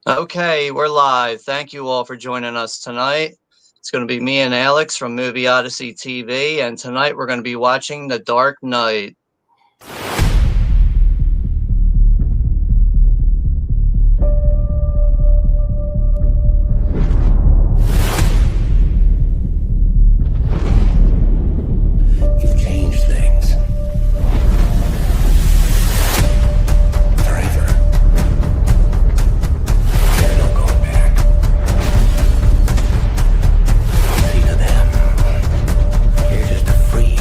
Okay, we're live. Thank you all for joining us tonight. It's going to be me and Alex from Movie Odyssey TV, and tonight we're going to be watching The Dark Knight. You've changed things. Forever. There's no going back. See, to them, you're just a freak.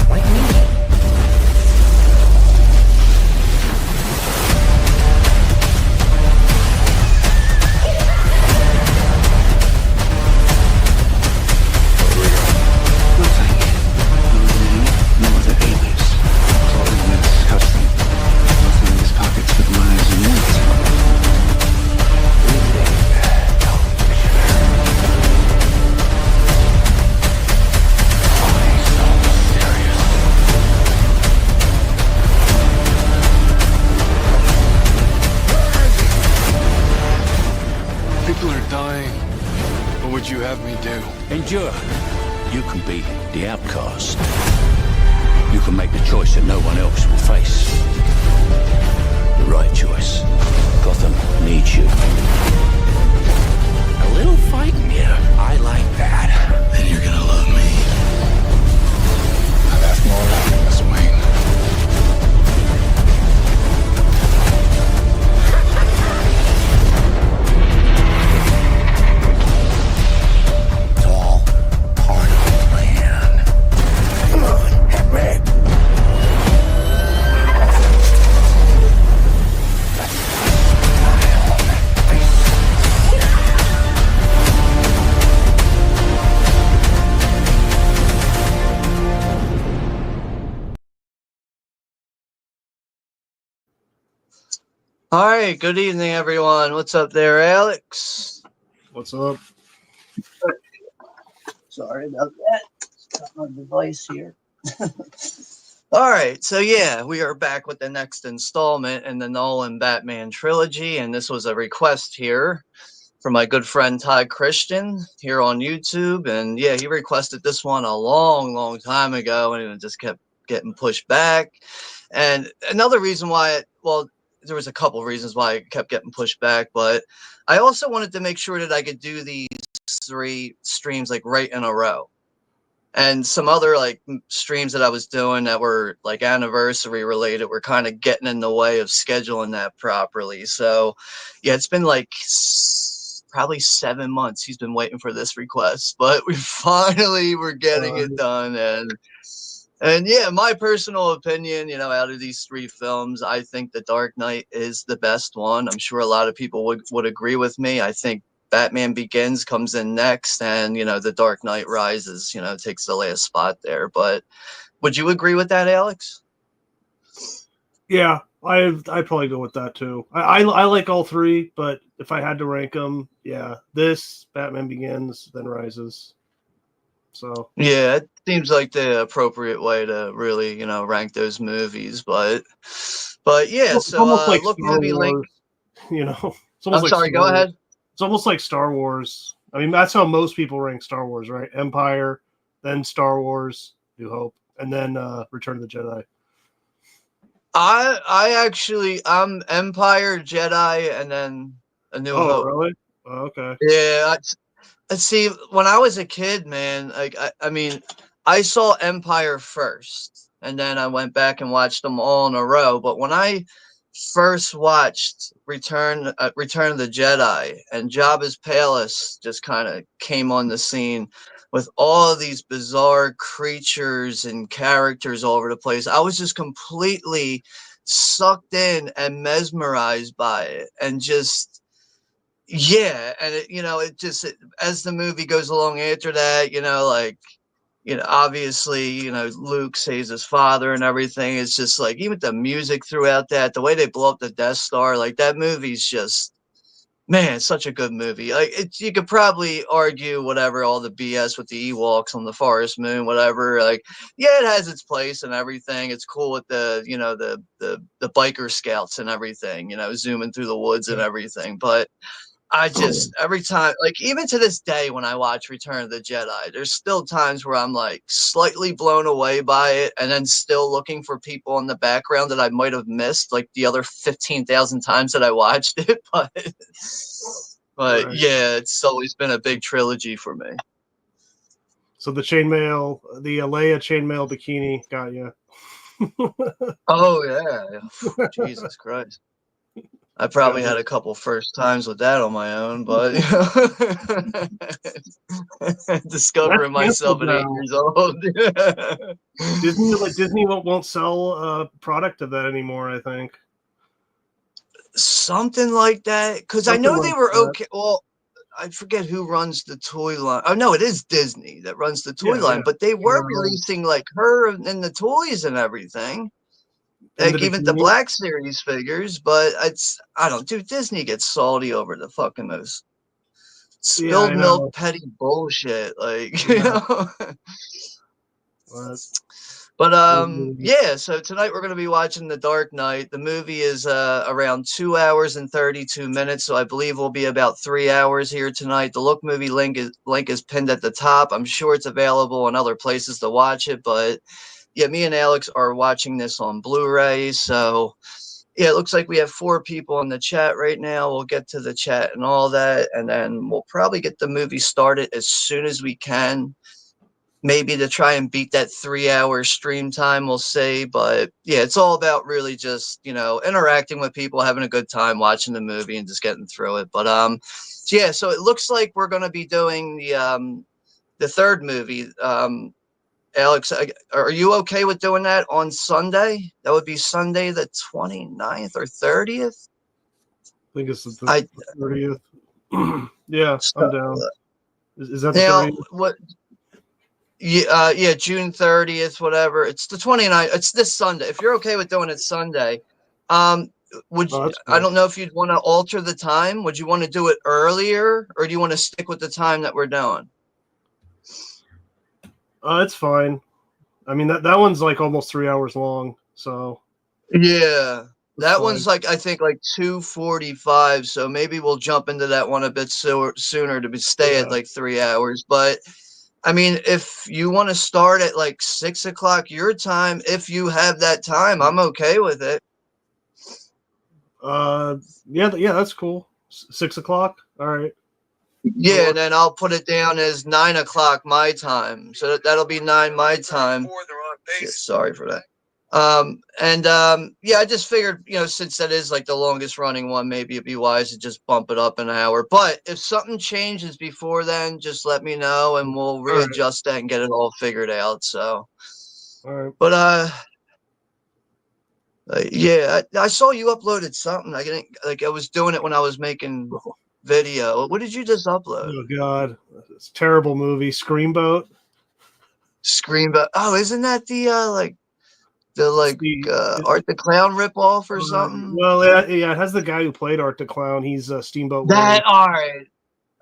Like me. No other alias. Clothing that's custom. Nothing in his pockets but lies and words. People are dying. What would you have me do? Endure. You can be the outcast. You can make the choice that no one else will face. The right choice. Gotham needs you. A little fighting, yeah. I like that. Then you're gonna love me. I've had more happiness, Wayne. It's all part of the plan. Hit me. All right, good evening, everyone. What's up there, Alex? What's up? Sorry about that. Got my device here. All right, so yeah, we are back with the next installment in the Nolan Batman trilogy, and this was a request here from my good friend Todd Christian here on YouTube, and yeah, he requested this one a long time ago, and it just kept getting pushed back. And another reason why, there was a couple reasons why it kept getting pushed back, but I also wanted to make sure that I could do these 3 streams like right in a row. And some other like streams that I was doing that were like anniversary related were kind of getting in the way of scheduling that properly. So yeah, it's been like probably 7 months he's been waiting for this request, but we finally were getting it done. And yeah, my personal opinion, out of these 3 films, I think The Dark Knight is the best one. I'm sure a lot of people would agree with me. I think Batman Begins comes in next, and The Dark Knight Rises, takes the last spot there. But would you agree with that, Alex? Yeah, I'd probably go with that too. I like all 3, but if I had to rank them, yeah, this, Batman Begins, then Rises. So yeah, it seems like the appropriate way to really, rank those movies. But yeah, it's so almost like look, Star movie link. Wars, It's almost I'm like sorry, go ahead. It's almost like Star Wars. I mean, that's how most people rank Star Wars, right? Empire, then Star Wars, New Hope, and then Return of the Jedi. I'm Empire, Jedi, and then A New Hope. Oh, really? Oh, okay. Yeah, see, when I was a kid, man, like I mean, I saw Empire first, and then I went back and watched them all in a row. But when I first watched Return of the Jedi, and Jabba's palace just kind of came on the scene with all of these bizarre creatures and characters all over the place, I was just completely sucked in and mesmerized by it, and just yeah, and as the movie goes along after that, obviously, Luke saves his father and everything. It's just like, even the music throughout that, the way they blow up the Death Star, like that movie's just, Man, it's such a good movie. Like you could probably argue whatever all the BS with the Ewoks on the Forest Moon, whatever. Like, yeah, it has its place and everything. It's cool with the the biker scouts and everything. Zooming through the woods and everything. But I just every time, like even to this day, when I watch Return of the Jedi, there's still times where I'm like slightly blown away by it, and then still looking for people in the background that I might have missed, like the other 15,000 times that I watched it. But Right. yeah, it's always been a big trilogy for me. So the Leia chainmail bikini got you. Oh yeah, Jesus Christ. I probably had a couple first times with that on my own, but discovering myself at 8 years old. Disney won't sell a product of that anymore, I think. Something like that, because I know they were okay. Well, I forget who runs the toy line. Oh no, it is Disney that runs the toy line, but they were releasing like her and the toys and everything. Like even the Black Series figures, but dude, Disney gets salty over the fucking most spilled milk petty bullshit. Like, But yeah, so tonight we're gonna be watching The Dark Knight. The movie is around 2 hours and 32 minutes, so I believe we'll be about 3 hours here tonight. The Look Movie link is pinned at the top. I'm sure it's available in other places to watch it, but yeah, me and Alex are watching this on Blu-ray. So yeah, it looks like we have 4 people in the chat right now. We'll get to the chat and all that, and then we'll probably get the movie started as soon as we can. Maybe to try and beat that 3-hour stream time, we'll see. But yeah, it's all about really just, interacting with people, having a good time watching the movie and just getting through it. But so yeah, so it looks like we're going to be doing the third movie. Alex, are you okay with doing that on Sunday? That would be Sunday the 29th or 30th. I think it's the 30th. Yeah, I'm down. Is that the 30th? What? Yeah, June 30th, whatever. It's the 29th. It's this Sunday. If you're okay with doing it Sunday, would you, I don't know if you'd want to alter the time. Would you want to do it earlier, or do you want to stick with the time that we're doing? It's fine. I mean, that one's like almost 3 hours long. So yeah, that one's like, I think like 2:45. So maybe we'll jump into that one a bit sooner to stay at like 3 hours. But I mean, if you want to start at like 6 o'clock your time, if you have that time, I'm okay with it. Yeah, that's cool. 6 o'clock. All right. Yeah, and then I'll put it down as 9 o'clock my time, so that'll be 9 my time. Shit, sorry for that. Yeah, I just figured, since that is like the longest running one, maybe it'd be wise to just bump it up an hour. But if something changes before then, just let me know and we'll readjust that and get it all figured out. So, all right. But yeah, I saw you uploaded something. I was doing it when I was making video. What did you just upload? Oh God, it's a terrible movie. Screamboat. Oh, isn't that the Art the Clown ripoff or something? Well, yeah, it has the guy who played Art the Clown. He's Steamboat Willie. All right,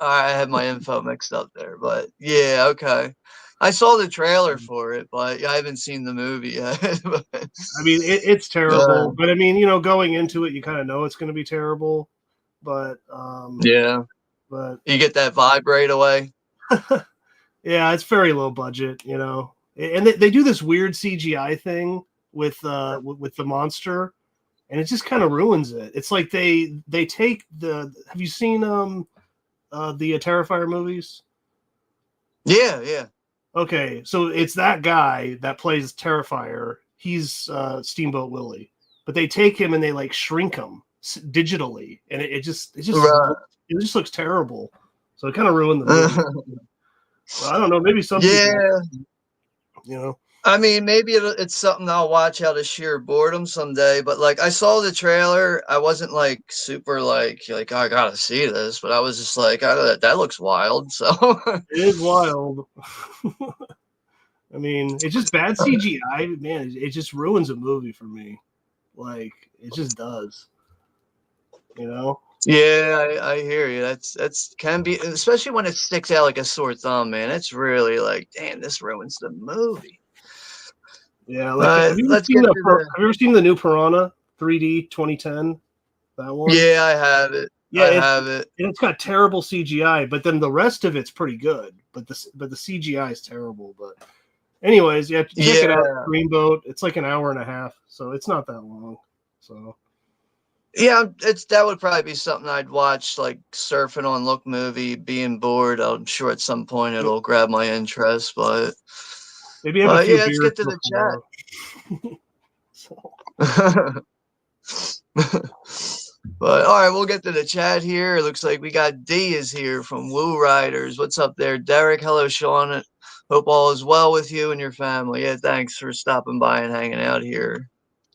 I had my info mixed up there, but yeah, okay. I saw the trailer for it, but I haven't seen the movie yet. I mean, it's terrible, but I mean, going into it, you kind of know it's going to be terrible. But yeah, but you get that vibe right away. Yeah, it's very low budget, and they do this weird CGI thing with the monster, and it just kind of ruins it. It's like they take have you seen the Terrifier movies? Yeah. Okay, so it's that guy that plays Terrifier. He's Steamboat Willie, but they take him and they like shrink him digitally, and it just looks terrible. So it kind of ruined the movie. Well, I don't know, maybe some people, I mean, maybe it's something I'll watch out of sheer boredom someday. But like, I saw the trailer, I wasn't like super like I gotta see this, but I was just like, that looks wild. So it is wild. I mean, it's just bad CGI, man. It just ruins a movie for me. Like, it just does. Yeah, I hear you. That's can be, especially when it sticks out like a sore thumb, man. It's really like, damn, this ruins the movie. Yeah, like have you ever Let's seen get to the. have you ever seen the new Piranha 3D 2010? That one? Yeah, I have it. Yeah, I have it. it's got terrible CGI, but then the rest of it's pretty good. But the CGI is terrible. But anyways, yeah, check it out. Yeah. Dreamboat. It's like an hour and a half, so it's not that long. So Yeah, that would probably be something I'd watch, like surfing on Look Movie, being bored. I'm sure at some point it'll grab my interest, maybe have a few yeah, let's beers get to the before. So, chat. But all right, we'll get to the chat here. It looks like we got D is here from Woo Riders. What's up there, Derek? Hello, Sean. Hope all is well with you and your family. Yeah, thanks for stopping by and hanging out here,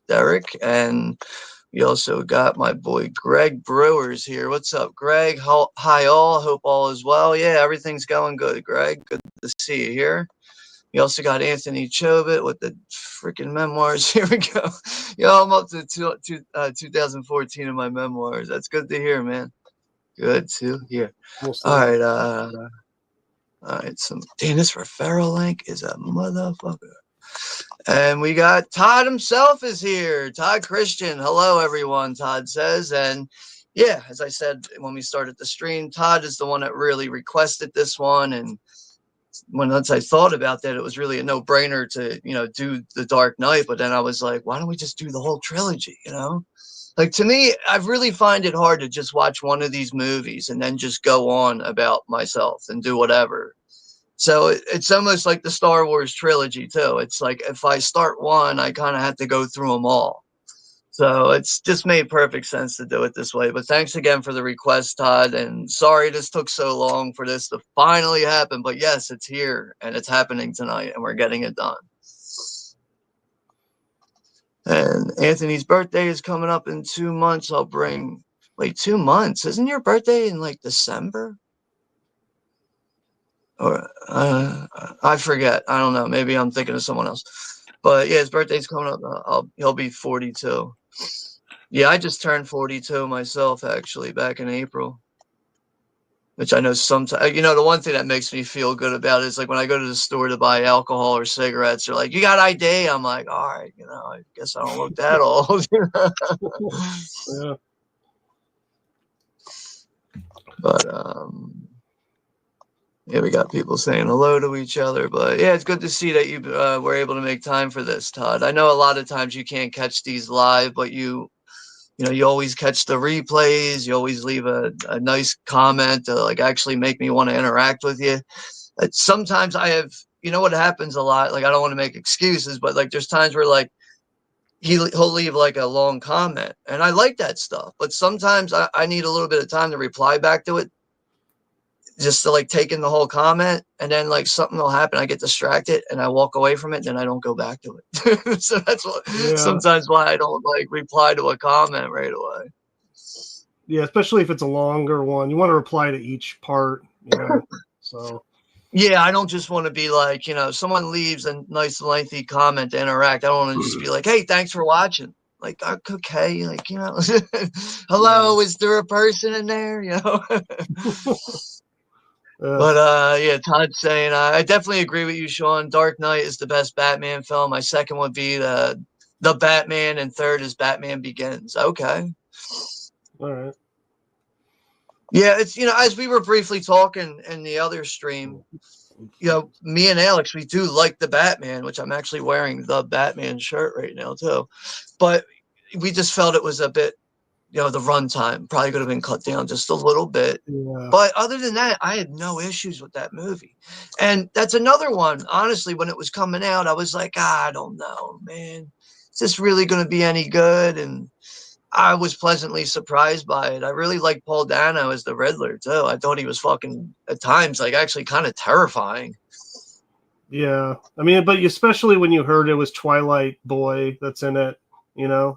Derek. And we also got my boy Greg Brewers here. What's up, Greg? Hi, all. Hope all is well. Yeah, everything's going good, Greg. Good to see you here. We also got Anthony Chobit with the freaking memoirs. Here we go. Yo, I'm up to 2014 in my memoirs. That's good to hear, man. Good to hear. almost All there. right. All right. Damn, this referral link is a motherfucker. And we got Todd himself is here. Todd Christian. Hello, everyone, Todd says. And yeah, as I said when we started the stream, Todd is the one that really requested this one. And once I thought about that, it was really a no-brainer to, do The Dark Knight. But then I was like, why don't we just do the whole trilogy, Like, to me, I really find it hard to just watch one of these movies and then just go on about myself and do whatever. So it's almost like the Star Wars trilogy, too. It's like if I start one, I kind of have to go through them all. So it's just made perfect sense to do it this way. But thanks again for the request, Todd. And sorry this took so long for this to finally happen. But yes, it's here and it's happening tonight and we're getting it done. And Anthony's birthday is coming up in 2 months. Wait, 2 months? Isn't your birthday in like December? Or I forget. I don't know. Maybe I'm thinking of someone else. But yeah, his birthday's coming up. He'll be 42. Yeah, I just turned 42 myself, actually, back in April. Which I know sometimes, the one thing that makes me feel good about it is like when I go to the store to buy alcohol or cigarettes, they're like, you got ID? I'm like, all right, I guess I don't look that old. Yeah. But, yeah, we got people saying hello to each other. But yeah, it's good to see that you were able to make time for this, Todd. I know a lot of times you can't catch these live, but you always catch the replays. You always leave a nice comment to like actually make me want to interact with you. Sometimes I have, what happens a lot, like I don't want to make excuses, but like there's times where like he'll leave like a long comment and I like that stuff. But sometimes I need a little bit of time to reply back to it, just to like take in the whole comment, and then like something will happen. I get distracted and I walk away from it, and then I don't go back to it. So that's sometimes why I don't like reply to a comment right away. Yeah, especially if it's a longer one. You want to reply to each part, so. Yeah, I don't just want to be like, someone leaves a nice lengthy comment to interact. I don't want to just be like, hey, thanks for watching. Like, okay, like, hello, is there a person in there? But yeah, Todd's saying I definitely agree with you, Sean. Dark Knight is the best Batman film. My second would be the Batman, and third is Batman Begins. Okay. All right. Yeah, it's as we were briefly talking in the other stream, me and Alex, we do like the Batman, which I'm actually wearing the Batman shirt right now too. But we just felt it was a bit, the runtime probably could have been cut down just a little bit. Yeah. But other than that, I had no issues with that movie. And that's another one. Honestly, when it was coming out, I was like, I don't know, man. Is this really going to be any good? And I was pleasantly surprised by it. I really liked Paul Dano as the Riddler, too. I thought he was fucking, at times, like actually kind of terrifying. Yeah. I mean, but especially when you heard it was Twilight Boy that's in it,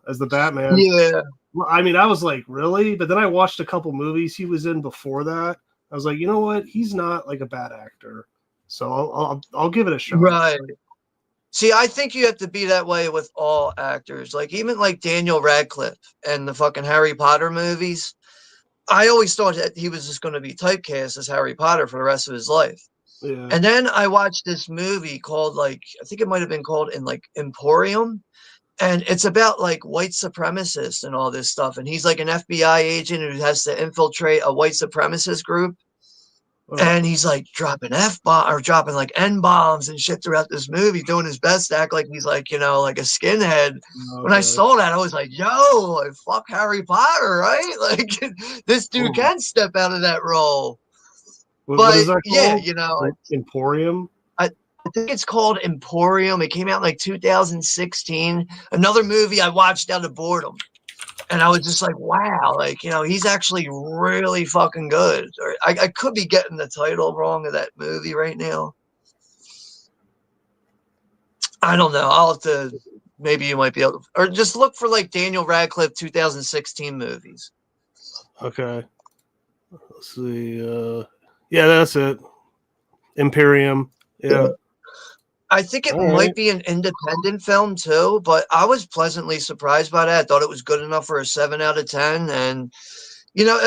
as the Batman. Yeah. I mean, I was like, really? But then I watched a couple movies he was in before that. I was like, you know what? He's not like a bad actor. So I'll give it a shot. Right. See, I think you have to be that way with all actors. Like even like Daniel Radcliffe and the fucking Harry Potter movies. I always thought that he was just going to be typecast as Harry Potter for the rest of his life. Yeah. And then I watched this movie called, like, I think it might have been called in like Emporium. And it's about like white supremacists and all this stuff. And he's like an FBI agent who has to infiltrate a white supremacist group. And he's like dropping F-bomb or dropping like N-bombs and shit throughout this movie, doing his best to act like he's like, you know, like a skinhead. When I saw that, I was like, yo, like, fuck Harry Potter, right? Like, this dude can step out of that role. What is that yeah, called? you know, Emporium. I think it's called Emporium. It came out in like 2016. Another movie I watched out of boredom. And I was just like, wow, like, you know, he's actually really fucking good. Or I could be getting the title wrong of that movie right now. I don't know. I'll have to, maybe you might be able to, or just look for like Daniel Radcliffe 2016 movies. Okay. Let's see. Yeah, that's it. Imperium. Yeah. I think it might be an independent film too, but I was pleasantly surprised by that. I thought it was good enough for a 7 out of 10. And, you know,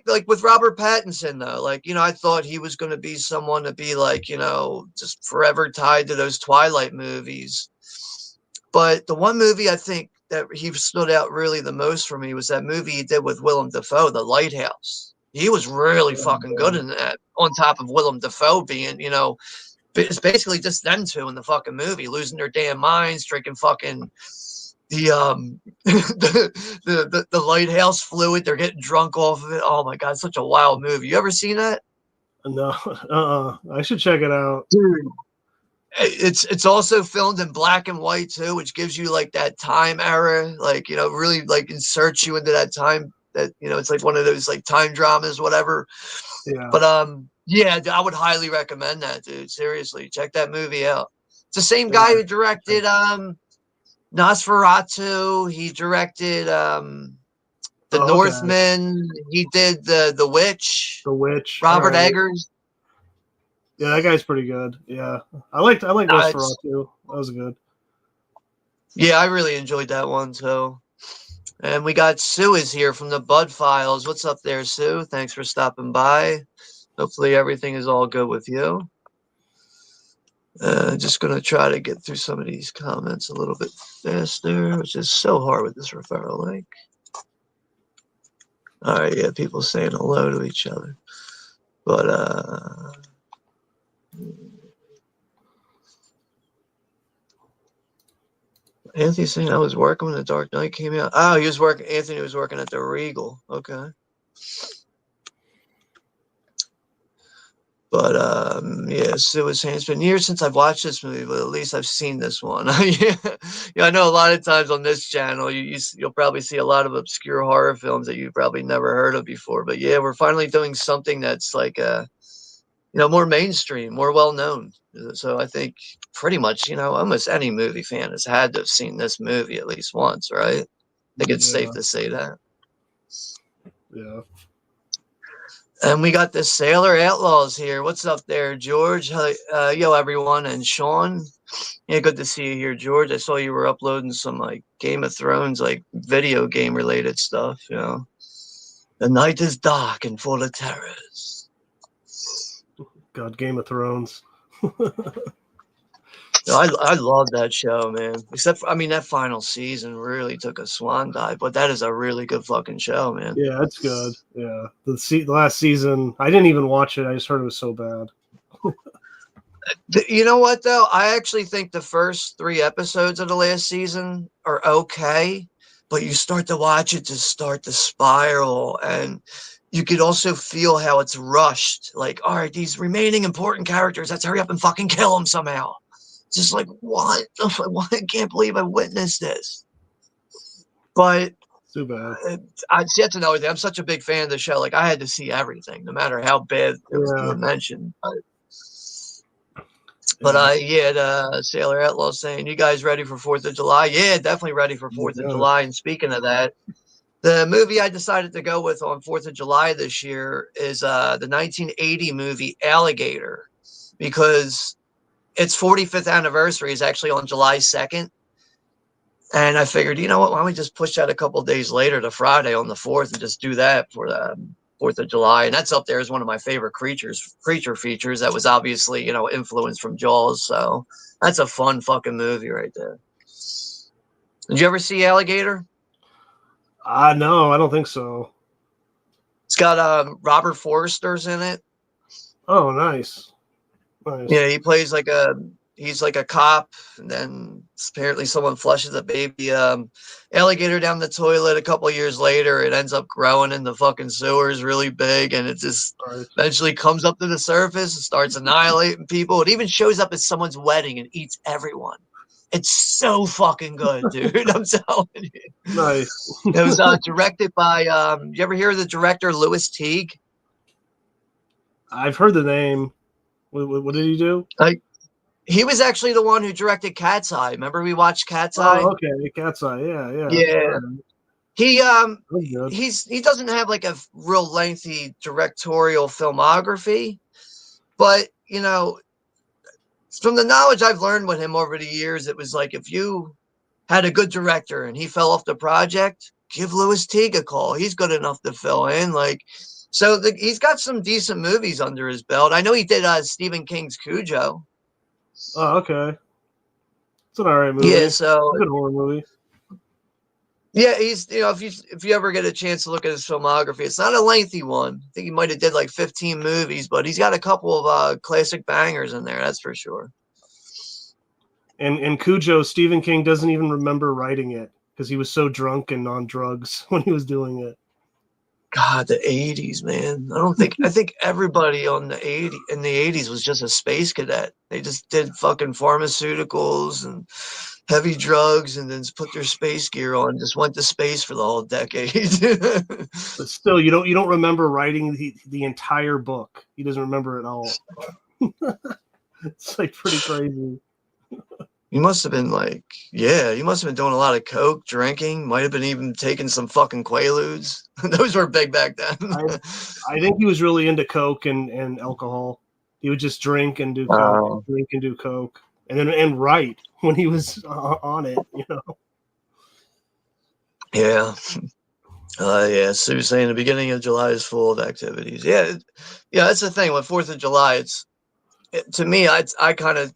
like with Robert Pattinson though, like, you know, I thought he was going to be someone to be like, you know, just forever tied to those Twilight movies. But the one movie I think that he stood out really the most for me was that movie he did with Willem Dafoe, The Lighthouse. He was really fucking good in that, on top of Willem Dafoe being, you know, it's basically just them two in the fucking movie, losing their damn minds, drinking fucking the the lighthouse fluid. They're getting drunk off of it. Oh my god, such a wild movie. You ever seen that? No. I should check it out. Dude, it's also filmed in black and white too, which gives you like that time era, like, you know, really like inserts you into that time. That, you know, it's like one of those like time dramas, whatever. Yeah. But yeah, I would highly recommend that, dude. Seriously, check that movie out. It's the same guy who directed Nosferatu. He directed The Northman. He did the Witch. The Witch. Robert Eggers. Yeah, that guy's pretty good. Yeah, I like Nosferatu. That was good. Yeah, I really enjoyed that one too. And we got Sue is here from the Bud Files. What's up there, Sue? Thanks for stopping by. Hopefully everything is all good with you. Just going to try to get through some of these comments a little bit faster, which is so hard with this referral link. All right, yeah, people saying hello to each other. But, Anthony's saying I was working when The Dark Knight came out. Oh, Anthony was working at the Regal. Okay. But yeah, Sue was saying it's been years since I've watched this movie, but at least I've seen this one. Yeah, I know a lot of times on this channel, you'll probably see a lot of obscure horror films that you've probably never heard of before. But yeah, we're finally doing something that's like you know, more mainstream, more well known. So I think pretty much, you know, almost any movie fan has had to have seen this movie at least once, right? I think it's safe to say that. Yeah. And we got the Sailor Outlaws here. What's up there, George? Yo, everyone, and Sean. Yeah, good to see you here, George. I saw you were uploading some like Game of Thrones, like video game related stuff. You know, the night is dark and full of terrors. God, Game of Thrones. I love that show, man. Except for, I mean, that final season really took a swan dive, but that is a really good fucking show, man. Yeah, it's good. Yeah, the last season, I didn't even watch it. I just heard it was so bad. You know what though? I actually think the first 3 episodes of the last season are okay, but you start to watch it to start to spiral, and you could also feel how it's rushed. Like, all right, these remaining important characters, let's hurry up and fucking kill them somehow. Just like, what? I can't believe I witnessed this. But too bad. I see, that's another thing. I'm such a big fan of the show. Like, I had to see everything, no matter how bad it was being mentioned. But yeah, the Sailor Outlaw saying, you guys ready for 4th of July? Yeah, definitely ready for 4th of July. And speaking of that, the movie I decided to go with on 4th of July this year is the 1980 movie Alligator, because its 45th anniversary is actually on July 2nd. And I figured, you know what? Why don't we just push that a couple of days later to Friday on the 4th and just do that for the 4th of July? And that's up there as one of my favorite creature features. That was obviously, influenced from Jaws. So that's a fun fucking movie right there. Did you ever see Alligator? No, I don't think so. It's got Robert Forster's in it. Oh, nice. Nice. Yeah, he's like a cop, and then apparently someone flushes a baby alligator down the toilet. A couple of years later, it ends up growing in the fucking sewers really big, and it just Nice. eventually comes up to the surface and starts annihilating people. It even shows up at someone's wedding and eats everyone. It's so fucking good, dude. I'm telling you. Nice. It was directed by you ever hear of the director Louis Teague? I've heard the name. What did he do? He was actually the one who directed Cat's Eye. Remember we watched Cat's Eye? Oh, okay. Cat's Eye. Yeah. Yeah. Good. He doesn't have like a real lengthy directorial filmography, but from the knowledge I've learned with him over the years, it was like if you had a good director and he fell off the project, give Louis Teague a call. He's good enough to fill in. He's got some decent movies under his belt. I know he did Stephen King's Cujo. Oh, okay. It's an alright movie. Yeah, so It's a good horror movie. Yeah, he's if you ever get a chance to look at his filmography, it's not a lengthy one. I think he might have did like 15 movies, but he's got a couple of classic bangers in there, that's for sure. And Cujo, Stephen King doesn't even remember writing it because he was so drunk and on drugs when he was doing it. God, the 80s, man. I think everybody in the 80s was just a space cadet. They just did fucking pharmaceuticals and heavy drugs and then put their space gear on, just went to space for the whole decade. But still, you don't remember writing the entire book. He doesn't remember it all. It's like pretty crazy. You must have been doing a lot of coke, drinking, might have been even taking some fucking Quaaludes. Those were big back then. I think he was really into coke and alcohol. He would just drink and do coke, drink and do coke, and write when he was on it. Yeah. Yeah, Sue saying the beginning of July is full of activities. Yeah, that's the thing with 4th of July. To me, I kind of,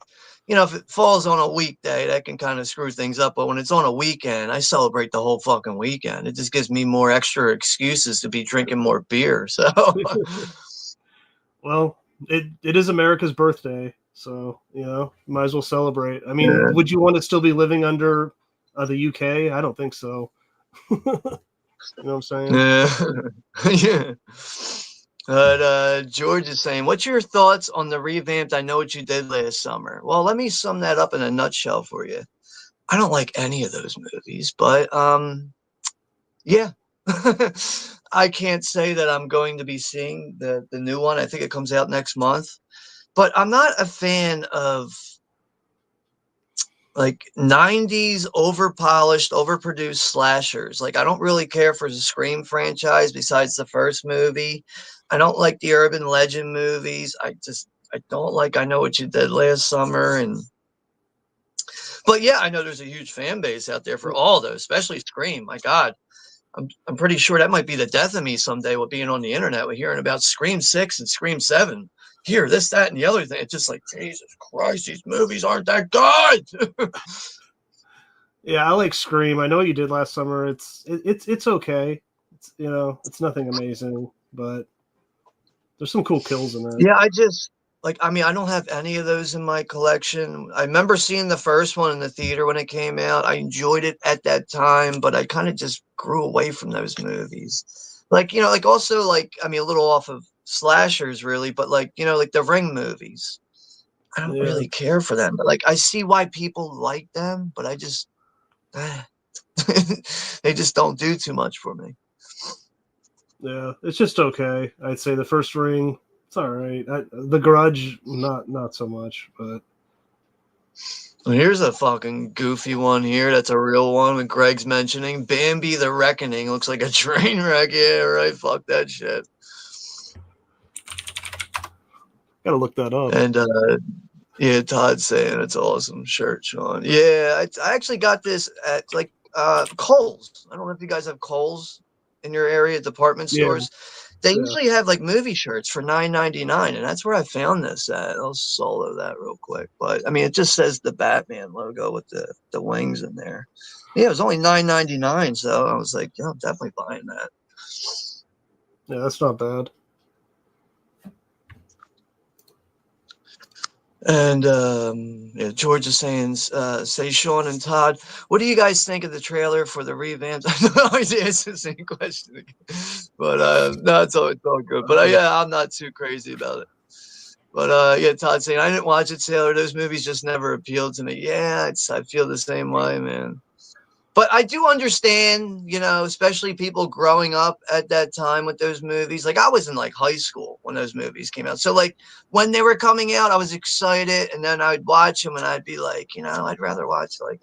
if it falls on a weekday, that can kind of screw things up. But when it's on a weekend, I celebrate the whole fucking weekend. It just gives me more extra excuses to be drinking more beer. So, well, it is America's birthday, so might as well celebrate. I mean, Would you want to still be living under the UK? I don't think so. You know what I'm saying? Yeah. But George is saying, what's your thoughts on the revamped I Know What You Did Last Summer? Well, let me sum that up in a nutshell for you. I don't like any of those movies, but yeah. I can't say that I'm going to be seeing the new one. I think it comes out next month. But I'm not a fan of like 90s overpolished, overproduced slashers. Like I don't really care for the Scream franchise besides the first movie. I don't like the urban legend movies. I don't like I Know What You Did Last Summer. But yeah, I know there's a huge fan base out there for all those, especially Scream. My God. I'm pretty sure that might be the death of me someday with being on the internet, with hearing about Scream 6 and Scream 7. Here, this, that, and the other thing. It's just like, Jesus Christ, these movies aren't that good. Yeah, I like Scream. I Know What You Did Last Summer. It's okay. It's it's nothing amazing, but there's some cool kills in there. Yeah, I don't have any of those in my collection. I remember seeing the first one in the theater when it came out. I enjoyed it at that time, but I kind of just grew away from those movies. A little off of slashers really, but like the Ring movies. I don't really care for them, but I see why people like them, but I just they just don't do too much for me. Yeah, it's just okay. I'd say the first Ring, it's all right. The Grudge, not so much, but here's a fucking goofy one here. That's a real one with Greg's mentioning. Bambi the Reckoning looks like a train wreck. Yeah, right. Fuck that shit. Gotta look that up. And Yeah, Todd's saying it's awesome shirt, Sean. Yeah, I actually got this at like Kohl's. I don't know if you guys have Kohl's in your area, department Yeah, stores. They yeah. usually have like movie shirts for $9.99, and that's where I found this at. I'll solo that real quick. But I mean, it just says the Batman logo with the wings in there. Yeah, it was only $9.99, so I was like, yeah, I'm definitely buying that. Yeah, that's not bad. And yeah, George is saying, say Sean and Todd, what do you guys think of the trailer for the revamped? I always answer the same question again. But no, it's all good. But yeah, I'm not too crazy about it. But yeah, Todd saying, I didn't watch it, Sailor. Those movies just never appealed to me. Yeah, I feel the same way, man. But I do understand, you know, especially people growing up at that time with those movies. Like I was in like high school when those movies came out. So like when they were coming out, I was excited, and then I'd watch them and I'd be like, you know, I'd rather watch like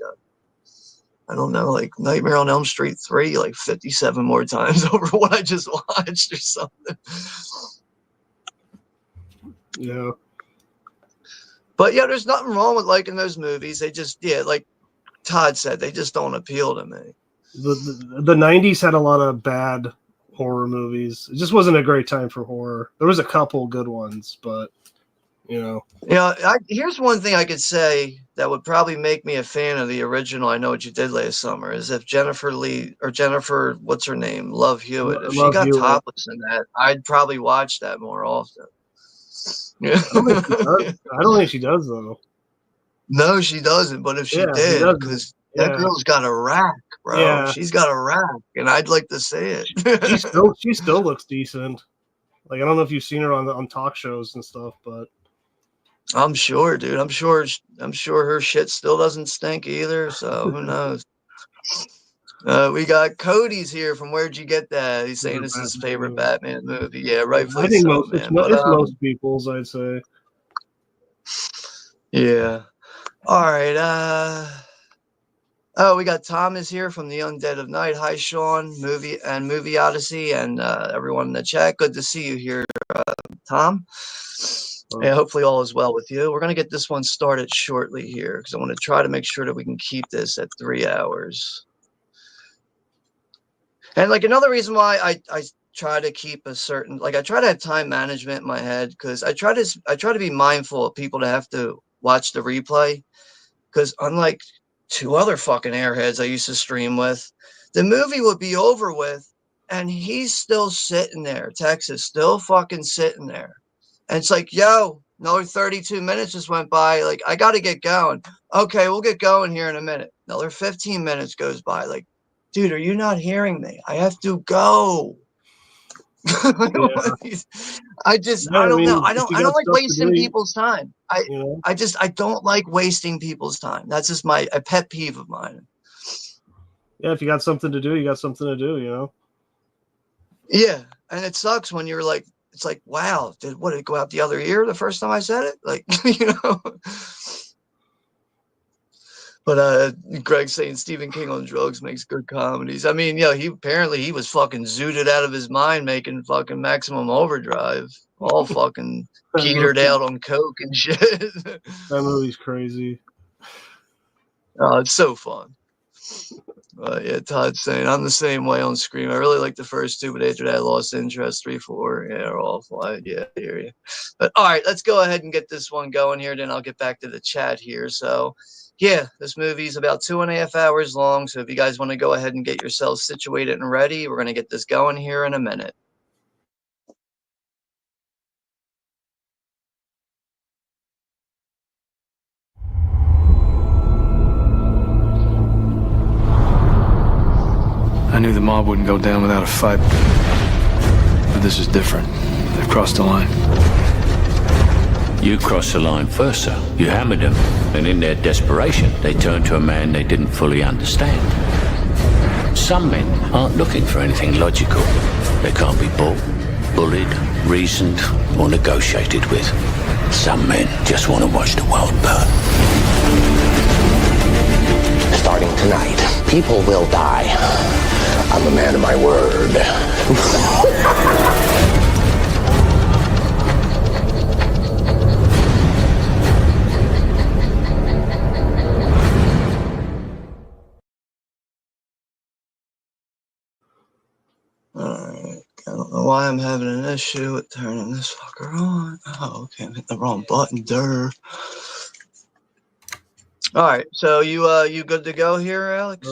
I don't know, like Nightmare on Elm Street 3 like 57 more times over what I just watched or something. Yeah. But yeah, there's nothing wrong with liking those movies. They just, yeah, like Todd said, they just don't appeal to me. The 90s had a lot of bad horror movies. It just wasn't a great time for horror. There was a couple good ones, but you know. Yeah, here's one thing I could say that would probably make me a fan of the original I Know What You Did Last Summer is if Jennifer, what's her name? Love Hewitt. If she got topless in that, I'd probably watch that more often. Yeah. I don't think she does though. No, she doesn't. But if she did, because that girl's got a rack, bro. Yeah. She's got a rack, and I'd like to see it. she still looks decent. Like I don't know if you've seen her on talk shows and stuff, but I'm sure, dude. I'm sure her shit still doesn't stink either. So who knows? We got Cody's here from Where'd You Get That? He's saying this is his favorite Batman movie. Yeah, rightfully I think so, it's most people's, I'd say. Yeah. All right. Oh, we got Thomas here from the Undead of Night. Hi, Sean, Movie Odyssey, and everyone in the chat. Good to see you here, Tom. Yeah, hopefully all is well with you. We're going to get this one started shortly here because I want to try to make sure that we can keep this at 3 hours. And like another reason why I try to keep a certain, like I try to have time management in my head because I try to be mindful of people that have to watch the replay because unlike 2 other fucking airheads I used to stream with, the movie would be over with and he's still sitting there. Texas still fucking sitting there. And it's like, yo, another 32 minutes just went by. Like, I got to get going. Okay, we'll get going here in a minute. Another 15 minutes goes by. Like, dude, are you not hearing me? I have to go. Yeah. I don't know. I don't like wasting people's time. I don't like wasting people's time. That's just a pet peeve of mine. Yeah, if you got something to do, you got something to do, you know? Yeah, and it sucks when you're like, it's like, wow, did it go out the other ear the first time I said it? Like, you know. But Greg's saying Stephen King on drugs makes good comedies. I mean, yeah, he was fucking zooted out of his mind making fucking Maximum Overdrive, all fucking petered out on coke and shit. That movie's crazy. Oh, it's so fun. Yeah, Todd's saying I'm the same way on Scream. I really like the first 2, but after that I lost interest. 3, 4, yeah, they're awful. I hear you. But all right, let's go ahead and get this one going here. Then I'll get back to the chat here. So, yeah, this movie's about 2.5 hours long. So if you guys want to go ahead and get yourselves situated and ready, we're gonna get this going here in a minute. I knew the mob wouldn't go down without a fight. But this is different. They've crossed the line. You crossed the line first, sir. You hammered them, and in their desperation, they turned to a man they didn't fully understand. Some men aren't looking for anything logical. They can't be bought, bullied, reasoned, or negotiated with. Some men just want to watch the world burn. Starting tonight, people will die. I'm a man of my word. Alright. I don't know why I'm having an issue with turning this fucker on. Oh, okay. I'm hitting the wrong button. Durr. Alright, so you good to go here, Alex?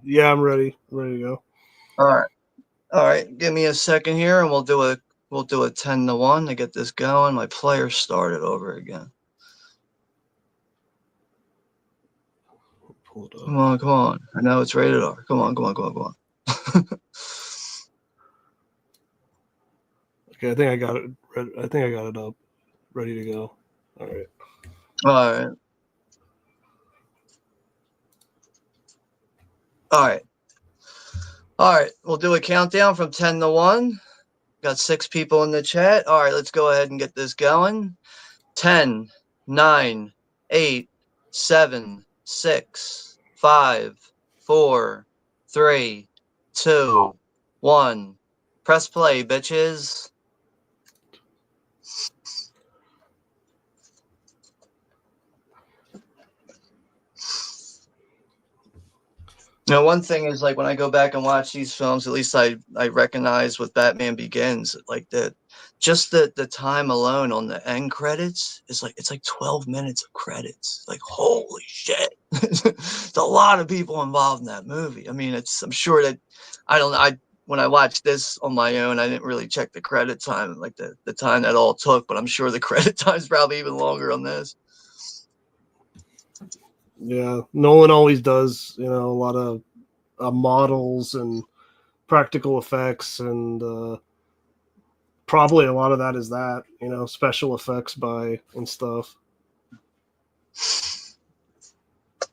Yeah, I'm ready. I'm ready to go. Alright. Give me a second here and we'll do a 10-1 to get this going. My player started over again. Pull it up. Come on. I know it's rated R. Come on. Okay, I think I got it. I think I got it up, ready to go. All right. All right. We'll do a countdown from 10-1. Got 6 people in the chat. All right, let's go ahead and get this going. 10, 9, 8, 7, 6, 5, 4, 3, 2, 1. Press play, bitches. Now, one thing is, like, when I go back and watch these films, at least I recognize with Batman Begins, like just the time alone on the end credits is like, it's like 12 minutes of credits. Like, holy shit. There's a lot of people involved in that movie. I mean, I'm sure that, when I watched this on my own, I didn't really check the credit time, like the time that all took, but I'm sure the credit time is probably even longer on this. Yeah, Nolan always does, a lot of models and practical effects, and probably a lot of that is that, special effects and stuff.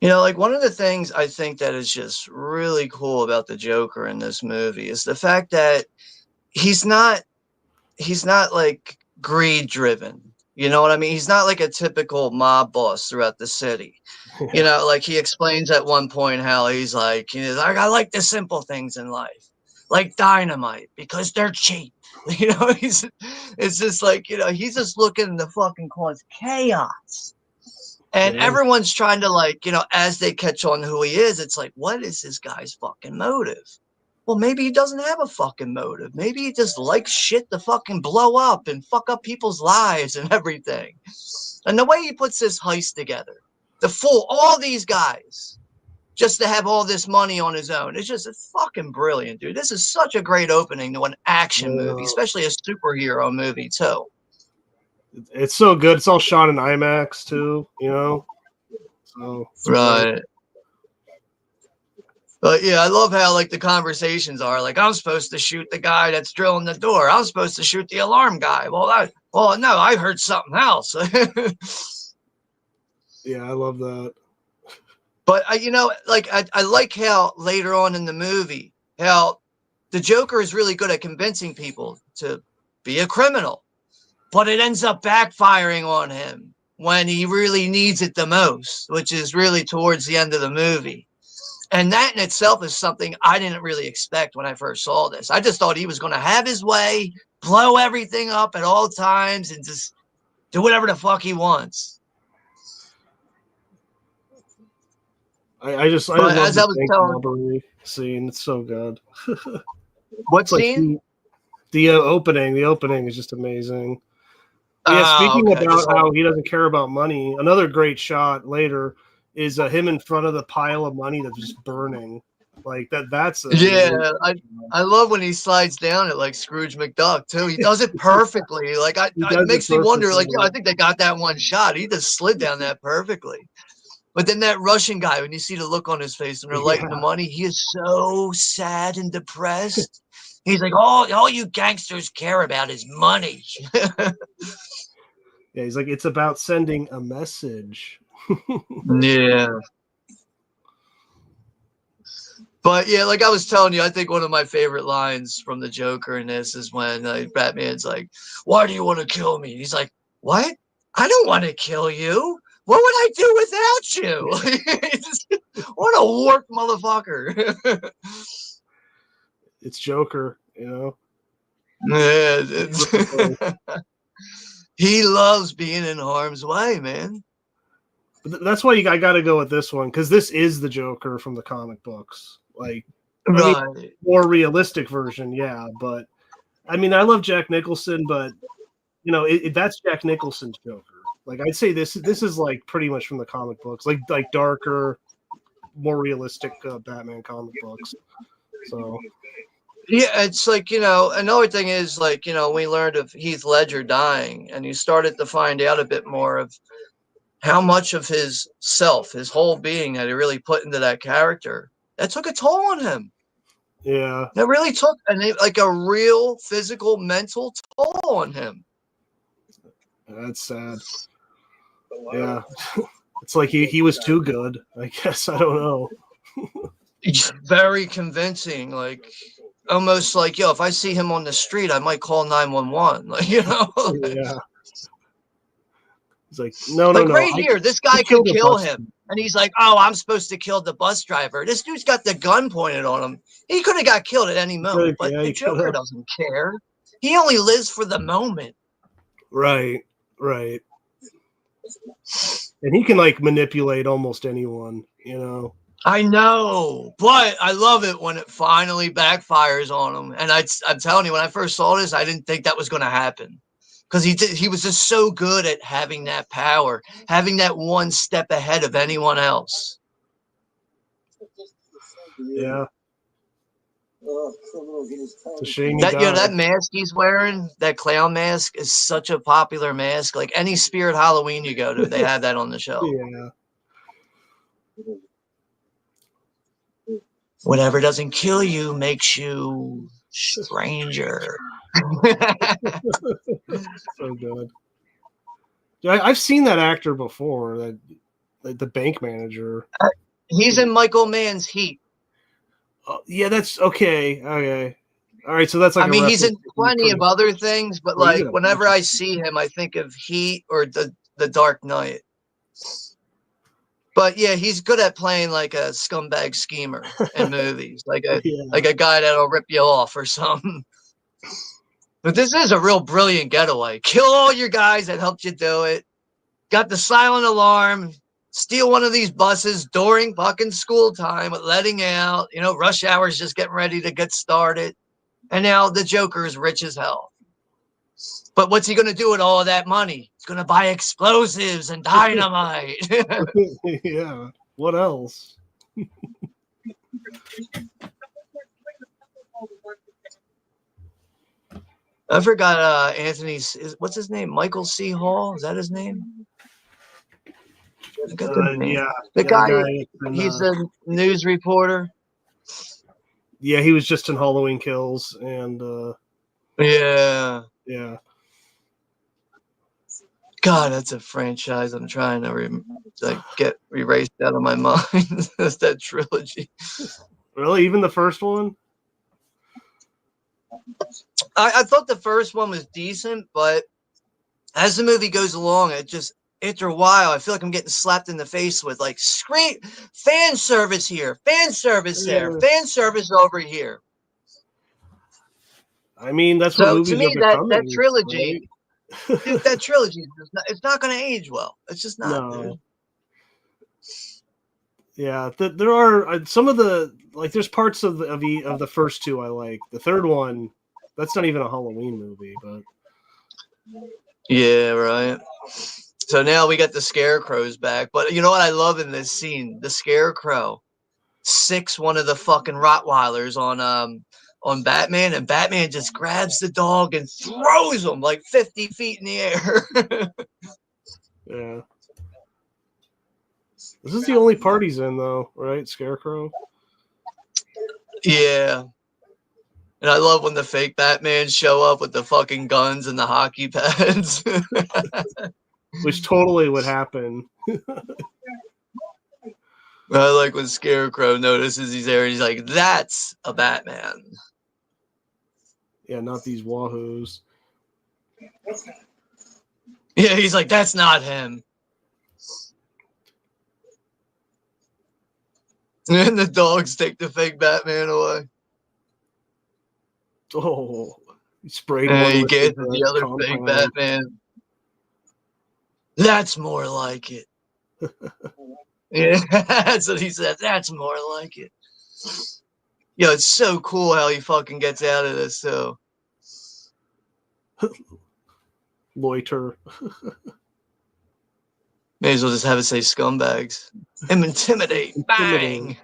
Like, one of the things I think that is just really cool about the Joker in this movie is the fact that he's not like greed driven. You know what I mean? He's not like a typical mob boss throughout the city. Like, he explains at one point how he's like, I like the simple things in life, like dynamite, because they're cheap. It's just like, he's just looking to fucking cause chaos. And everyone's trying to, like, as they catch on who he is, it's like, what is this guy's fucking motive? Well, maybe he doesn't have a fucking motive. Maybe he just likes shit to fucking blow up and fuck up people's lives and everything. And the way he puts this heist together, to fool all these guys just to have all this money on his own, it's fucking brilliant, dude. This is such a great opening to an action movie, especially a superhero movie, too. It's so good. It's all shot in IMAX, too, So, right. But yeah, I love how, like, the conversations are like, I'm supposed to shoot the guy that's drilling the door. I'm supposed to shoot the alarm guy. Well, no, I heard something else. Yeah, I love that. But I like how later on in the movie, how the Joker is really good at convincing people to be a criminal, but it ends up backfiring on him when he really needs it the most, which is really towards the end of the movie. And that in itself is something I didn't really expect when I first saw this. I just thought he was going to have his way, blow everything up at all times, and just do whatever the fuck he wants. I just love the robbery scene. It's so good. What scene? The opening. The opening is just amazing. Yeah, speaking about how he doesn't care about money, another great shot later is him in front of the pile of money that's just burning. Like that's I love when he slides down it like Scrooge McDuck too. He does it perfectly. Like it makes me wonder, like, I think they got that one shot. He just slid down that perfectly. But then that Russian guy, when you see the look on his face and they're lighting the money, he is so sad and depressed. He's like, all you gangsters care about is money. Yeah, he's like, it's about sending a message. Yeah. But yeah, like I was telling you, I think one of my favorite lines from the Joker in this is when Batman's like, why do you want to kill me? And he's like, what? I don't want to kill you. What would I do without you? What a warped motherfucker. It's Joker, Yeah. He loves being in harm's way, man. But that's why I got to go with this one, because this is the Joker from the comic books. Like, I mean, Right. more realistic version, yeah. But I mean, I love Jack Nicholson, but you know, that's Jack Nicholson's Joker. Like I'd say this is like pretty much from the comic books, like darker, more realistic Batman comic books. So Yeah, it's like, another thing is like, we learned of Heath Ledger dying, and you started to find out a bit more of how much of his self, his whole being that he really put into that character, that took a toll on him. yeah, That really took like a real physical, mental toll on him. that's sad. Yeah, it's like he was too good. I guess I don't know. He's very convincing, like almost like, if I see him on the street, I might call 911. Like, Yeah, it's like no, like no. right here, this guy could killed a kill bus. him. And he's like, oh, I'm supposed to kill the bus driver. This dude's got the gun pointed on him. He could have got killed at any moment, but Yeah, the he Joker could've. doesn't care. He only lives for the moment. Right. And he can like manipulate almost anyone, I know, but I love it when it finally backfires on him. And I'm telling you, when I first saw this, I didn't think that was going to happen, because he was just so good at having that power, having that one step ahead of anyone else. Yeah. It's a shame he That died. that mask he's wearing, that clown mask, is such a popular mask. Like any Spirit Halloween you go to, they have that on the shelf. Yeah. Whatever doesn't kill you makes you stranger. So good. Yeah, I've seen that actor before. That the bank manager. He's in Michael Mann's Heat. Yeah, that's okay. Okay. All right, so that's like. I mean, he's in plenty of other things, but Well, like whenever I see him, I think of Heat or the Dark Knight. But yeah, he's good at playing like a scumbag schemer in movies, like a guy that'll rip you off or something. But this is a real brilliant getaway. Kill all your guys that helped you do it. Got the silent alarm. Steal one of these buses during fucking school time with letting out. Rush hour is just getting ready to get started. And now the Joker is rich as hell. But what's he going to do with all of that money? He's going to buy explosives and dynamite. Yeah. What else? I forgot what's his name? Michael C. Hall? Is that his name? I got the name. Yeah. The guy, in, he's a news reporter. Yeah, he was just in Halloween Kills and Yeah. God, that's a franchise I'm trying to get erased out of my mind. That's that trilogy. Really? Even the first one? I thought the first one was decent, but as the movie goes along, after a while, I feel like I'm getting slapped in the face with like scream fan service here, fan service there, fan service over here. I mean, that's what movies to me, are becoming, that trilogy, right? dude, that trilogy, it's not going to age well. It's just not. No. Dude. Yeah, there are some of the there's parts of the first two I like. The third one, that's not even a Halloween movie, but yeah, right. So now we got the Scarecrows back, but you know what I love in this scene? The Scarecrow sicks one of the fucking Rottweilers on Batman, and Batman just grabs the dog and throws him like 50 feet in the air. yeah. This is the only part he's in, though, right? Scarecrow? Yeah. And I love when the fake Batman show up with the fucking guns and the hockey pads. Which totally would happen. I like when Scarecrow notices he's there, he's like, that's a Batman. Yeah, not these wahoos. Yeah, he's like, that's not him. And the dogs take the fake Batman away. Oh, he sprayed And one he with gets his, the other fake compound. Batman. That's more like it. Yeah, that's what he said. That's more like it. Yo, it's so cool how he fucking gets out of this too. Loiter. May as well just have it say scumbags. Intimidate. Bang.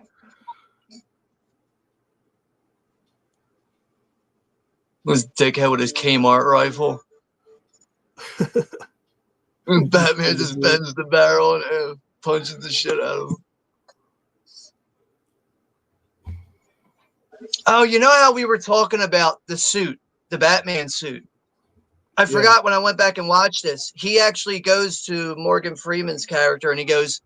Was dickhead with his Kmart rifle. And Batman just bends the barrel and punches the shit out of him. Oh, you know how we were talking about the suit, the Batman suit? I forgot when I went back and watched this. He actually goes to Morgan Freeman's character and he goes,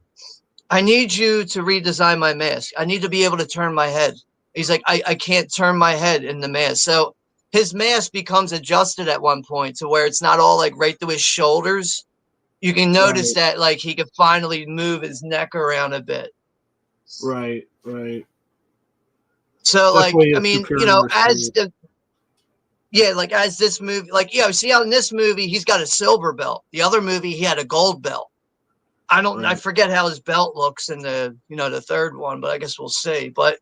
I need you to redesign my mask. I need to be able to turn my head. He's like, I can't turn my head in the mask. So his mask becomes adjusted at one point to where it's not all like right through his shoulders. You can notice that like he could finally move his neck around a bit. Right, right. So Definitely like, I mean, you know, as the, yeah, like as this movie, like, yeah, see how in this movie, he's got a silver belt. The other movie, he had a gold belt. I forget how his belt looks in the, you know, the third one, but I guess we'll see. But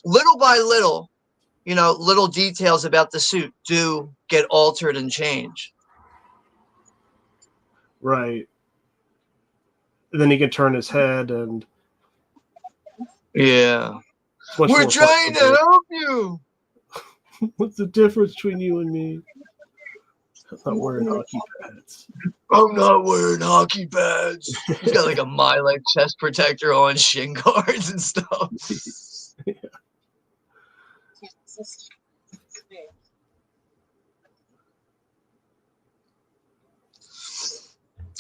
little by little, you know, little details about the suit do get altered and changed. Right. And then he can turn his head and. Yeah. We're trying to help you. What's the difference between you and me? I'm not wearing hockey pads. I'm not wearing hockey pads. He's got like a Milex chest protector on, shin guards and stuff. Yeah.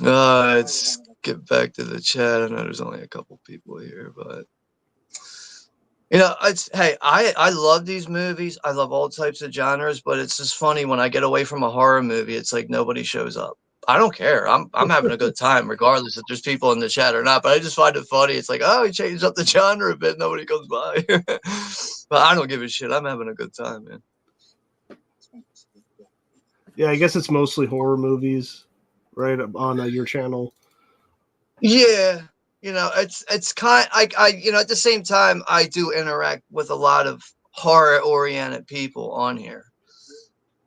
Let's get back to the chat. I know there's only a couple people here, but you know, it's hey, I love these movies. I love all types of genres, but it's just funny when I get away from a horror movie, it's like nobody shows up. I don't care. I'm having a good time regardless if there's people in the chat or not, but I just find it funny. It's like, oh, he changed up the genre a bit, nobody comes by. But I don't give a shit. I'm having a good time, man. Yeah, I guess it's mostly horror movies, right, on your channel. Yeah. You know, it's kind I you know, at the same time I do interact with a lot of horror oriented people on here.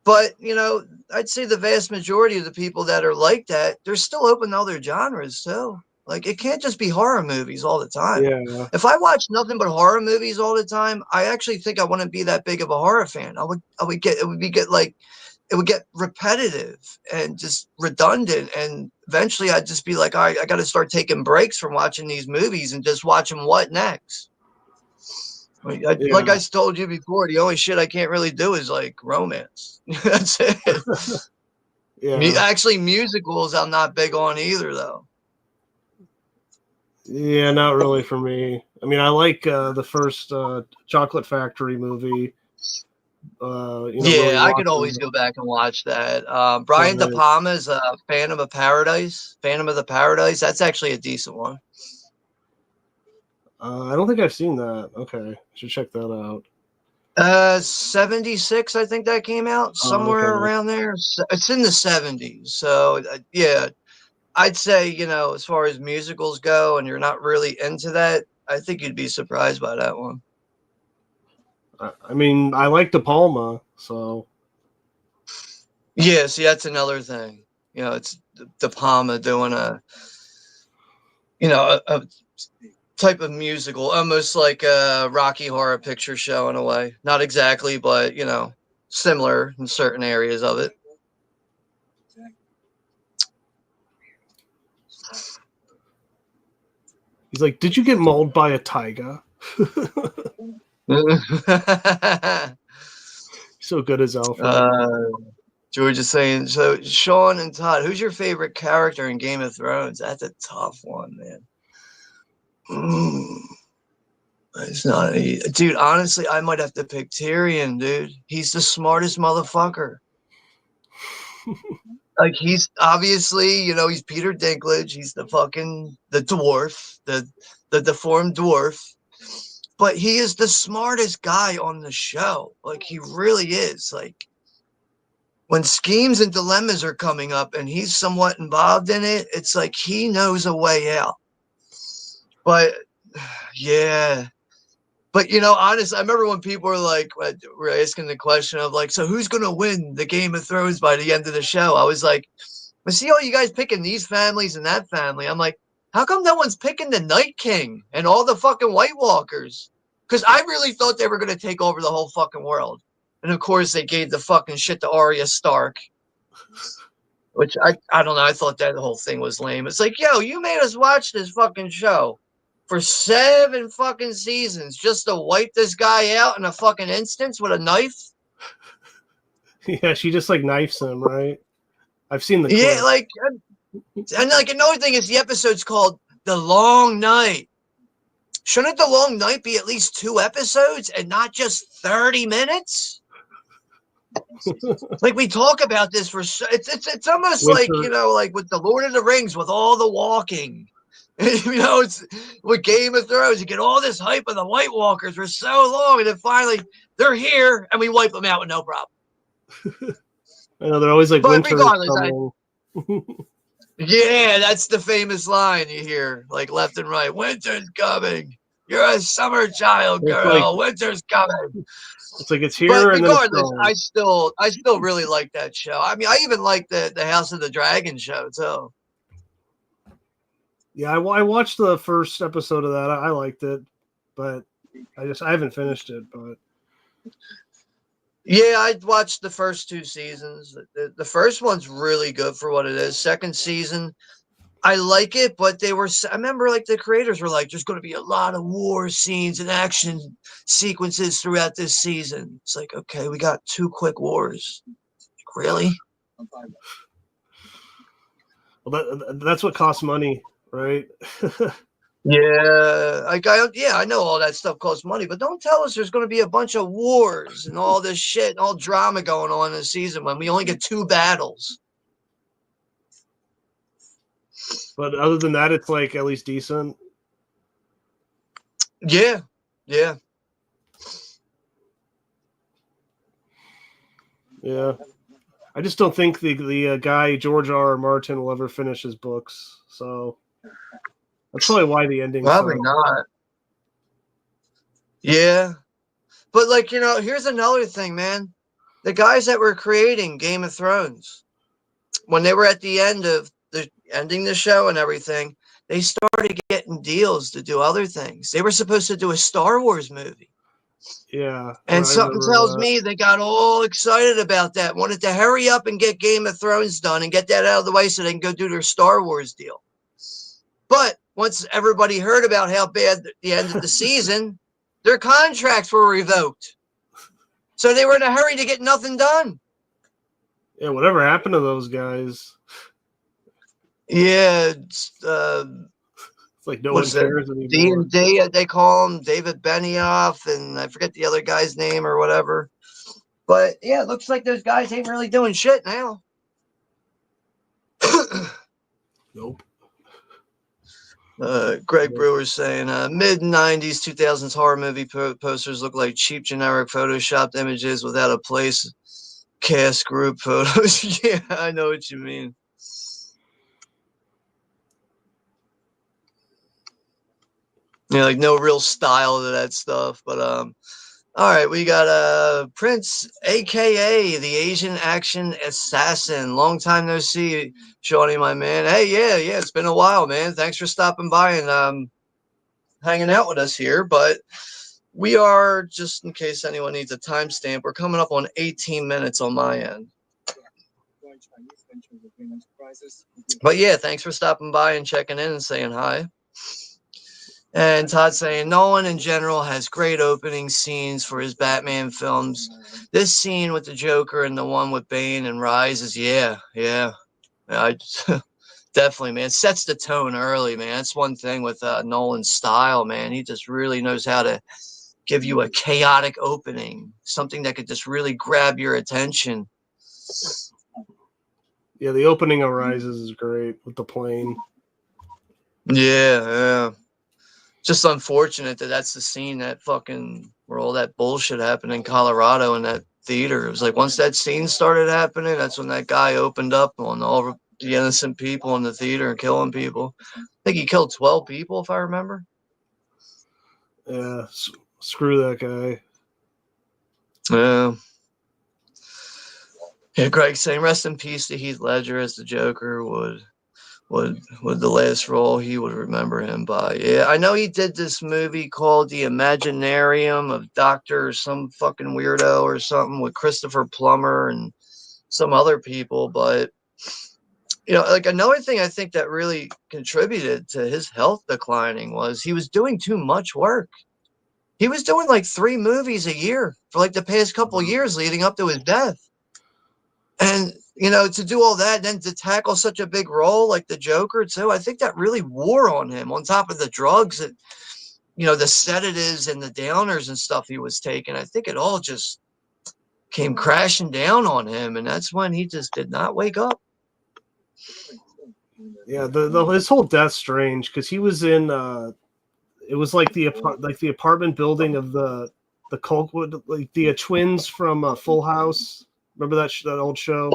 But, you know, I'd say the vast majority of the people that are like that, they're still open to other genres too. Like it can't just be horror movies all the time. Yeah. If I watch nothing but horror movies all the time, I actually think I wouldn't be that big of a horror fan. I would get it would get repetitive and just redundant. And eventually I'd just be like, all right, I got to start taking breaks from watching these movies and just watching what next. Like I told you before, the only shit I can't really do is like romance. That's it. Yeah. Actually, musicals I'm not big on either, though. Yeah, not really for me. I mean, I like the first Chocolate Factory movie. You know, yeah, I could always go back and watch that. Brian De Palma's Phantom of the Paradise. That's actually a decent one. I don't think I've seen that. Okay, should check that out. 76, I think that came out somewhere around there. It's in the 70s. So yeah, I'd say, you know, as far as musicals go, and you're not really into that, I think you'd be surprised by that one. I mean, I like De Palma, so. Yeah, see, that's another thing. You know, it's De Palma doing a type of musical, almost like a Rocky Horror Picture Show in a way. Not exactly, but, you know, similar in certain areas of it. He's like, did you get mauled by a tiger? So good as Alfred. George is saying, so Sean and Todd, who's your favorite character in Game of Thrones? That's a tough one, man. It's not dude, honestly, I might have to pick Tyrion, dude. He's the smartest motherfucker. Like, he's obviously, you know, he's Peter Dinklage. He's the dwarf, the deformed dwarf. But he is the smartest guy on the show. Like, he really is. Like, when schemes and dilemmas are coming up and he's somewhat involved in it, it's like he knows a way out. But, yeah. But you know, honestly, I remember when people were like, were asking the question of like, so who's gonna win the Game of Thrones by the end of the show? I was like, I see all you guys picking these families and that family. I'm like, how come no one's picking the Night King and all the fucking White Walkers? Because I really thought they were gonna take over the whole fucking world. And of course, they gave the fucking shit to Arya Stark, which I don't know. I thought that whole thing was lame. It's like, yo, you made us watch this fucking show for 7 fucking seasons just to wipe this guy out in a fucking instance with a knife. Yeah, she just like knifes him, right? I've seen the Yeah, clip. like, and like another thing is the episode's called The Long Night. Shouldn't The Long Night be at least 2 episodes and not just 30 minutes? Like we talk about this for it's almost like, you know, like with the Lord of the Rings with all the walking. You know, it's with Game of Thrones, you get all this hype of the White Walkers for so long, and then finally they're here and we wipe them out with no problem. I know they're always like, But winter regardless, is coming. Yeah, that's the famous line you hear, like left and right. Winter's coming. You're a summer child, It's girl. like- Winter's coming. It's like it's here, But and then it's regardless, gone. I still really like that show. I mean, I even like the House of the Dragon show too. Yeah, I watched the first episode of that. I liked it, but I haven't finished it. But Yeah, I watched the first 2 seasons. The first one's really good for what it is. Second season, I like it, but I remember like the creators were like, there's going to be a lot of war scenes and action sequences throughout this season. It's like, okay, we got 2 quick wars. Really? well, that's what costs money, right? Yeah, I know all that stuff costs money, but don't tell us there's going to be a bunch of wars and all this shit and all drama going on in the season when we only get 2 battles. But other than that, it's like at least decent. Yeah, yeah. Yeah, I just don't think the guy George R. Martin will ever finish his books. So that's probably why the ending. Probably not. Yeah. But like, you know, here's another thing, man. The guys that were creating Game of Thrones, when they were at the end of ending the show and everything, they started getting deals to do other things. They were supposed to do a Star Wars movie. Yeah. And I something remember tells that. me they got all excited about that, wanted to hurry up and get Game of Thrones done and get that out of the way so they can go do their Star Wars deal. But once everybody heard about how bad the end of the season, their contracts were revoked. So they were in a hurry to get nothing done. Yeah, whatever happened to those guys? Yeah, It's like no one what's that? cares anymore. D&D, they call him David Benioff, and I forget the other guy's name or whatever. But yeah, it looks like those guys ain't really doing shit now. Nope. Greg Brewer's saying mid-90s, 2000s horror movie posters look like cheap, generic photoshopped images without a place, cast group photos. Yeah, I know what you mean. Yeah, like no real style to that stuff. But all right, we got Prince, aka the Asian Action Assassin. Long time no see, Shawnee, my man. Hey, yeah, it's been a while, man. Thanks for stopping by and hanging out with us here. But we are, just in case anyone needs a timestamp, we're coming up on 18 minutes on my end. But yeah, thanks for stopping by and checking in and saying hi. And Todd saying Nolan in general has great opening scenes for his Batman films. This scene with the Joker and the one with Bane and Rise is I definitely, man, sets the tone early, man. That's one thing with Nolan's style, man. He just really knows how to give you a chaotic opening, something that could just really grab your attention. Yeah, the opening of Rises is great with the plane. Yeah. Just unfortunate that that's the scene that fucking where all that bullshit happened in Colorado in that theater. It was like once that scene started happening, that's when that guy opened up on all the innocent people in the theater and killing people. I think he killed 12 people, if I remember. Yeah, Screw that guy. Yeah. Yeah, Greg saying rest in peace to Heath Ledger as the Joker. Would the last role he would remember him by. Yeah, I know he did this movie called The Imaginarium of Doctor some fucking weirdo or something with Christopher Plummer and some other people, but like another thing I think that really contributed to his health declining was he was doing too much work. He was doing like 3 movies a year for like the past couple years leading up to his death. And, to do all that, and then to tackle such a big role like the Joker, too, I think that really wore on him on top of the drugs and, the sedatives and the downers and stuff he was taking. I think it all just came crashing down on him. And that's when he just did not wake up. Yeah, his whole death's strange because he was in, it was like the apartment building of the Colquitt, like the twins from Full House. Remember that old show?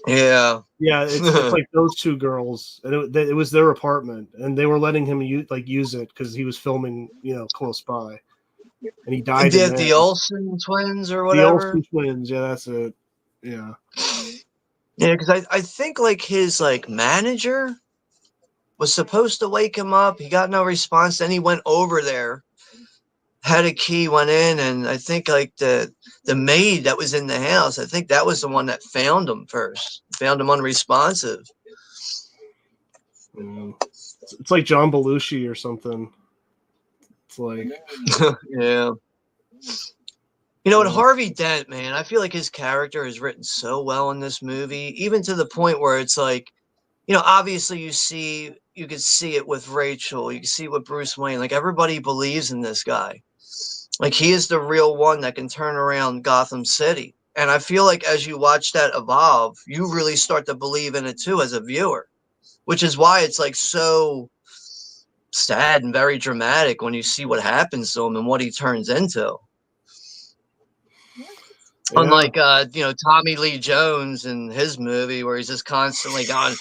Yeah. Yeah, it's like those 2 girls, and it was their apartment, and they were letting him use it because he was filming, close by, and he died. Yeah, the Olsen twins or the whatever. Olsen twins, yeah, that's it. Yeah. Yeah, because I think like his like manager was supposed to wake him up. He got no response. Then he went over there, had a key, went in, and I think like the maid that was in the house, I think that was the one that found him first. Found him unresponsive. It's like John Belushi or something. It's like yeah. And Harvey Dent, man, I feel like his character is written so well in this movie, even to the point where it's like, obviously you could see it with Rachel, you can see it with Bruce Wayne, like everybody believes in this guy. Like he is the real one that can turn around Gotham City. And I feel like as you watch that evolve, you really start to believe in it too as a viewer, which is why it's like so sad and very dramatic when you see what happens to him and what he turns into. Yeah. Unlike, Tommy Lee Jones in his movie where he's just constantly going,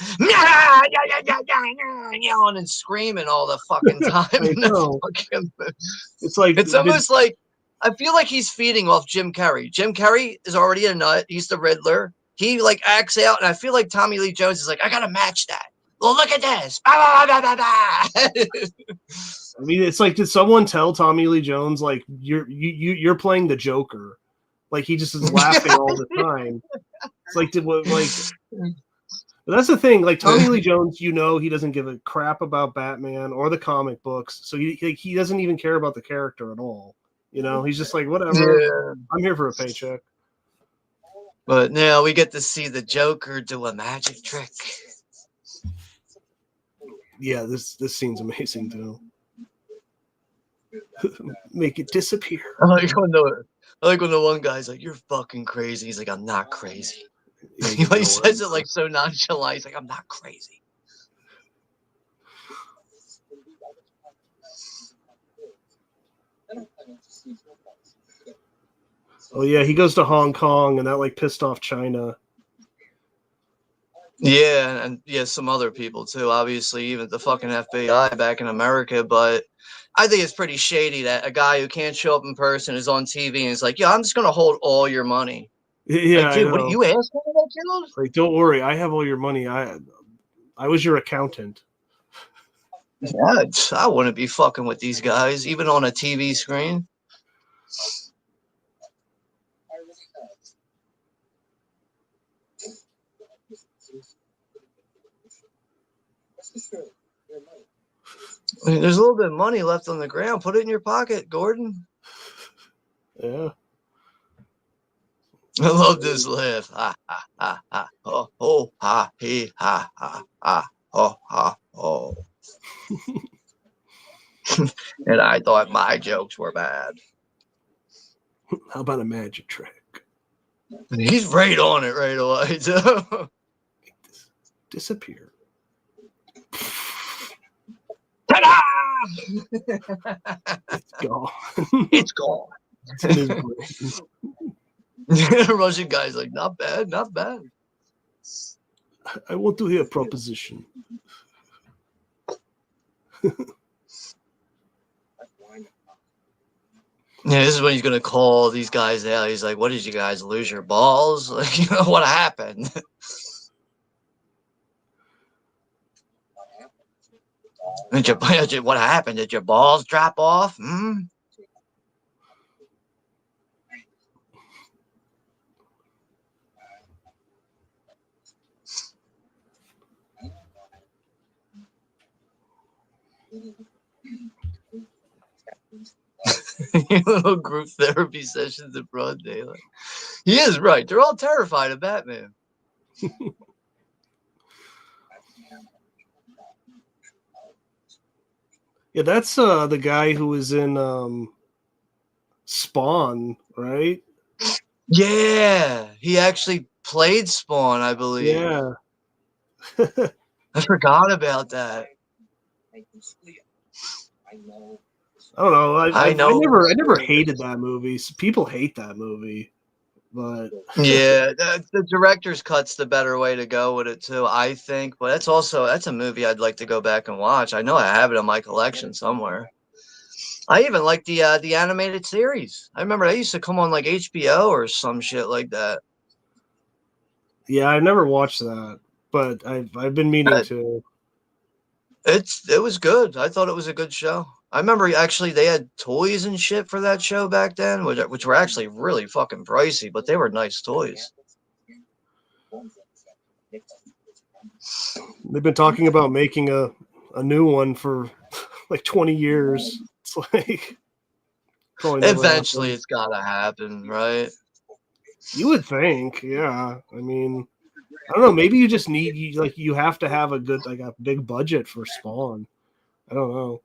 yelling and screaming all the fucking time. It's almost like, I feel like he's feeding off Jim Carrey. Jim Carrey is already a nut. He's the Riddler. He like acts out. And I feel like Tommy Lee Jones is like, I got to match that. Well, look at this. I mean, it's like, did someone tell Tommy Lee Jones, like, you're playing the Joker? Like he just is laughing all the time. It's like, but that's the thing. Like Tommy Lee Jones, he doesn't give a crap about Batman or the comic books, so he doesn't even care about the character at all. He's just like, whatever. Yeah. I'm here for a paycheck. But now we get to see the Joker do a magic trick. Yeah, this scene's amazing too. Make it disappear. I like when the one guy's like, "You're fucking crazy." He's like, "I'm not crazy." He says it like so nonchalant. He's like, "I'm not crazy." Oh yeah, he goes to Hong Kong, and that like pissed off China. Yeah, and some other people too. Obviously, even the fucking FBI back in America. But I think it's pretty shady that a guy who can't show up in person is on TV and is like, "Yeah, I'm just gonna hold all your money." Yeah, like, dude, what are you asking about, kid? Like, don't worry, I have all your money. I was your accountant. Yeah, I wouldn't be fucking with these guys, even on a TV screen. I mean, there's a little bit of money left on the ground. Put it in your pocket, Gordon. Yeah. I love this laugh. Ha ha ha ha. Oh oh ha he ha ha ha. Oh ha oh. And I thought my jokes were bad. How about a magic trick? He's right on it right away, too. Disappear. Ta-da! It's gone. It's gone. The Russian guy's like, not bad, not bad. I want to hear a proposition. Yeah, this is when he's gonna call these guys out. He's like, "What did you guys lose your balls? Like, what happened?" What happened? Did your balls drop off? Hmm? Little group therapy sessions in broad daylight. He is right. They're all terrified of Batman. Yeah, that's the guy who was in Spawn, right? Yeah, he actually played Spawn, I believe. Yeah. I forgot about that. I don't know. I know. I never hated that movie. People hate that movie, but Yeah, the director's cut's the better way to go with it too, I think. But that's a movie I'd like to go back and watch. I know I have it in my collection somewhere. I even like the animated series. I remember that used to come on like HBO or some shit like that. yeah, I never watched that, but I've been meaning to. It was good. I thought it was a good show. I remember actually they had toys and shit for that show back then, which were actually really fucking pricey, but they were nice toys. They've been talking about making a new one for like 20 years. It's like probably never Eventually happened. it's gotta happen, right? You would think, yeah. I mean, I don't know. Maybe you just need you have to have a good a big budget for Spawn. I don't know.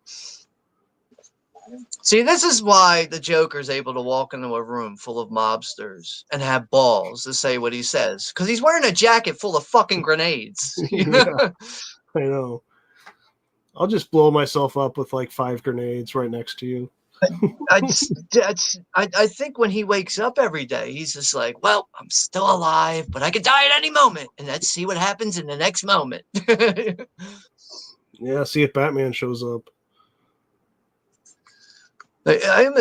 See, this is why the Joker's able to walk into a room full of mobsters and have balls to say what he says. Because he's wearing a jacket full of fucking grenades. Yeah, I know. I'll just blow myself up with like 5 grenades right next to you. I think when he wakes up every day, he's just like, well, I'm still alive, but I could die at any moment. And let's see what happens in the next moment. Yeah, see if Batman shows up. I'm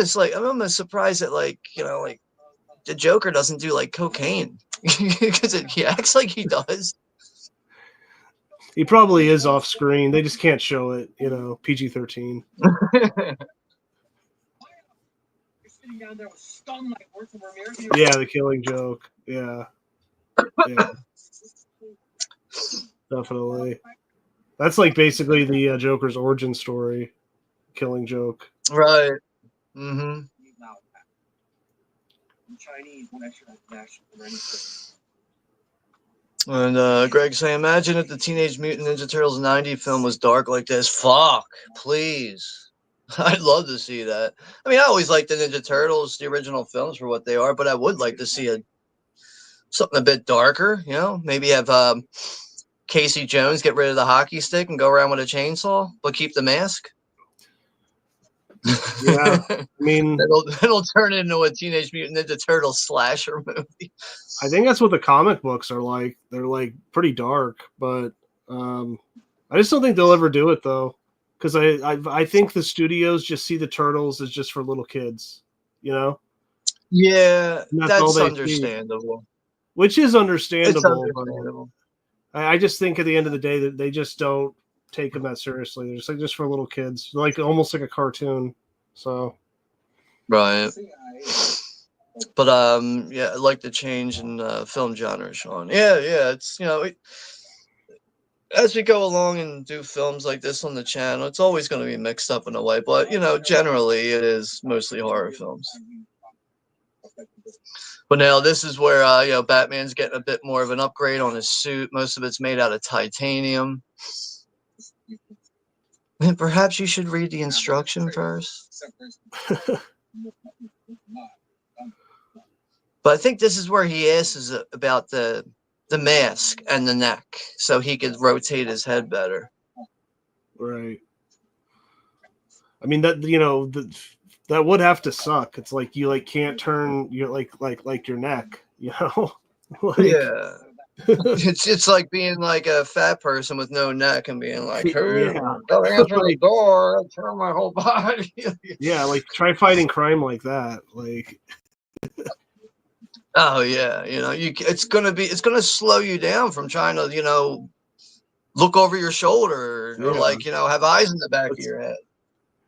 almost surprised that like the Joker doesn't do like cocaine because he acts like he does. He probably is off screen. They just can't show it, PG-13. Yeah, the Killing Joke. Yeah. Definitely. That's like basically the Joker's origin story. Killing Joke. Right. Mm-hmm. And Greg saying, imagine if the Teenage Mutant Ninja Turtles 90 film was dark like this. Fuck, please. I'd love to see that. I mean, I always liked the Ninja Turtles, the original films for what they are, but I would like to see something a bit darker, maybe have Casey Jones get rid of the hockey stick and go around with a chainsaw, but keep the mask. Yeah, I mean, it'll turn into a Teenage Mutant Ninja Turtles slasher movie. I think that's what the comic books are like. They're like pretty dark, but I just don't think they'll ever do it though, because I think the studios just see the Turtles as just for little kids, Yeah, that's that's understandable. See. Which is understandable. It's understandable. I just think at the end of the day that they just don't take them that seriously. They're just like just for little kids, like almost like a cartoon. So, right. But yeah, I like the change in film genre, Sean. Yeah, it's as we go along and do films like this on the channel, it's always going to be mixed up in a way. But generally, it is mostly horror films. But now this is where Batman's getting a bit more of an upgrade on his suit. Most of it's made out of titanium. And perhaps you should read the instruction first. But I think this is where he asks about the mask and the neck, so he could rotate his head better. Right. I mean that that would have to suck. It's like you can't turn your like your neck, Like, yeah. It's like being like a fat person with no neck and being like, hey, Yeah. don't answer the Like, door, I'll turn my whole body. yeah, like try fighting crime like that. Like, Oh yeah, it's gonna slow you down from trying to, look over your shoulder or yeah. like, have eyes in the back of It's, your head.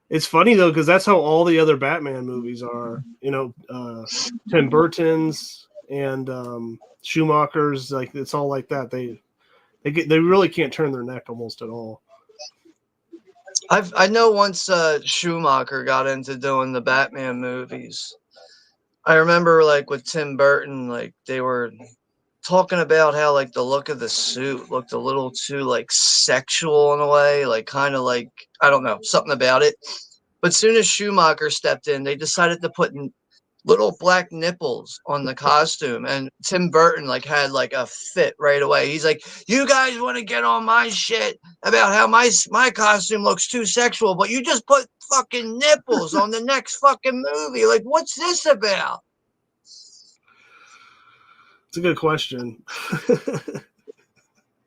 it's funny though, because that's how all the other Batman movies are. Tim Burton's and Schumacher's, like it's all like that. They really can't turn their neck almost at all. I know once Schumacher got into doing the Batman movies. I remember like with Tim Burton, like they were talking about how like the look of the suit looked a little too like sexual in a way, like kind of like I don't know, something about it. But soon as Schumacher stepped in, they decided to put little black nipples on the costume, and Tim Burton like had like a fit right away. He's like, "You guys want to get on my shit about how my costume looks too sexual, but you just put fucking nipples on the next fucking movie. Like, what's this about?" It's a good question.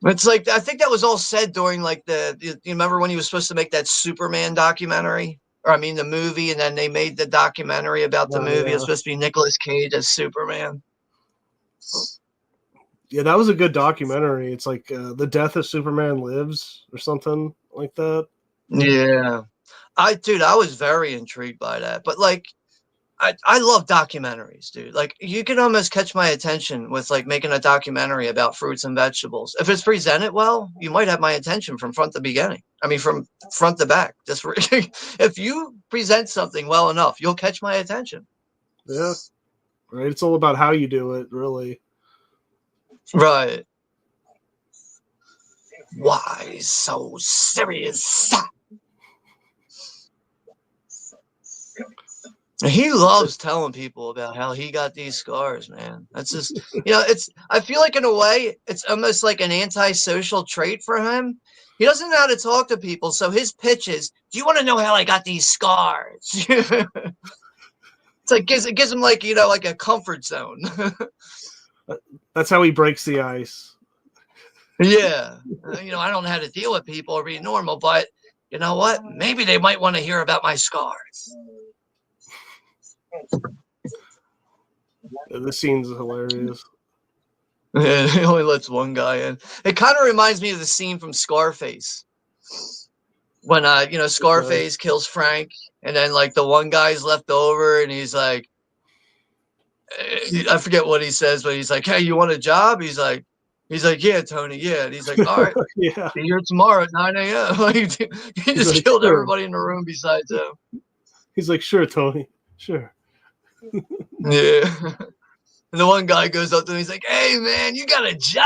It's like I think that was all said during like you remember when he was supposed to make that Superman documentary, or I mean the movie, and then they made the documentary about the Oh, movie. yeah. It's supposed to be Nicolas Cage as Superman. Yeah, that was a good documentary. It's like The Death of Superman Lives or something like that. Yeah, I was very intrigued by that, but like. I love documentaries, dude. Like you can almost catch my attention with like making a documentary about fruits and vegetables. If it's presented well, you might have my attention from front to beginning. I mean, from front to back. Just if you present something well enough, you'll catch my attention. Yeah, right. It's all about how you do it, really. Right. Why so serious? He loves telling people about how he got these scars, man. That's just, I feel like in a way, it's almost like an antisocial trait for him. He doesn't know how to talk to people. So his pitch is, do you want to know how I got these scars? It's like, it gives him like, like a comfort zone. That's how he breaks the ice. Yeah. I don't know how to deal with people or be normal, but you know what? Maybe they might want to hear about my scars. This scene's hilarious. Yeah, he only lets one guy in. It kind of reminds me of the scene from Scarface when Scarface kills Frank, and then like the one guy's left over, and he's like, I forget what he says, but he's like, "Hey, you want a job?" He's like, "Yeah, Tony, yeah." And he's like, "All right, Yeah. be here tomorrow at 9 a.m." Like, he just like, killed sure. everybody in the room besides him. He's like, "Sure, Tony, sure." Yeah. And the one guy goes up to him, he's like, "Hey, man, you got a job."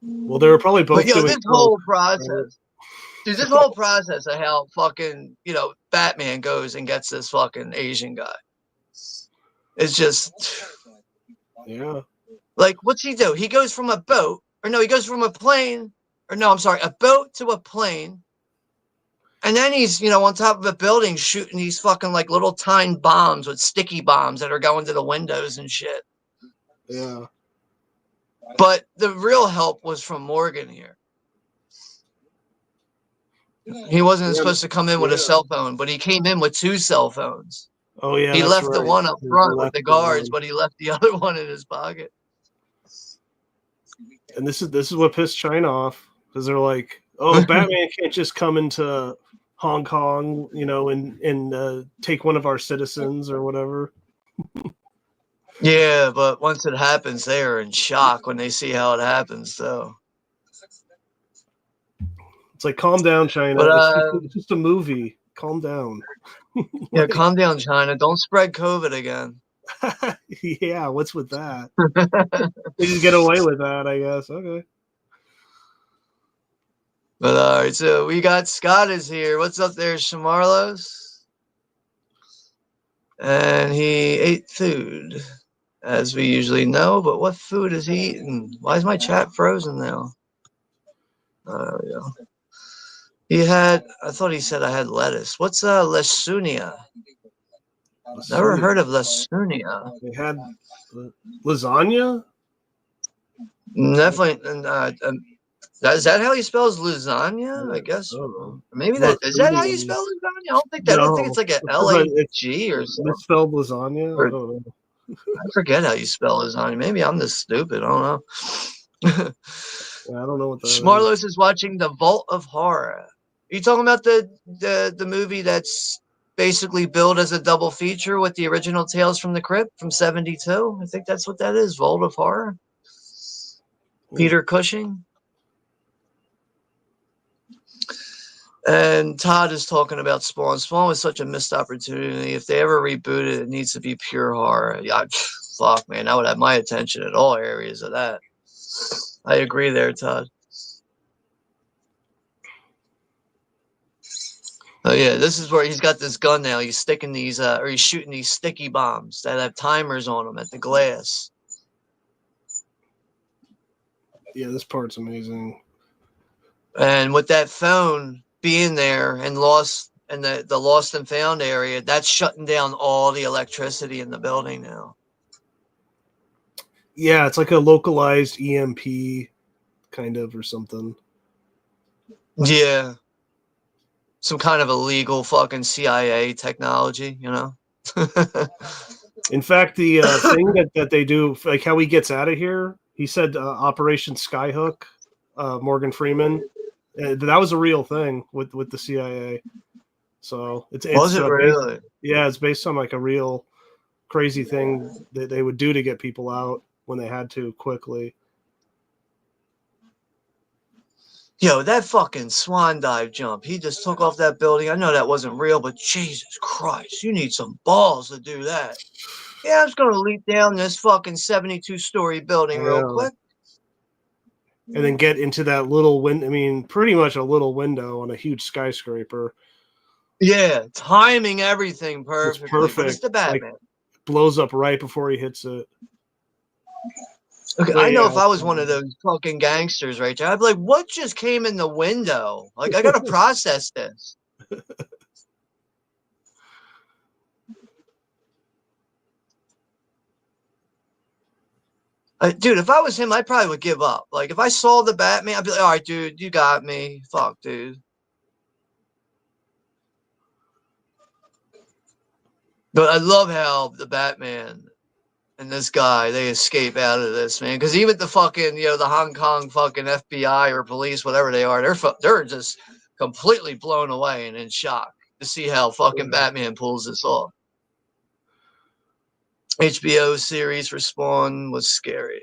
Well, they were probably both But doing this whole process, dude, this whole process of how fucking, Batman goes and gets this fucking Asian guy. It's just, yeah. like, what's he do? He goes from a boat, or no, he goes from a plane, or no, I'm sorry, a boat to a plane. And then he's, on top of a building shooting these fucking like little tiny bombs with sticky bombs that are going to the windows and shit. Yeah. But the real help was from Morgan here. He wasn't supposed to come in with a cell phone, but he came in with 2 cell phones. Oh yeah. He that's left right. the one up He front with left the the guards, one. but he left the other one in his pocket. And this is what pissed China off, because they're like, "Oh, Batman can't just come into Hong Kong, and take one of our citizens or whatever." Yeah, but once it happens, they are in shock when they see how it happens, though. It's like, calm down, China. But It's just a movie. Calm down. yeah, calm down, China. Don't spread COVID again. Yeah, what's with that? They just get away with that, I guess. Okay. But all right, so we got Scott is here. What's up there, Shamarlos? And he ate food, as we usually know. But what food is he eating? Why is my chat frozen now? There we go. I thought he said I had lettuce. What's Lesunia? Never heard of Lasunia. They had lasagna. Definitely. Is that how he spells lasagna? I guess. Oh, Maybe I'm not that is that reading how you it. spell lasagna? I don't think that. I think it's No, like a it's LAG or something. misspelled lasagna. Or I don't know. I forget how you spell lasagna. Maybe I'm just stupid. I don't know. Yeah, I don't know what that is. Schmarlos is watching The Vault of Horror. Are you talking about the movie that's basically billed as a double feature with the original Tales from the Crypt from '72? I think that's what that is. Vault of Horror. Peter Cushing. And Todd is talking about Spawn. Spawn was such a missed opportunity. If they ever reboot it, it needs to be pure horror. Yeah, fuck, man. I would have my attention at all areas of that. I agree there, Todd. Oh yeah, this is where he's got this gun now. He's sticking these, or he's shooting these sticky bombs that have timers on them at the glass. Yeah, this part's amazing. And with that phone being there and lost in the lost and found area, that's shutting down all the electricity in the building now. Yeah, it's like a localized EMP kind of or something. Yeah. Some kind of illegal fucking CIA technology, you know? In fact, the thing that they do, like how he gets out of here, he said Operation Skyhook, Morgan Freeman. That was a real thing with the CIA. So it's Was it really? Yeah, it's based on like a real crazy thing that they would do to get people out when they had to quickly. Yo, that fucking swan dive jump. He just took off that building. I know that wasn't real, but Jesus Christ, you need some balls to do that. Yeah, I'm just going to leap down this fucking 72-story building real quick. And then get into that little window. I mean, pretty much a little window on a huge skyscraper. Yeah, timing everything perfectly. It's perfect. But it's the Batman. Like, blows up right before he hits it. Okay, But I know yeah, if I was one of those fucking gangsters right there, I'd be like, what just came in the window? Like, I got to process this. Dude, if I was him, I probably would give up. Like, if I saw the Batman, I'd be like, all right, dude, you got me. Fuck, dude. But I love how the Batman and this guy, they escape out of this, man. Because even the fucking, the Hong Kong fucking FBI or police, whatever they are, they're just completely blown away and in shock to see how fucking Batman pulls this off. HBO series for Spawn was scary.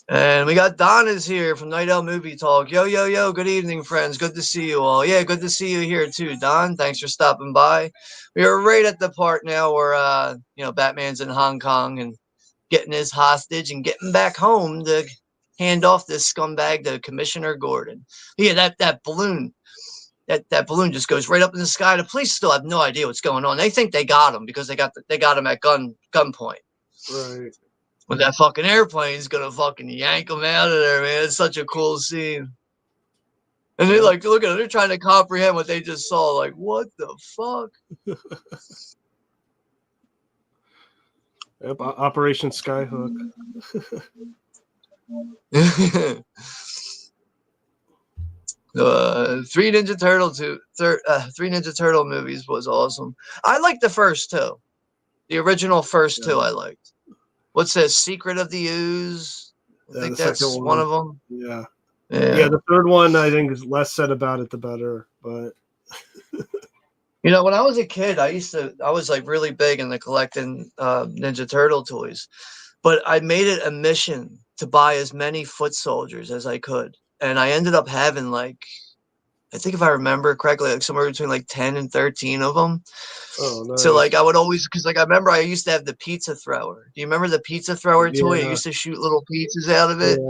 And we got Donna's here from Night Owl Movie Talk. Yo, yo, yo. Good evening, friends. Good to see you all. Yeah, good to see you here too, Don. Thanks for stopping by. We are right at the part now where, Batman's in Hong Kong and getting his hostage and getting back home to hand off this scumbag to Commissioner Gordon. Yeah, that balloon. That balloon just goes right up in the sky. The police still have no idea what's going on. They think they got him because they got him at gunpoint. Right. But that fucking airplane's gonna fucking yank him out of there, man. It's such a cool scene. And they look at them, they're trying to comprehend what they just saw. Like, what the fuck? Yep, Operation Skyhook. Three Ninja Turtle movies was awesome. I liked the first two. The original first two I liked. What's that? Secret of the Ooze? I think that's one of them. Yeah. The third one, I think, is less said about it, the better. But when I was a kid, I was like really big into collecting Ninja Turtle toys. But I made it a mission to buy as many foot soldiers as I could. And I ended up having I think if I remember correctly, like somewhere between like 10 and 13 of them. Oh, nice. So I would always, because I remember I used to have the pizza thrower. Do you remember the pizza thrower toy? I used to shoot little pizzas out of it.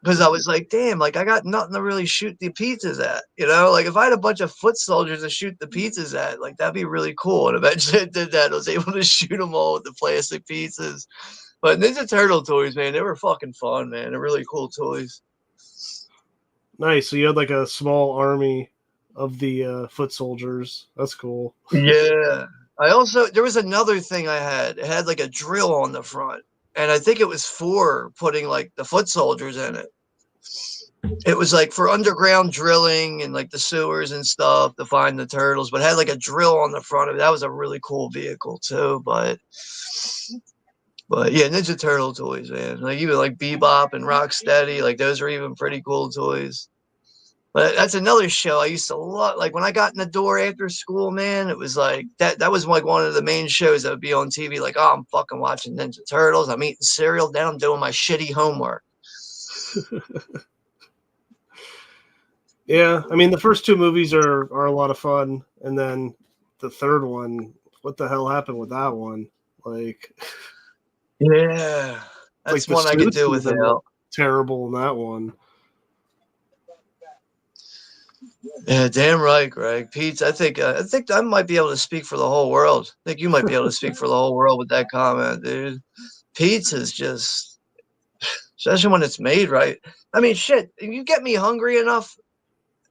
Because I was like, damn, I got nothing to really shoot the pizzas at. If I had a bunch of foot soldiers to shoot the pizzas at, that'd be really cool. And eventually I did that. I was able to shoot them all with the plastic pizzas. But Ninja Turtle toys, man, they were fucking fun, man. They're really cool toys. Nice. So you had a small army of the foot soldiers. That's cool. Yeah. There was another thing I had. It had like a drill on the front, and I think it was for putting like the foot soldiers in it. It was like for underground drilling and like the sewers and stuff to find the turtles, but it had like a drill on the front of it. That was a really cool vehicle too. But yeah, Ninja Turtle toys, man. Like even like Bebop and Rocksteady, like those are even pretty cool toys. But that's another show I used to love. Like when I got in the door after school, man, it was like that was like one of the main shows that would be on TV. Like, oh, I'm fucking watching Ninja Turtles. I'm eating cereal. Then I'm doing my shitty homework. Yeah, I mean the first two movies are a lot of fun, and then the third one, what the hell happened with that one? Like, yeah, that's like one I could do without. Terrible in that one. Yeah, damn right, Greg. Pete, I think I might be able to speak for the whole world. I think you might be able to speak for the whole world with that comment, dude. Pizza's just, especially when it's made right. I mean, shit, if you get me hungry enough,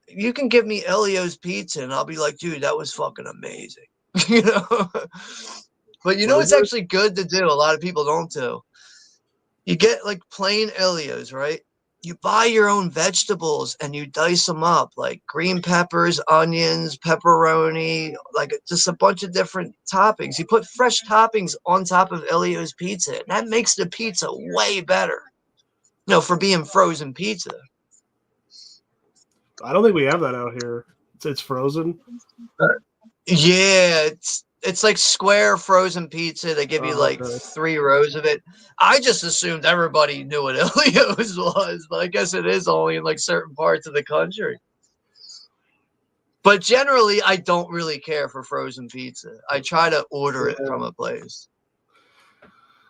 you can give me Elio's pizza, and I'll be like, dude, that was fucking amazing. you know? But you know what's actually good to do? A lot of people don't do. You get like plain Elio's, right? You buy your own vegetables and you dice them up, like green peppers, onions, pepperoni, like just a bunch of different toppings. You put fresh toppings on top of Elio's pizza, and that makes the pizza way better. For being frozen pizza. I don't think we have that out here. It's frozen. Yeah, it's like square frozen pizza. They give you like 3 rows of it. I just assumed everybody knew what Elio's was, but I guess it is only in like certain parts of the country. But generally, I don't really care for frozen pizza. I try to order it from a place.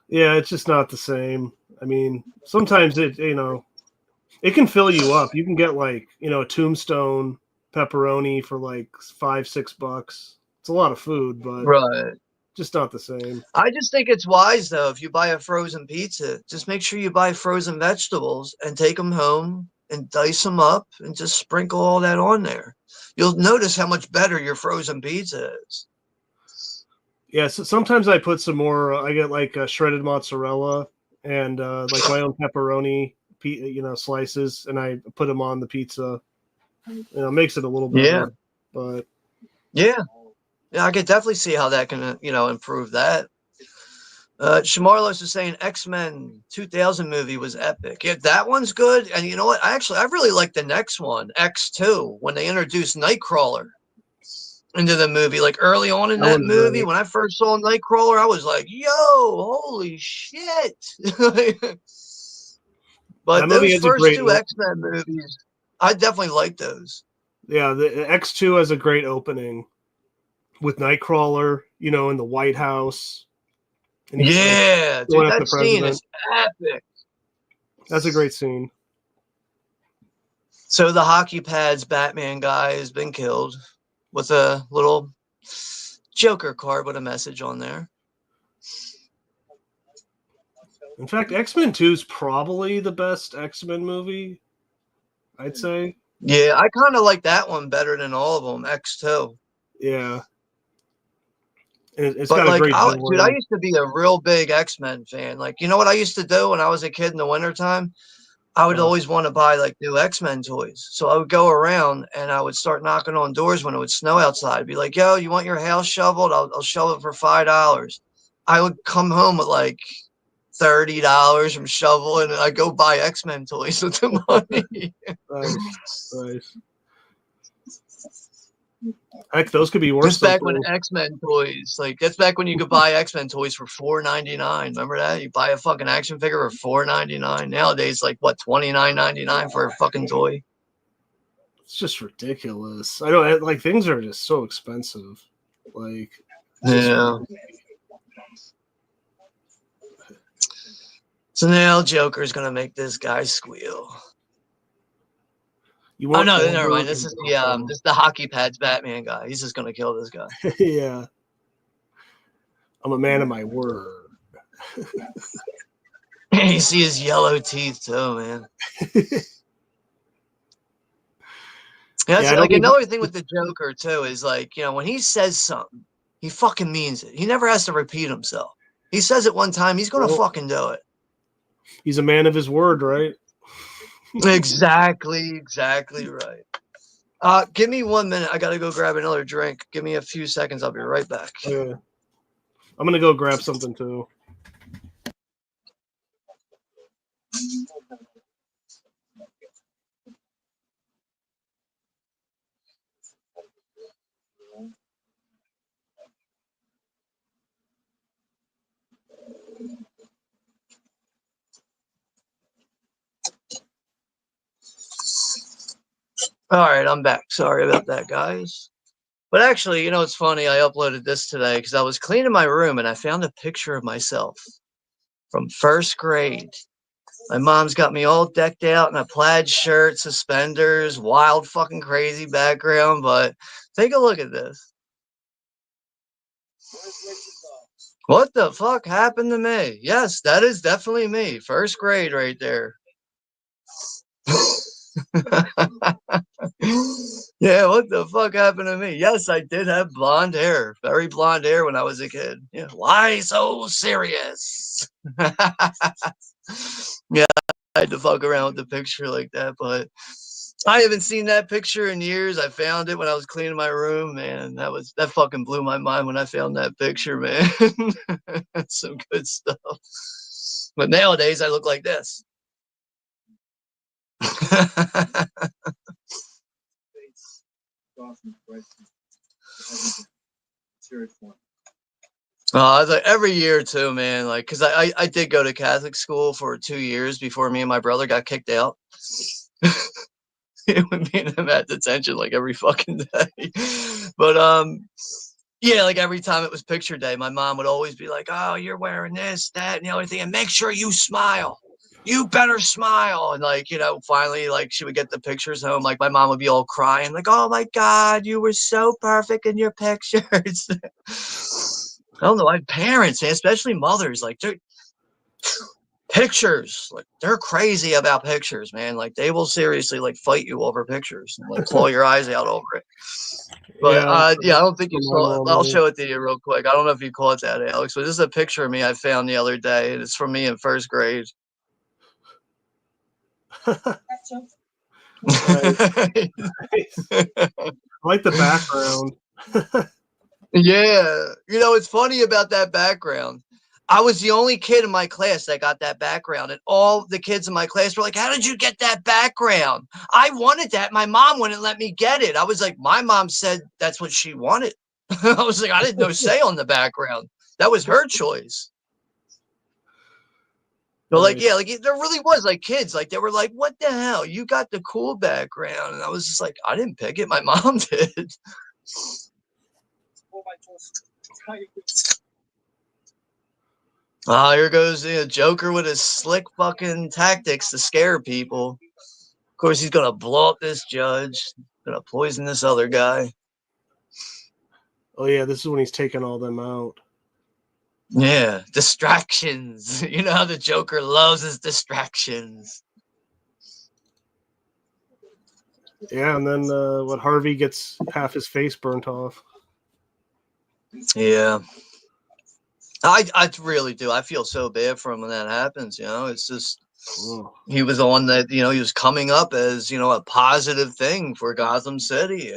Yeah, it's just not the same. I mean, sometimes it can fill you up. You can get like, a Tombstone pepperoni for like $5-6. It's a lot of food, but just not the same. I just think it's wise though. If you buy a frozen pizza, just make sure you buy frozen vegetables and take them home and dice them up and just sprinkle all that on there. You'll notice how much better your frozen pizza is. Yeah, so sometimes I put some more. I get like shredded mozzarella and like my own pepperoni, slices, and I put them on the pizza. Makes it a little better. Yeah, but yeah, I could definitely see how that can improve that. Shamarlos is saying X-Men 2000 movie was epic. Yeah, that one's good. And you know what? I really like the next one, X2, when they introduced Nightcrawler into the movie. Like early on in that movie, when I first saw Nightcrawler, I was like, yo, holy shit. But those first 2 X-Men movies, I definitely like those. Yeah, the X2 has a great opening with Nightcrawler, in the White House. Yeah, dude, that scene is epic. That's a great scene. So the hockey pads Batman guy has been killed with a little Joker card with a message on there. In fact, X-Men 2 is probably the best X-Men movie, I'd say. Yeah, I kind of like that one better than all of them, X2. Yeah. It's got a great dude, I used to be a real big X-Men fan. Like, you know what I used to do when I was a kid in the wintertime? I would always want to buy like new X-Men toys. So I would go around and I would start knocking on doors when it would snow outside. I'd be like, yo, you want your house shoveled? I'll shovel it for $5. I would come home with like $30 from shoveling, and I'd go buy X-Men toys with the money. Nice. Heck, those could be worse. Just back when X-Men toys, that's back when you could buy X-Men toys for $4.99. Remember that? You buy a fucking action figure for $4.99. Nowadays, like what, $29.99 for a fucking toy? It's just ridiculous. I don't like, things are just so expensive. Like, yeah. So now Joker's gonna make this guy squeal. Oh no, never mind. This is the hockey pads Batman guy. He's just gonna kill this guy. Yeah. I'm a man of my word. You see his yellow teeth too, man. That's like another thing with the Joker too is like, when he says something, he fucking means it. He never has to repeat himself. He says it one time, he's gonna fucking do it. He's a man of his word, right? Exactly right. Give me 1 minute. I gotta go grab another drink. Give me a few seconds. I'll be right back. Yeah. I'm gonna go grab something too. All right, I'm back. Sorry about that, guys. But actually, you know, it's funny. I uploaded this today because I was cleaning my room and I found a picture of myself from first grade. My mom's got me all decked out in a plaid shirt, suspenders, wild fucking crazy background. But take a look at this. What the fuck happened to me? Yes, that is definitely me. First grade right there. Yeah, what the fuck happened to me? Yes, I did have blonde hair. Very blonde hair when I was a kid. Yeah. Why so serious? Yeah, I had to fuck around with the picture like that, but I haven't seen that picture in years. I found it when I was cleaning my room, man. That fucking blew my mind when I found that picture, man. That's some good stuff. But nowadays I look like this. I was like every year too, man. Like, cause I did go to Catholic school for 2 years before me and my brother got kicked out. With me and him at detention like every fucking day. But yeah, like every time it was picture day, my mom would always be like, "Oh, you're wearing this, that, and the other thing, and make sure you smile. You better smile." And like, you know, finally, like she would get the pictures home. Like my mom would be all crying, like, "Oh my God, you were so perfect in your pictures." I don't know. I have parents, especially mothers, like they're pictures. Like they're crazy about pictures, man. Like they will seriously like fight you over pictures and like claw your eyes out over it. But yeah, I don't think you saw it. I'll show it to you real quick. I don't know if you caught that, Alex, but this is a picture of me I found the other day. And it's from me in first grade. I like the background. Yeah. You know, it's funny about that background. I was the only kid in my class that got that background. And all the kids in my class were like, "How did you get that background?" I wanted that. My mom wouldn't let me get it. I was like, my mom said that's what she wanted. I was like, I didn't know say on the background. That was her choice. But like, yeah, like there really was like kids, like they were like, "What the hell? You got the cool background." And I was just like, I didn't pick it. My mom did. Here goes the Joker with his slick fucking tactics to scare people. Of course, he's gonna blow up this judge, gonna poison this other guy. Oh yeah, this is when he's taking all them out. Yeah, distractions. You know how the Joker loves his distractions. Yeah, and then when Harvey gets half his face burnt off. Yeah. I really do. I feel so bad for him when that happens. You know, it's just he was the one that, you know, he was coming up as, you know, a positive thing for Gotham City,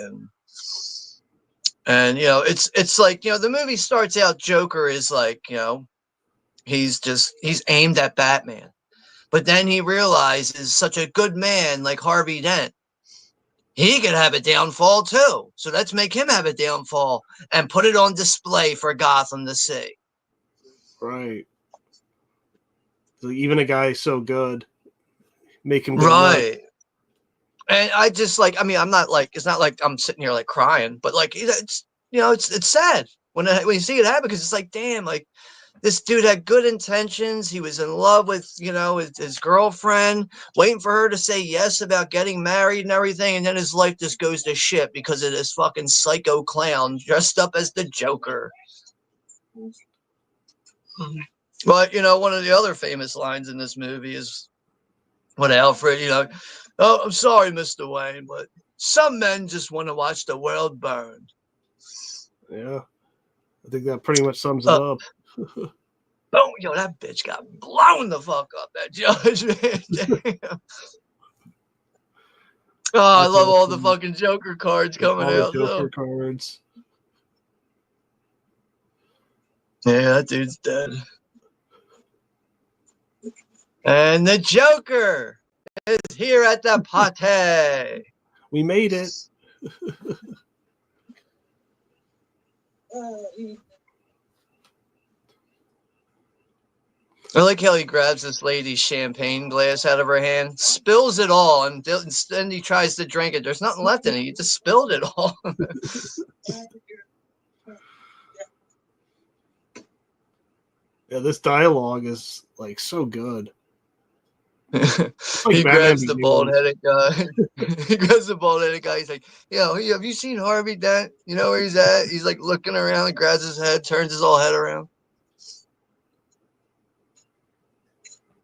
and you know, it's like, you know, the movie starts out, Joker is like, you know, he's aimed at Batman, but then he realizes such a good man like Harvey Dent, he could have a downfall too. So let's make him have a downfall and put it on display for Gotham to see. Right. So even a guy so good, make him go right. nuts. And I just like, I mean, I'm not like, it's not like I'm sitting here like crying, but like, it's, you know, it's sad when you see it happen, because it's like, damn, like this dude had good intentions. He was in love with, you know, his girlfriend, waiting for her to say yes about getting married and everything. And then his life just goes to shit because of this fucking psycho clown dressed up as the Joker. But, you know, one of the other famous lines in this movie is when Alfred, you know, "Oh, I'm sorry, Mr. Wayne, but some men just want to watch the world burn." Yeah. I think that pretty much sums it up. Boom, yo, that bitch got blown the fuck up, that judge, man. Damn. Oh, I love all the fucking Joker cards coming out. Joker cards. Yeah, that dude's dead. And the Joker is here at the party. We made it. I like how he grabs this lady's champagne glass out of her hand, spills it all, and then he tries to drink it. There's nothing left in it. He just spilled it all. Yeah, this dialogue is like so good. He grabs the bald-headed guy. He grabs the bald-headed guy. He's like, "Yo, have you seen Harvey Dent? You know where he's at?" He's like looking around, grabs his head, turns his whole head around.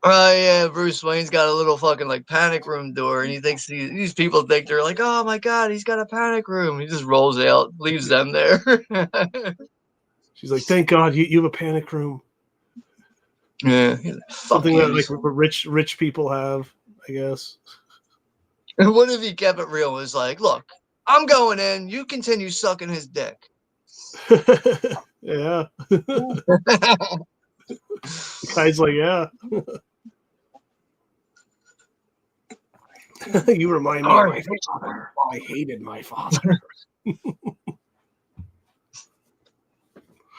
Oh yeah, Bruce Wayne's got a little fucking like panic room door, and he thinks these people think they're like, "Oh my god, he's got a panic room." He just rolls out, leaves them there. She's like, "Thank God you have a panic room." Yeah, something that like rich people have, I guess. And what if he kept it real? Was like, "Look, I'm going in. You continue sucking his dick." Yeah. Guy's like, "Yeah." You remind me of my father. I hated my father.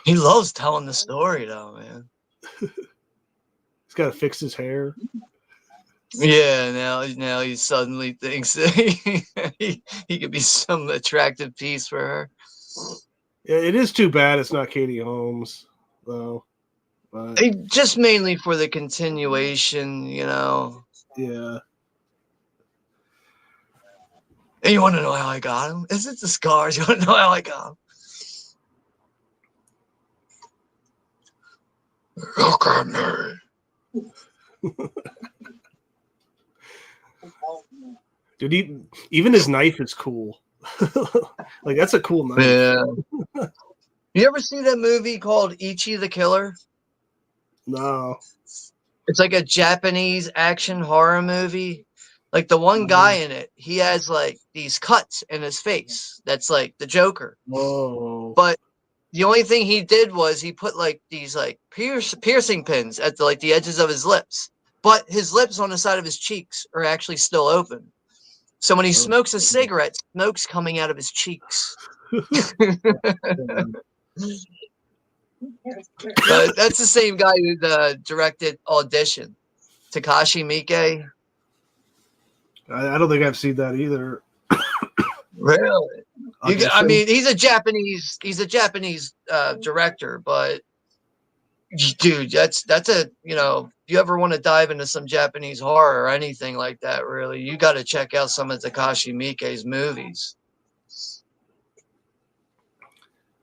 He loves telling the story, though, man. He's got to fix his hair. Yeah, now he suddenly thinks that he could be some attractive piece for her. Yeah, it is too bad it's not Katie Holmes, though. But just mainly for the continuation, you know. Yeah. And you want to know how I got him? Is it the scars? You want to know how I got him? Look at me. Dude, even his knife is cool. Like, that's a cool knife. Yeah. You ever see that movie called Ichi the Killer? No. It's like a Japanese action horror movie. Like the one guy in it, he has like these cuts in his face. That's like the Joker. Whoa. But the only thing he did was he put like these like piercing pins at the, like the edges of his lips. But his lips on the side of his cheeks are actually still open. So when he smokes a cigarette, smoke's coming out of his cheeks. That's the same guy who directed Audition, Takashi Miike. I don't think I've seen that either. Really? I mean, he's a Japanese director, but dude, that's a, you know, if you ever want to dive into some Japanese horror or anything like that, really, you got to check out some of Takashi Miike's movies.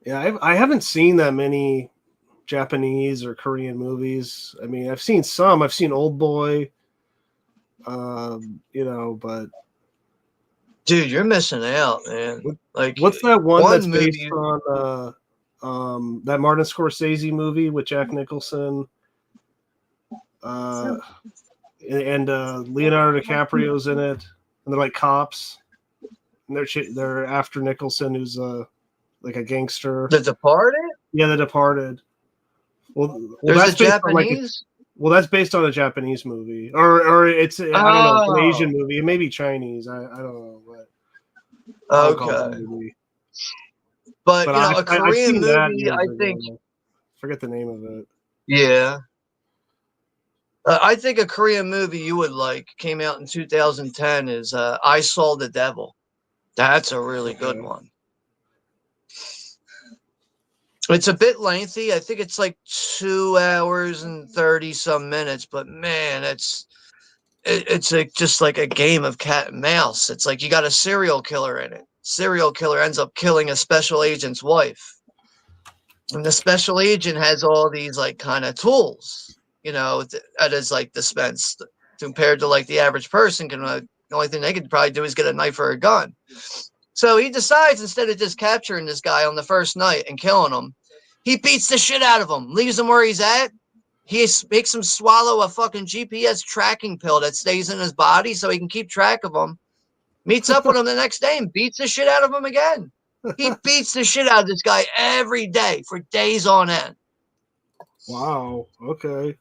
Yeah, I haven't seen that many Japanese or Korean movies. I mean, I've seen some. I've seen Old Boy. You know, but dude, you're missing out, man. Like, what's that one that's movie based on that Martin Scorsese movie with Jack Nicholson? And Leonardo DiCaprio's in it, and they're like cops, and they're after Nicholson, who's like a gangster. The Departed? Yeah, The Departed. Well, there's that's a Japanese. That's based on a Japanese movie, or it's I don't know, an Asian movie. It may be Chinese. I don't know, but okay. But you know, a Korean movie, I think. Forget the name of it. Yeah. I think a Korean movie you would like came out in 2010 is I Saw the Devil. That's a really good one. It's a bit lengthy. I think it's like 2 hours and 30 some minutes, but man, it's just like a game of cat and mouse. It's like you got a serial killer in it. Serial killer ends up killing a special agent's wife. And the special agent has all these like kind of tools, you know, at his like dispense compared to like the average person can the only thing they could probably do is get a knife or a gun. So he decides instead of just capturing this guy on the first night and killing him, He beats the shit out of him, leaves him where he's at. He makes him swallow a fucking GPS tracking pill that stays in his body so he can keep track of him. Meets up with him the next day and beats the shit out of him again. He beats the shit out of this guy every day for days on end. Wow. Okay.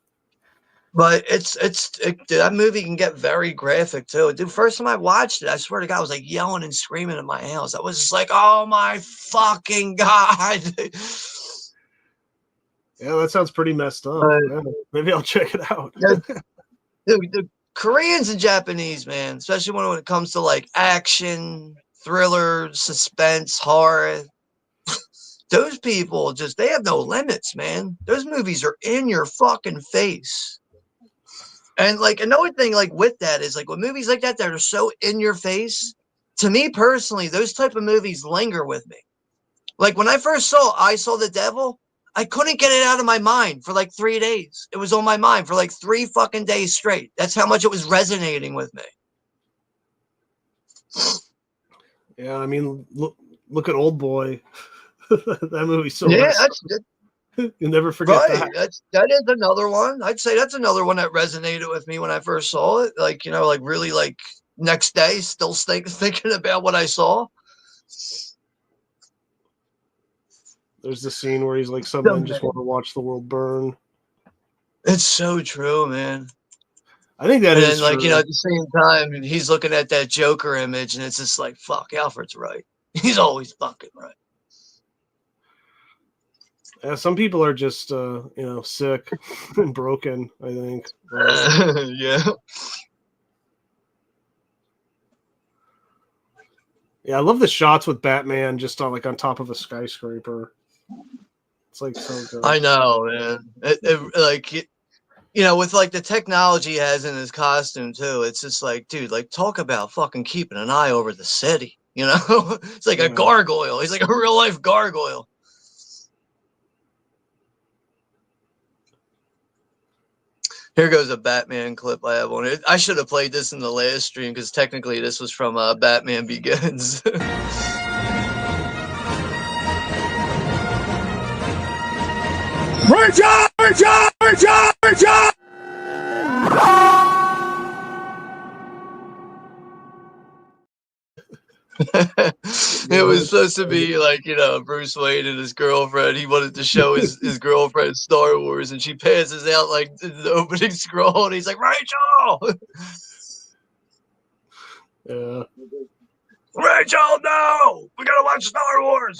But that movie can get very graphic too. Dude, first time I watched it, I swear to God, I was like yelling and screaming in my house. I was just like, oh my fucking God. Yeah, that sounds pretty messed up. Yeah, maybe I'll check it out. The Koreans and Japanese, man, especially when it comes to like action, thriller, suspense, horror, those people they have no limits, man. Those movies are in your fucking face. And like another thing, like with that is like with movies like that are so in your face, to me personally, those type of movies linger with me. Like when I first saw I Saw the Devil, I couldn't get it out of my mind for like 3 days. It was on my mind for like 3 fucking days straight. That's how much it was resonating with me. Yeah, I mean, look at Old Boy. That movie's so you never forget that. That is another one. I'd say that's another one that resonated with me when I first saw it. Like, you know, like really like next day, still thinking about what I saw. There's the scene where he's like, some men just want to watch the world burn. It's so true, man. I think that is like, true. you know, at the same time, he's looking at that Joker image and it's just like, fuck, Alfred's right. He's always fucking right. Yeah, some people are just, you know, sick and broken, I think. Yeah. Yeah, I love the shots with Batman just on top of a skyscraper. It's like so good. I know, man. You know, with like the technology he has in his costume too, it's just like, dude, like talk about fucking keeping an eye over the city. You know, it's like a gargoyle. He's like a real life gargoyle. Here goes a Batman clip I have on it. I should have played this in the last stream because technically this was from Batman Begins. Richard! It was supposed to be like, you know, Bruce Wayne and his girlfriend. He wanted to show his girlfriend Star Wars, and she passes out like the opening scroll, and he's like, Rachel! Yeah. Rachel, no! We gotta watch Star Wars!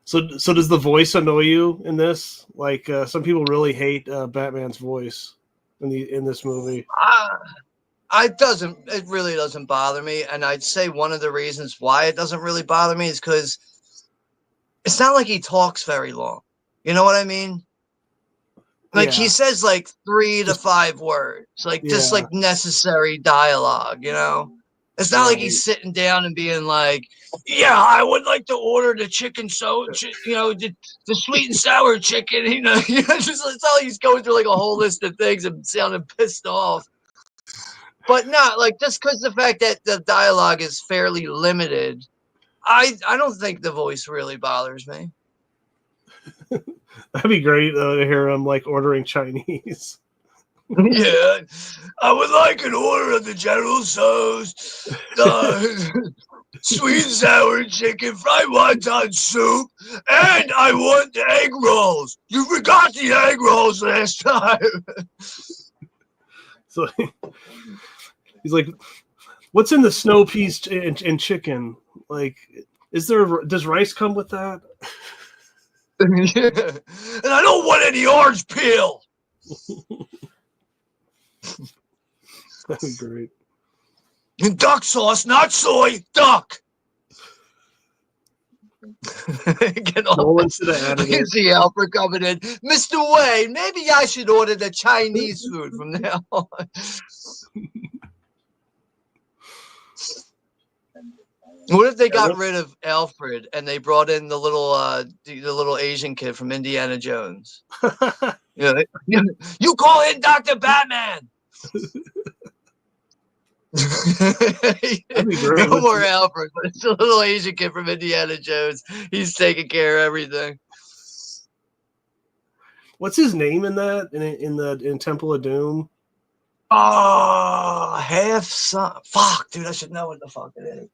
So does the voice annoy you in this? Like, some people really hate Batman's voice in this movie. It really doesn't bother me. And I'd say one of the reasons why it doesn't really bother me is because it's not like he talks very long. You know what I mean? Like he says like 3 to 5 words, like just like necessary dialogue, you know? It's not like he's sitting down and being like, yeah, I would like to order the chicken you know, the sweet and sour chicken, you know, just it's all he's going through like a whole list of things and sounding pissed off. But not like just because the fact that the dialogue is fairly limited, I don't think the voice really bothers me. That'd be great to hear him like ordering Chinese. Yeah, I would like an order of the General Tso's, sweet and sour chicken, fried wonton soup, and I want the egg rolls. You forgot the egg rolls last time. So he's like, what's in the snow peas and chicken? Like, does rice come with that? Yeah. And I don't want any orange peel. That'd be great. And duck sauce, not soy, duck. Get all into the editor. You see Alfred coming in. Mr. Wayne, maybe I should order the Chinese food from now on. What if they got rid of Alfred and they brought in the little Asian kid from Indiana Jones? You call in Dr. Batman. That'd be great. No more Alfred, but it's a little Asian kid from Indiana Jones. He's taking care of everything. What's his name in that? In Temple of Doom? Oh, half son. Fuck, dude, I should know what the fuck it is.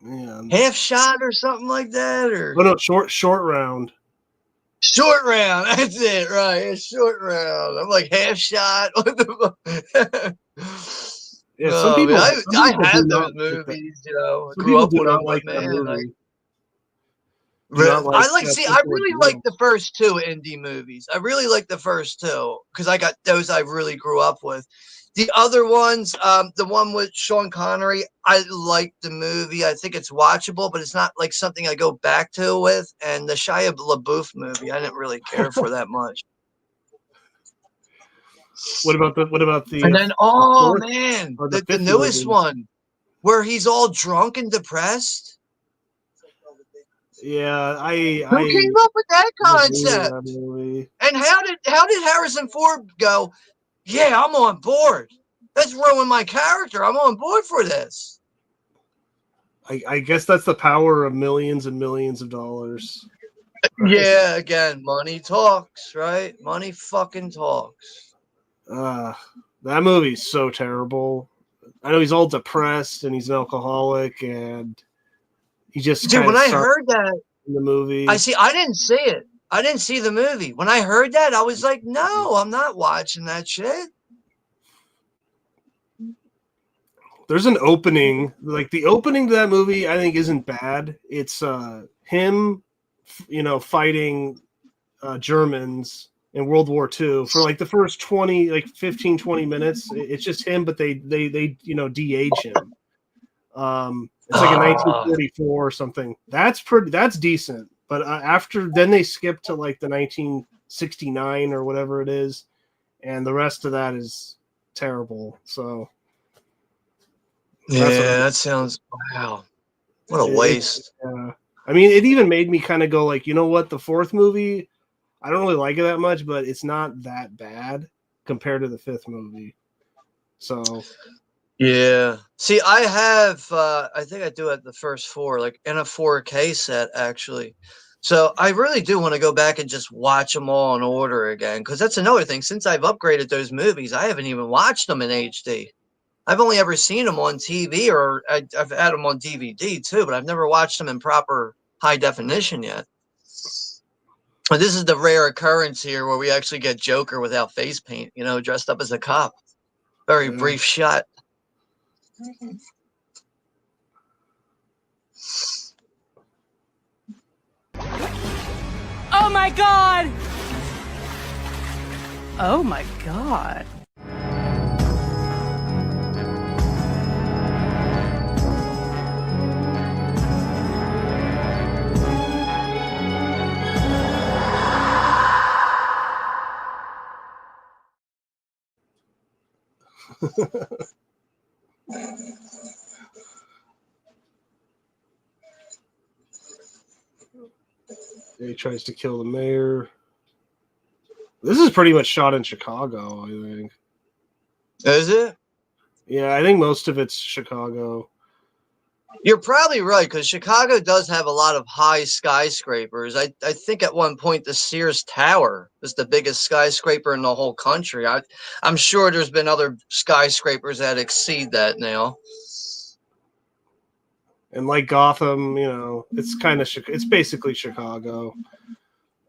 Yeah. Half shot or something like that, or Oh no, short round. short round. That's it, right? It's short round. I'm like half shot. What the fuck? Yeah, Oh, some people. man, Some I people do had not those like that. movies, you know. I Some grew people up do with not them, like but that man, movie. Do not I like. See, I Temple of really Doom. like the first two indie movies. I really like the first two because I got those I really grew up with. The other ones, the one with Sean Connery, I like the movie. I think it's watchable, but it's not like something I go back to with. And the Shia LaBeouf movie, I didn't really care for that much. What about the? And then, oh fourth man, or the the fifth newest movie? one where he's all drunk and depressed. Yeah, Who came up with that concept? That movie. And how did Harrison Ford go? Yeah, I'm on board. That's ruined my character. I'm on board for this. I guess that's the power of millions and millions of dollars. Right? Yeah, again, money talks, right? Money fucking talks. That movie's so terrible. I know he's all depressed and he's an alcoholic and he just Dude, when I heard that in the movie. I didn't see it. I didn't see the movie. When I heard that, I was like, no, I'm not watching that shit. There's an opening, like the opening to that movie, I think isn't bad. It's him, fighting Germans in World War II for like the first 15, 20 minutes. It's just him, but they de-age him. It's like a 1944 or something. That's decent. But after then they skip to like the 1969 or whatever it is, and the rest of that is terrible. So yeah, that sounds wow. What a waste. I mean, it even made me kind of go like, you know what? The fourth movie, I don't really like it that much, but it's not that bad compared to the fifth movie. So yeah. See, I have I think I do have the first four, like in a 4K set, actually. So I really do want to go back and just watch them all in order again, because that's another thing. Since I've upgraded those movies, I haven't even watched them in HD. I've only ever seen them on TV, or I've had them on DVD too, but I've never watched them in proper high definition yet. But this is the rare occurrence here where we actually get Joker without face paint, dressed up as a cop. Very brief shot. Oh my god! Oh my god. he tries to kill the mayor. This is pretty much shot in Chicago, I think. Is it? Yeah, I think most of it's Chicago. You're probably right, because Chicago does have a lot of high skyscrapers. I think at one point the Sears Tower was the biggest skyscraper in the whole country. I'm sure there's been other skyscrapers that exceed that now. And like Gotham, it's it's basically Chicago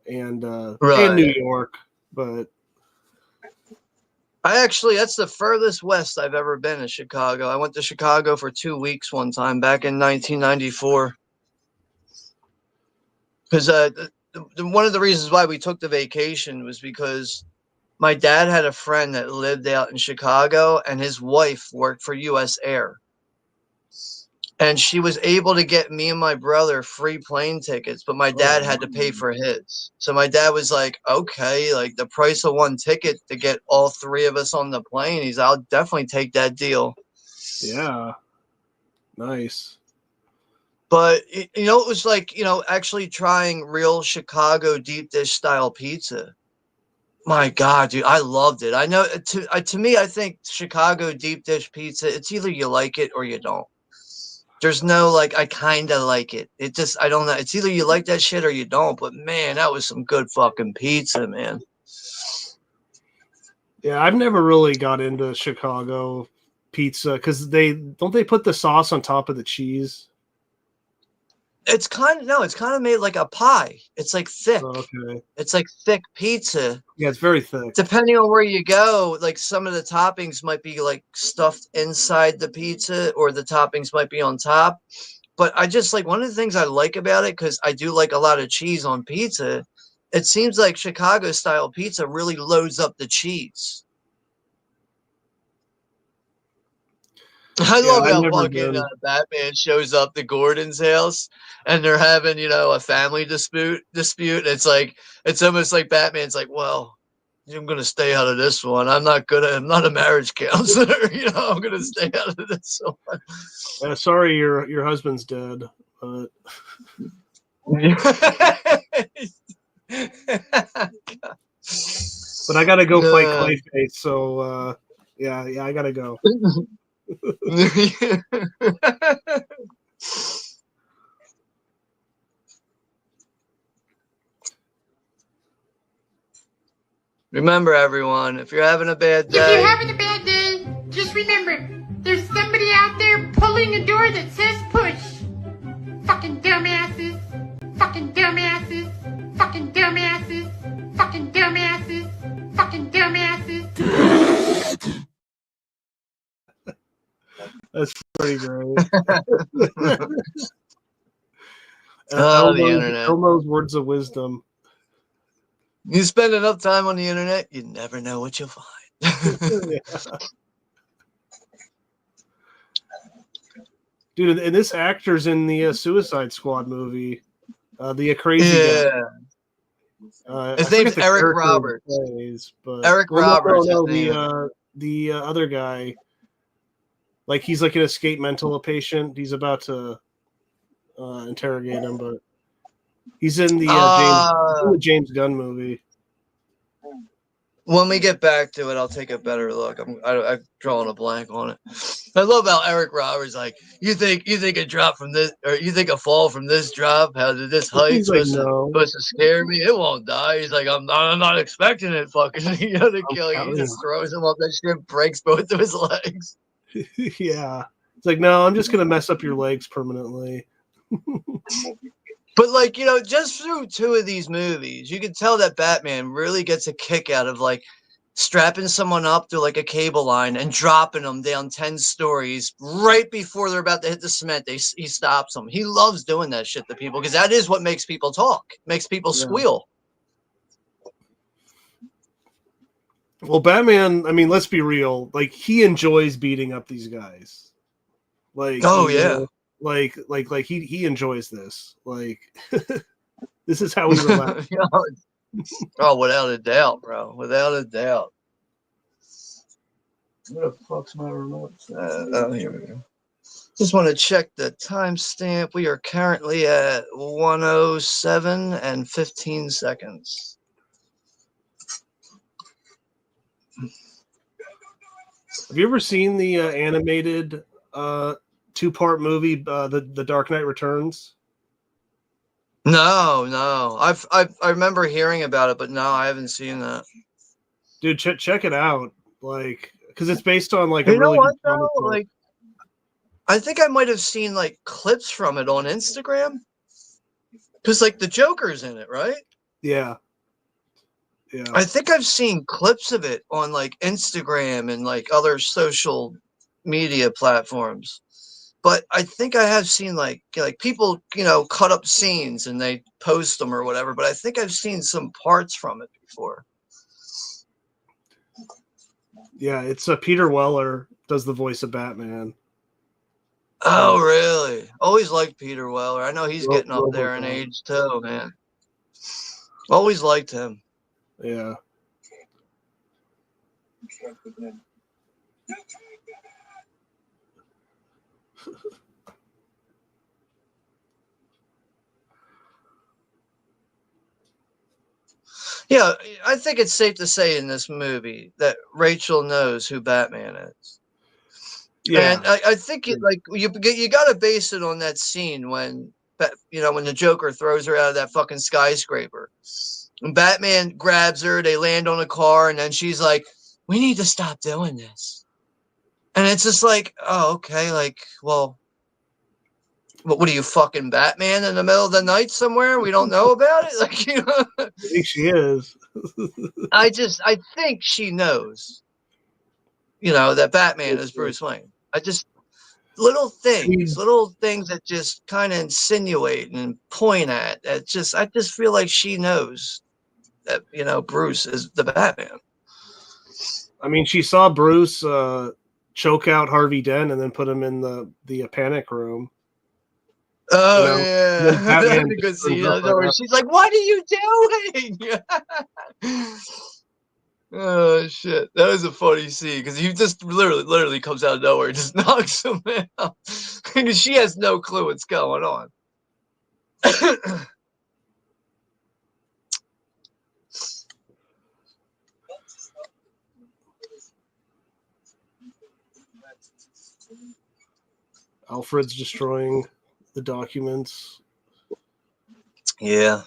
and New York, but that's the furthest west I've ever been in Chicago. I went to Chicago for 2 weeks one time back in 1994. Because one of the reasons why we took the vacation was because my dad had a friend that lived out in Chicago, and his wife worked for U.S. Air. And she was able to get me and my brother free plane tickets, but my dad had to pay for his. So my dad was like, okay, like the price of one ticket to get all three of us on the plane. I'll definitely take that deal. Yeah. Nice. But, it was like, actually trying real Chicago deep dish style pizza. My God, dude, I loved it. I know to me, I think Chicago deep dish pizza, it's either you like it or you don't. There's no like, I kind of like it. It just, I don't know. It's either you like that shit or you don't. But man, that was some good fucking pizza, man. Yeah, I've never really got into Chicago pizza because they put the sauce on top of the cheese. It's kind of made like a pie. It's like thick. Oh, okay. It's like thick pizza. Yeah, it's very thick. Depending on where you go, like some of the toppings might be like stuffed inside the pizza or the toppings might be on top. But I just like one of the things I like about it, because I do like a lot of cheese on pizza. It seems like Chicago style pizza really loads up the cheese. I love how fucking Batman shows up to Gordon's house and they're having, a family dispute. It's like, it's almost like Batman's like, well, I'm going to stay out of this one. I'm not a marriage counselor. I'm going to stay out of this one. Sorry, your husband's dead. But I got to go fight Clayface. So, yeah, I got to go. Remember, everyone, if you're having a bad day, just remember, there's somebody out there pulling a door that says push. Fucking dumbasses. Fucking dumbasses. Fucking dumbasses. Fucking dumbasses. Fucking dumbasses. That's pretty great. The internet. Elmo's words of wisdom. You spend enough time on the internet, you never know what you'll find. Yeah. Dude, and this actor's in the Suicide Squad movie, the crazy guy. His name's Eric Roberts. Eric Roberts. The other guy, like he's like an escaped mental patient. He's about to interrogate him, but he's in the James Gunn movie. When we get back to it, I'll take a better look. I've drawn a blank on it. I love how Eric Roberts like, you think a drop from this, or you think a fall from this drop? How did this height supposed to scare me? It won't die. He's like, I'm not expecting it. Fucking, to kill you. He just throws him off that shit, breaks both of his legs. Yeah, it's like, no, I'm just gonna mess up your legs permanently. But like, just through two of these movies, you can tell that Batman really gets a kick out of like strapping someone up to like a cable line and dropping them down 10 stories right before they're about to hit the cement. He stops them. He loves doing that shit to people because that is what makes people talk, makes people squeal. Well, Batman, I mean, let's be real. Like, he enjoys beating up these guys. Like, Like he enjoys this. Like, this is how he relaxes. Oh, without a doubt, bro. Without a doubt. Where the fuck's my remote? Oh, here we go. Just want to check the timestamp. We are currently at 1:07 and 15 seconds. Have you ever seen the animated 2-part movie, the Dark Knight Returns? No. I remember hearing about it, but no, I haven't seen that. Dude, check it out. Like, because it's based on like a really good comic book. Like, I think I might have seen like clips from it on Instagram. Because like the Joker's in it, right? Yeah. I think I've seen clips of it on like Instagram and like other social media platforms. But I think I have seen like people, cut up scenes and they post them or whatever. But I think I've seen some parts from it before. Yeah, it's Peter Weller does the voice of Batman. Oh, really? Always liked Peter Weller. I know he's getting up there in age too, man. Always liked him. Yeah. Yeah, I think it's safe to say in this movie that Rachel knows who Batman is. Yeah. And I think like you got to base it on that scene when when the Joker throws her out of that fucking skyscraper. And Batman grabs her, they land on a car, and then she's like, "We need to stop doing this." And it's just like, oh, okay, like, well, what are you, fucking Batman in the middle of the night somewhere? We don't know about it? Like, I think she is. I think she knows, that Batman is Bruce Wayne. Little mean, things that just kind of insinuate and point at. I just feel like she knows that, Bruce is the Batman. I mean, she saw Bruce choke out Harvey Dent and then put him in the panic room. Oh, And then yeah. Batman That's a good scene. turns up right She's like, "What are you doing?" Oh, shit. That was a funny scene because he just literally comes out of nowhere and just knocks him out. Because she has no clue what's going on. Alfred's destroying the documents. Yeah.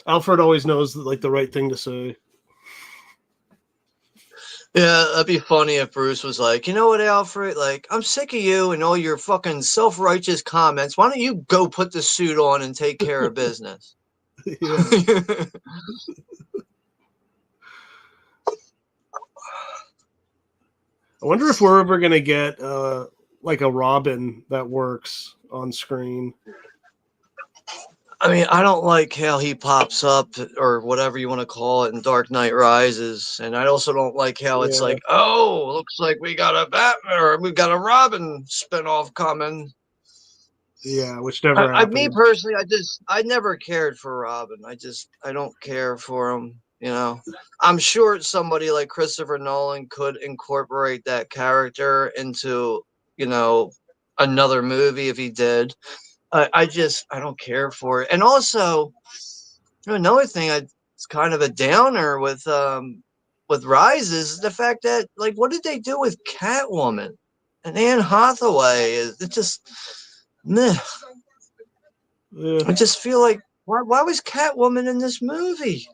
Alfred always knows like the right thing to say. Yeah, that'd be funny if Bruce was like, "You know what, Alfred? Like, I'm sick of you and all your fucking self-righteous comments. Why don't you go put the suit on and take care of business?" Yeah. I wonder if we're ever gonna get like a Robin that works on screen. I mean, I don't like how he pops up or whatever you want to call it in Dark Knight Rises, and I also don't like how it's Yeah. like, "Oh, looks like we got a Batman or we got a Robin spinoff coming." Yeah, which never happened. Me personally, I never cared for Robin. I don't care for him. I'm sure somebody like Christopher Nolan could incorporate that character into, another movie if he did. I don't care for it. And also, another thing, it's kind of a downer with Rises is the fact that, like, what did they do with Catwoman and Anne Hathaway? It just, meh. Yeah. I just feel like, why was Catwoman in this movie?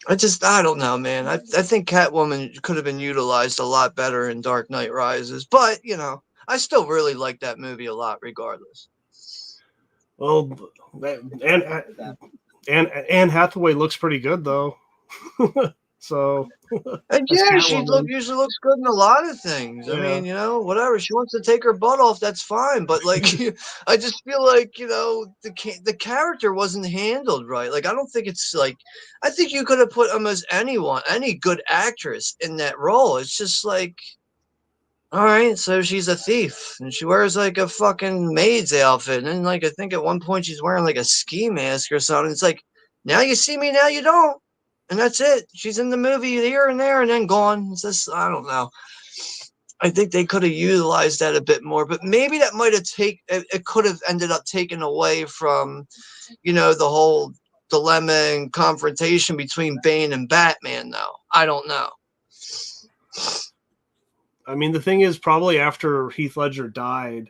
I don't know, man. I think Catwoman could have been utilized a lot better in Dark Knight Rises, but I still really like that movie a lot, regardless. Well, Anne Hathaway looks pretty good though. So, and yeah, she usually looks good in a lot of things. Yeah. I mean, whatever she wants to take her butt off, that's fine. But like, I just feel like the character wasn't handled right. Like, I don't think it's like, I think you could have put almost any good actress in that role. It's just like, all right, so she's a thief and she wears like a fucking maid's outfit, and then like I think at one point she's wearing like a ski mask or something. It's like, now you see me, now you don't. And that's it. She's in the movie here and there and then gone. It's just, I don't know. I think they could have utilized that a bit more, but maybe that might have it could have ended up taken away from, the whole dilemma and confrontation between Bane and Batman, though. I don't know. I mean, the thing is, probably after Heath Ledger died,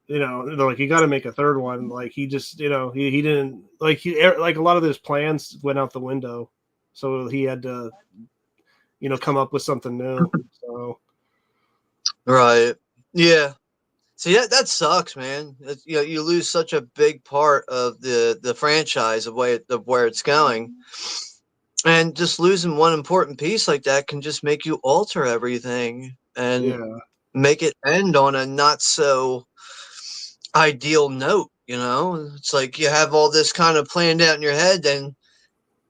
they're like, you got to make a third one. Like, he just, he didn't, like a lot of his plans went out the window. So he had to, come up with something new. So, right, yeah. See, that sucks, man. You lose such a big part of the franchise of where it's going, and just losing one important piece like that can just make you alter everything and make it end on a not so ideal note. It's like you have all this kind of planned out in your head, then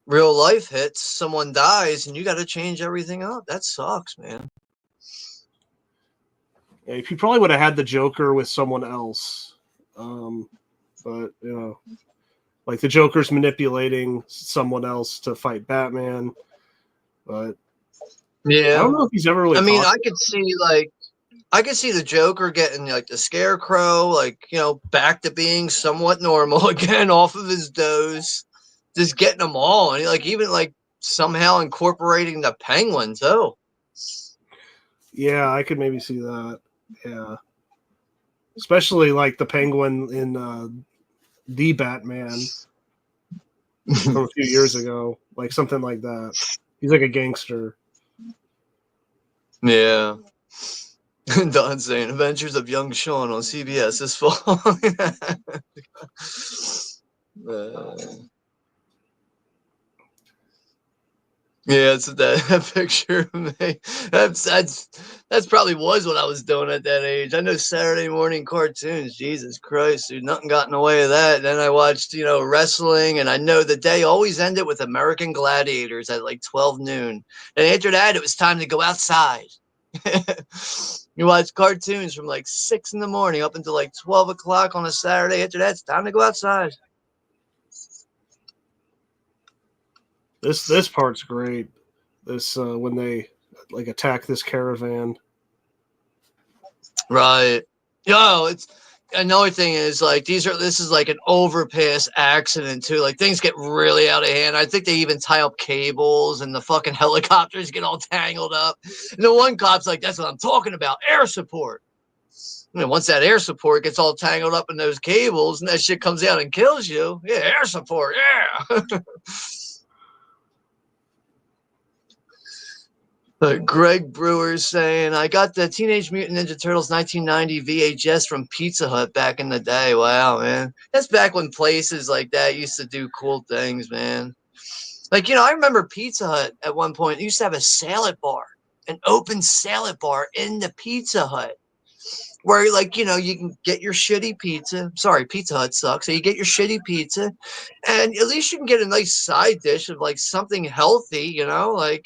real life hits, someone dies, and you got to change everything up. That sucks, man. Yeah, he probably would have had the Joker with someone else, but like the Joker's manipulating someone else to fight Batman. But Yeah, I don't know if he's ever really. I mean, talked I could see the Joker getting like the Scarecrow, like, back to being somewhat normal again off of his doze, just getting them all, and like even like somehow incorporating the Penguin too. Yeah, I could maybe see that. Yeah, especially like the Penguin in the Batman from a few years ago, like something like that. He's like a gangster. Yeah. Don saying Adventures of Young Sean on CBS this fall. Yeah, it's that picture of me. That's probably was what I was doing at that age. I know Saturday morning cartoons. Jesus Christ, dude, nothing got in the way of that. Then I watched, wrestling, and I know the day always ended with American Gladiators at like 12 noon. And after that, it was time to go outside. You watch cartoons from like 6 in the morning up until like 12 o'clock on a Saturday. After that, it's time to go outside. This part's great. This when they like attack this caravan. Right. It's another thing is like this is like an overpass accident too. Like things get really out of hand. I think they even tie up cables and the fucking helicopters get all tangled up. And the one cop's like, that's what I'm talking about, air support. And once that air support gets all tangled up in those cables and that shit comes out and kills you, yeah, air support, yeah. Greg Brewer's saying, I got the Teenage Mutant Ninja Turtles 1990 VHS from Pizza Hut back in the day. Wow, man. That's back when places like that used to do cool things, man. Like, I remember Pizza Hut at one point used to have a salad bar, an open salad bar in the Pizza Hut. Where, like, you can get your shitty pizza. Sorry, Pizza Hut sucks. So you get your shitty pizza, and at least you can get a nice side dish of, like, something healthy, like...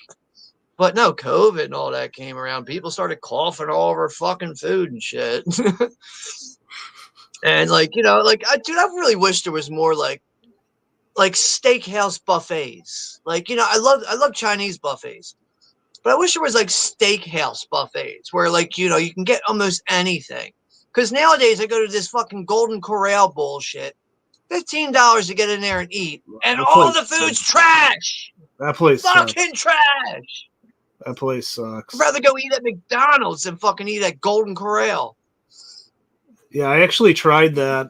But no, COVID and all that came around. People started coughing all over fucking food and shit. And I really wish there was more like steakhouse buffets. I love Chinese buffets, but I wish there was like steakhouse buffets where you can get almost anything. Because nowadays I go to this fucking Golden Corral bullshit. $15 to get in there and eat, and all the food's trash. That place fucking trash. That place sucks. I'd rather go eat at McDonald's than fucking eat at Golden Corral. Yeah, I actually tried that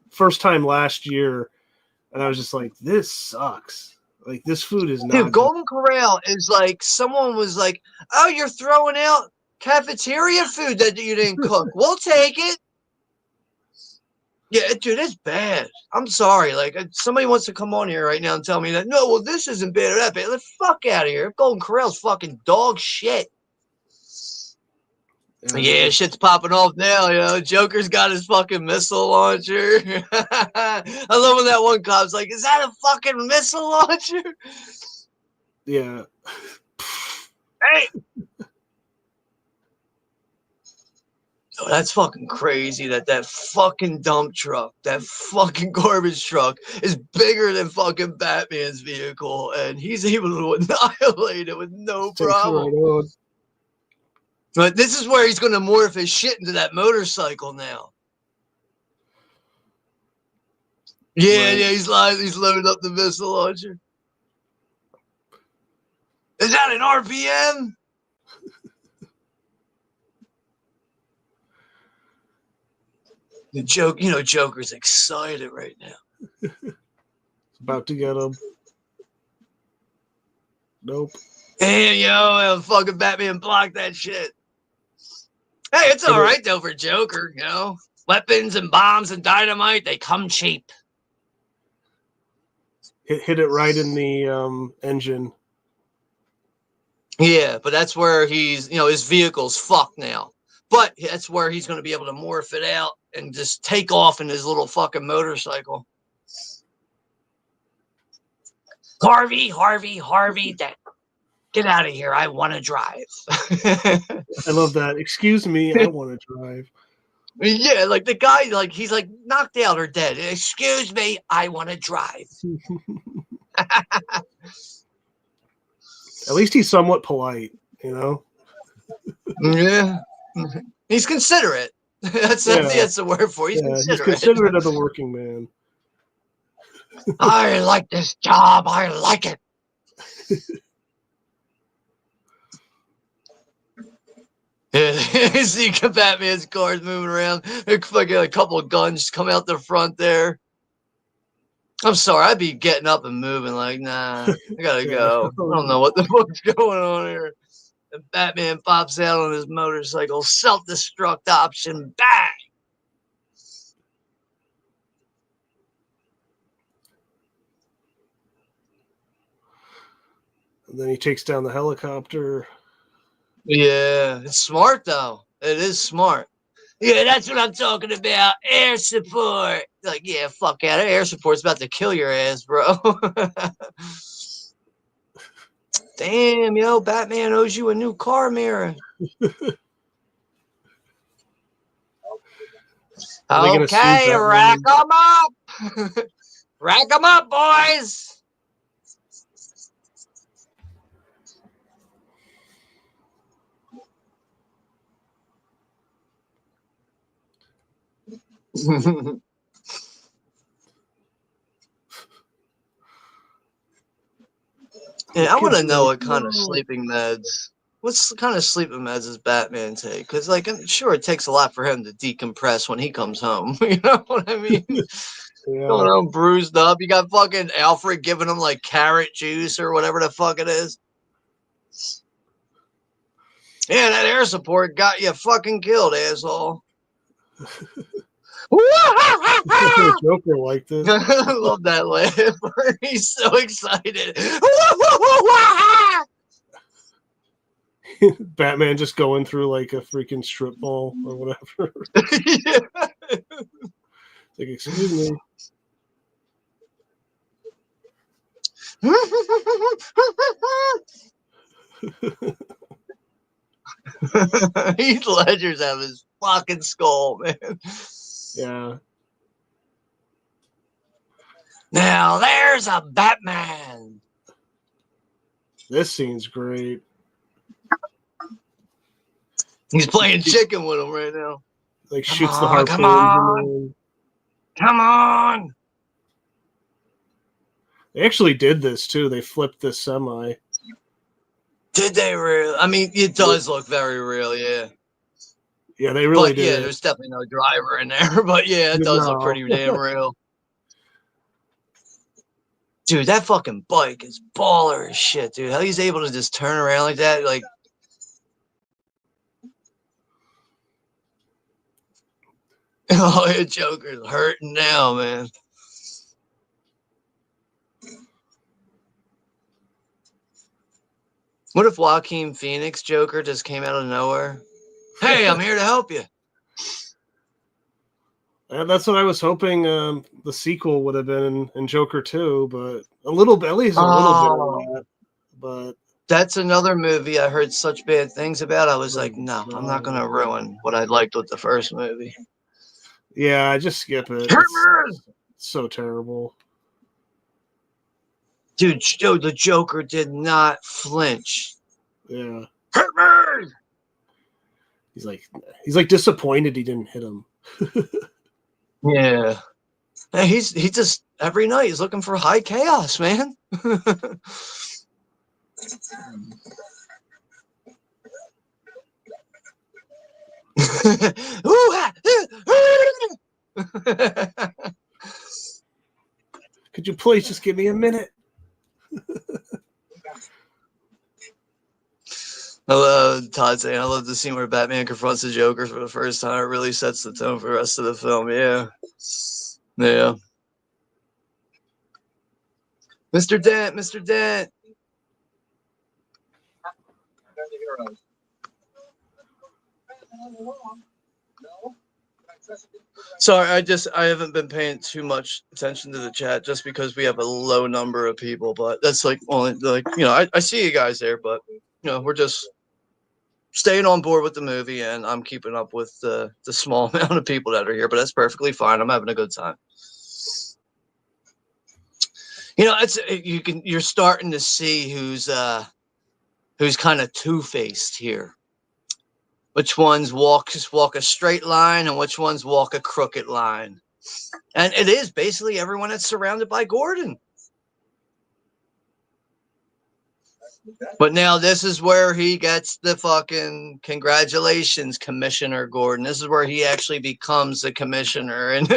first time last year, and I was just like, this sucks. Like, this food is not Dude, Golden Corral is like, someone was like, oh, you're throwing out cafeteria food that you didn't cook. We'll take it. Yeah, dude, it's bad. I'm sorry. Like, somebody wants to come on here right now and tell me that, no, well, this isn't bad or that bad. Let the fuck out of here. Golden Corral's fucking dog shit. Yeah, shit's popping off now, Joker's got his fucking missile launcher. I love when that one cop's like, is that a fucking missile launcher? Yeah. Hey! Oh, that's fucking crazy that fucking dump truck, that fucking garbage truck is bigger than fucking Batman's vehicle, and he's able to annihilate it with no problem. Right, but this is where he's going to morph his shit into that motorcycle now. Yeah, right. Yeah, he's loading up the missile launcher. Is that an RPM? The Joker's excited right now. About to get him. Nope. And fucking Batman blocked that shit. Hey, it's all right though for Joker, Weapons and bombs and dynamite, they come cheap. Hit it right in the engine. Yeah, but that's where he's, his vehicle's fucked now. But that's where he's going to be able to morph it out and just take off in his little fucking motorcycle. Harvey, get out of here. I want to drive. I love that. Excuse me, I want to drive. Yeah, like the guy, like he's like knocked out or dead. Excuse me, I want to drive. At least he's somewhat polite, you know? Yeah. He's considerate. That's the word for it. He's considerate. He's considerate of the working man. I like this job. I like it. Yeah, see Batman's cars moving around. There's fucking a couple of guns come out the front there. I'm sorry, I'd be getting up and moving like, nah, I gotta go. I don't know what the fuck's going on here. And Batman pops out on his motorcycle, self-destruct option, bang! And then he takes down the helicopter. Yeah, it's smart though. It is smart. Yeah, that's what I'm talking about. Air support. Like, yeah, fuck out. Air support's about to kill your ass, bro. Damn, yo, Batman owes you a new car mirror. Okay, rack them up. Rack them up, boys. Yeah, I want to know what kind of sleeping meds. What's the kind of sleeping meds does Batman take? Because, like, I'm sure it takes a lot for him to decompress when he comes home. You know what I mean? Going home bruised up. You got fucking Alfred giving him like carrot juice or whatever the fuck it is. Yeah, that air support got you fucking killed, asshole. Joker liked it. I love that laugh. He's so excited. Batman just going through like a freaking strip mall or whatever. Yeah. Like, excuse me. Heath Ledger's out of his fucking skull, man. Yeah. Now there's a Batman. This scene's great. He's playing chicken with him right now. Like shoots the harpoon. Come on. They actually did this too. They flipped this semi. Did they really? I mean, it does look very real, yeah. Yeah, they really did. Yeah, there's definitely no driver in there, but yeah, it does look pretty damn real. Dude, that fucking bike is baller as shit, dude. How he's able to just turn around like that, like. Oh, your Joker's hurting now, man. What if Joaquin Phoenix Joker just came out of nowhere? Hey, I'm here to help you. That's what I was hoping the sequel would have been in Joker 2, but a little bit, at least a little bit of that. But that's another movie I heard such bad things about. I was like, no, I'm not going to ruin what I liked with the first movie. Yeah, I just skip it. It's so terrible. Dude, the Joker did not flinch. Yeah. Hit me! He's like disappointed he didn't hit him. Yeah. Hey, he just every night he's looking for high chaos, man. Could you please just give me a minute? I love Todd saying, I love the scene where Batman confronts the Joker for the first time. It really sets the tone for the rest of the film. Yeah. Yeah. Mr. Dent, Mr. Dent. Sorry, I haven't been paying too much attention to the chat just because we have a low number of people, but that's like only like, you know, I see you guys there, but you know, we're just staying on board with the movie, and I'm keeping up with the small amount of people that are here, but that's perfectly fine. I'm having a good time. You're starting to see who's kind of two-faced here. Which ones walk a straight line and which ones walk a crooked line. And it is basically everyone that's surrounded by Gordon. But now this is where he gets the fucking congratulations, Commissioner Gordon. This is where he actually becomes the commissioner. And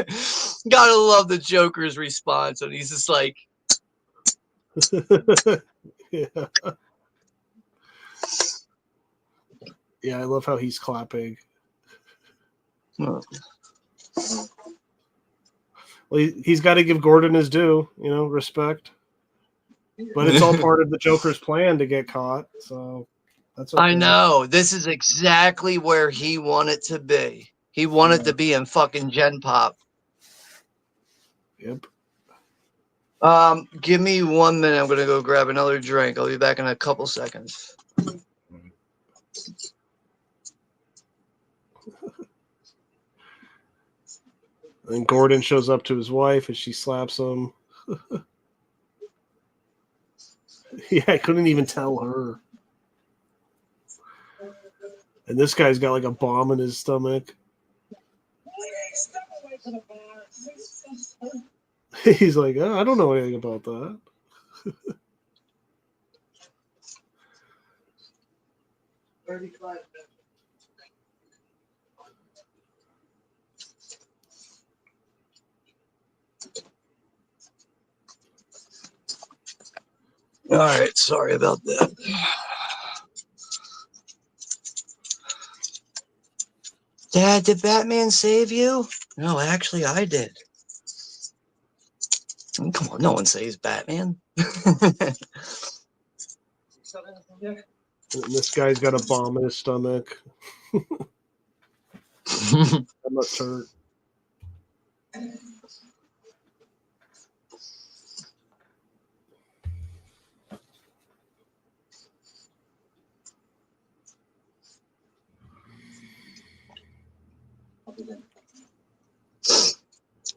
gotta love the Joker's response. And he's just like, Yeah. Yeah, I love how he's clapping. oh. Well, he's got to give Gordon his due, respect. But it's all part of the Joker's plan to get caught, so that's okay. I know. This is exactly where he wanted to be. He wanted to be in fucking Gen Pop. Yep. Give me 1 minute. I'm gonna go grab another drink. I'll be back in a couple seconds. And Gordon shows up to his wife and she slaps him. Yeah, I couldn't even tell her. And this guy's got like a bomb in his stomach. He's like, oh, I don't know anything about that. All right, sorry about that. Dad, did Batman save you? No, actually, I did. Come on, no one saves Batman. And this guy's got a bomb in his stomach. That must hurt.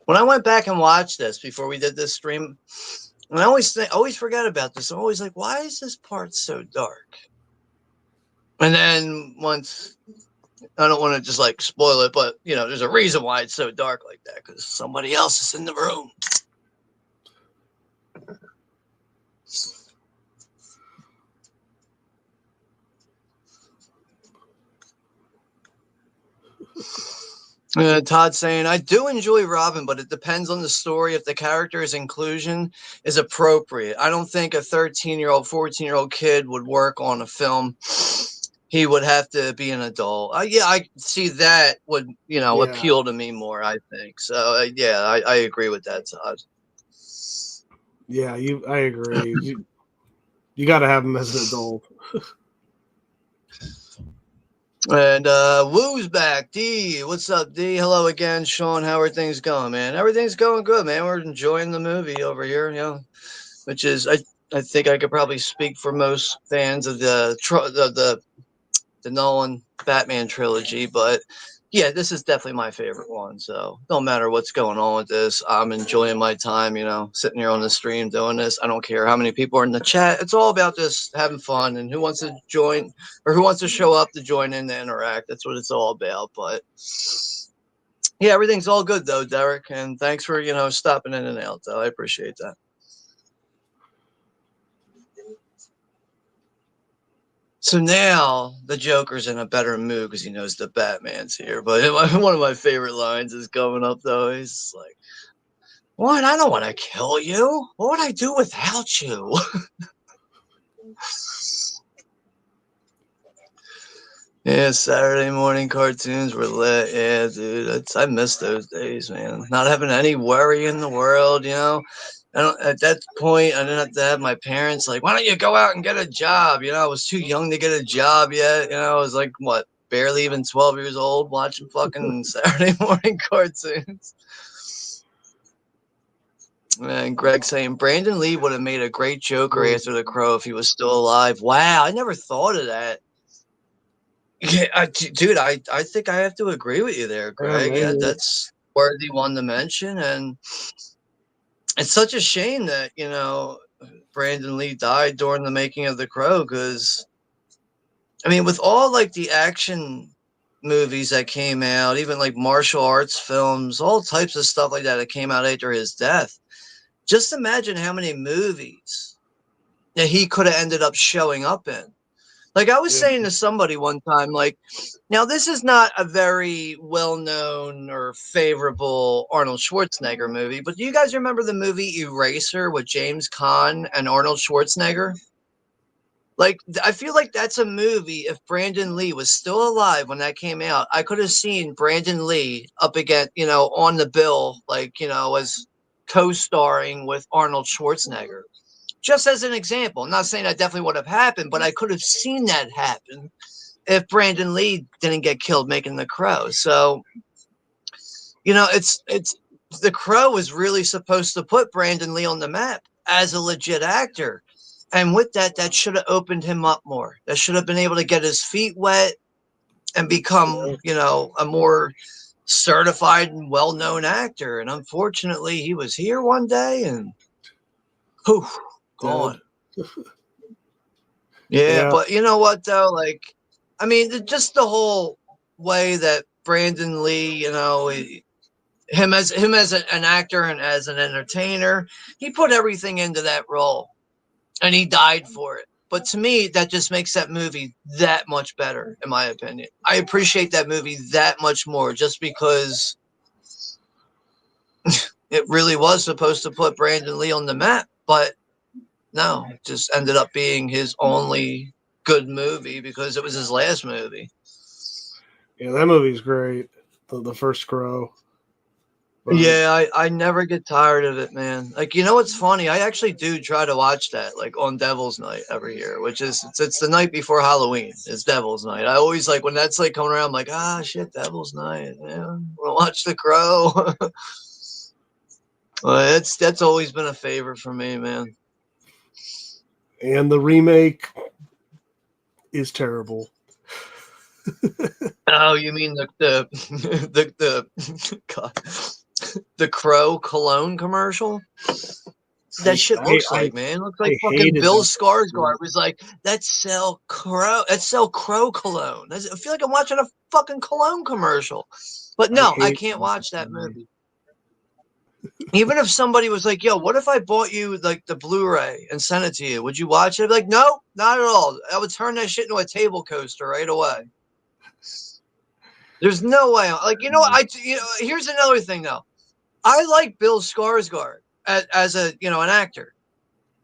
When I went back and watched this before we did this stream, and I always forget about this. I'm always like, why is this part so dark? And then once, I don't want to just like spoil it, but there's a reason why it's so dark like that, because somebody else is in the room. Todd saying, I do enjoy Robin, but it depends on the story if the character's inclusion is appropriate. I don't think a 13-year-old, 14-year-old kid would work on a film. He would have to be an adult. Yeah, I see that would, appeal to me more, I think. So, I agree with that, Todd. Yeah, I agree. You got to have him as an adult. And Woo's back. D, what's up, D? Hello again, Sean. How are things going, man? Everything's going good, man. We're enjoying the movie over here, which is I think I could probably speak for most fans of the Nolan Batman trilogy, but yeah, this is definitely my favorite one. So don't matter what's going on with this, I'm enjoying my time, sitting here on the stream doing this. I don't care how many people are in the chat. It's all about just having fun, and who wants to join or who wants to show up to join in to interact. That's what it's all about. But yeah, everything's all good though, Derek, and thanks for stopping in and out though. I appreciate that. So now the Joker's in a better mood because he knows the Batman's here. But one of my favorite lines is coming up, though. He's like, what? I don't want to kill you. What would I do without you? Yeah, Saturday morning cartoons were lit. Yeah, dude. I miss those days, man. Not having any worry in the world, at that point, I didn't have to have my parents like, why don't you go out and get a job? I was too young to get a job yet. I was like, what, barely even 12 years old watching fucking Saturday morning cartoons. And Greg saying, Brandon Lee would have made a great Joker after The Crow if he was still alive. Wow, I never thought of that. Yeah, dude, I think I have to agree with you there, Greg. Yeah, maybe. that's worthy one to mention, and it's such a shame that Brandon Lee died during the making of The Crow, because I mean, with all like the action movies that came out, even like martial arts films, all types of stuff like that that came out after his death. Just imagine how many movies that he could have ended up showing up in. Like I was Yeah. saying to somebody one time, like, now this is not a very well-known or favorable Arnold Schwarzenegger movie, but do you guys remember the movie Eraser with James Caan and Arnold Schwarzenegger? Like, I feel like that's a movie. If Brandon Lee was still alive when that came out, I could have seen Brandon Lee up against, on the bill, like, as co-starring with Arnold Schwarzenegger. Just as an example, I'm not saying that definitely would have happened, but I could have seen that happen if Brandon Lee didn't get killed making The Crow. So, it's The Crow was really supposed to put Brandon Lee on the map as a legit actor. And with that, that should have opened him up more. That should have been able to get his feet wet and become, a more certified and well-known actor. And unfortunately, he was here one day and whew, gone. Yeah, but you know what though? Like, I mean, just the whole way that Brandon Lee, him as an actor and as an entertainer, he put everything into that role, and he died for it. But to me, that just makes that movie that much better, in my opinion. I appreciate that movie that much more, just because it really was supposed to put Brandon Lee on the map, but no, it just ended up being his only good movie because it was his last movie. Yeah, that movie's great. The first Crow. But yeah, I never get tired of it, man. Like, what's funny? I actually do try to watch that, like, on Devil's Night every year, which is, it's the night before Halloween. It's Devil's Night. I always, like, when that's, like, coming around, I'm like, shit, Devil's Night. Yeah, we'll watch The Crow. That's always been a favorite for me, man. And the remake is terrible. Oh, you mean the God, the Crow cologne commercial? That shit looks like, man. Looks like fucking Bill Skarsgård was like, let's sell Crow cologne. I feel like I'm watching a fucking cologne commercial. But no, I can't watch that movie. Even if somebody was like, yo, what if I bought you like the Blu-ray and sent it to you? Would you watch it? I'd be like, no, not at all. I would turn that shit into a table coaster right away. There's no way. Like, here's another thing though. I like Bill Skarsgård as a, an actor,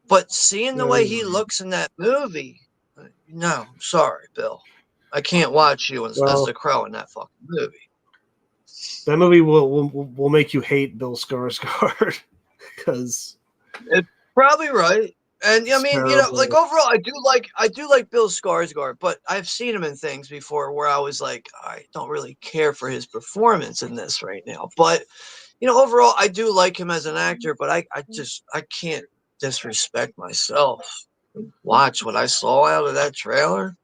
but seeing the way he looks in that movie, no, sorry, Bill. I can't watch you as the Crow in that fucking movie. That movie will make you hate Bill Skarsgård because it's probably right. And I mean, like overall, I do like Bill Skarsgård, but I've seen him in things before where I was like, I don't really care for his performance in this right now. But overall, I do like him as an actor, but I can't disrespect myself. Watch what I saw out of that trailer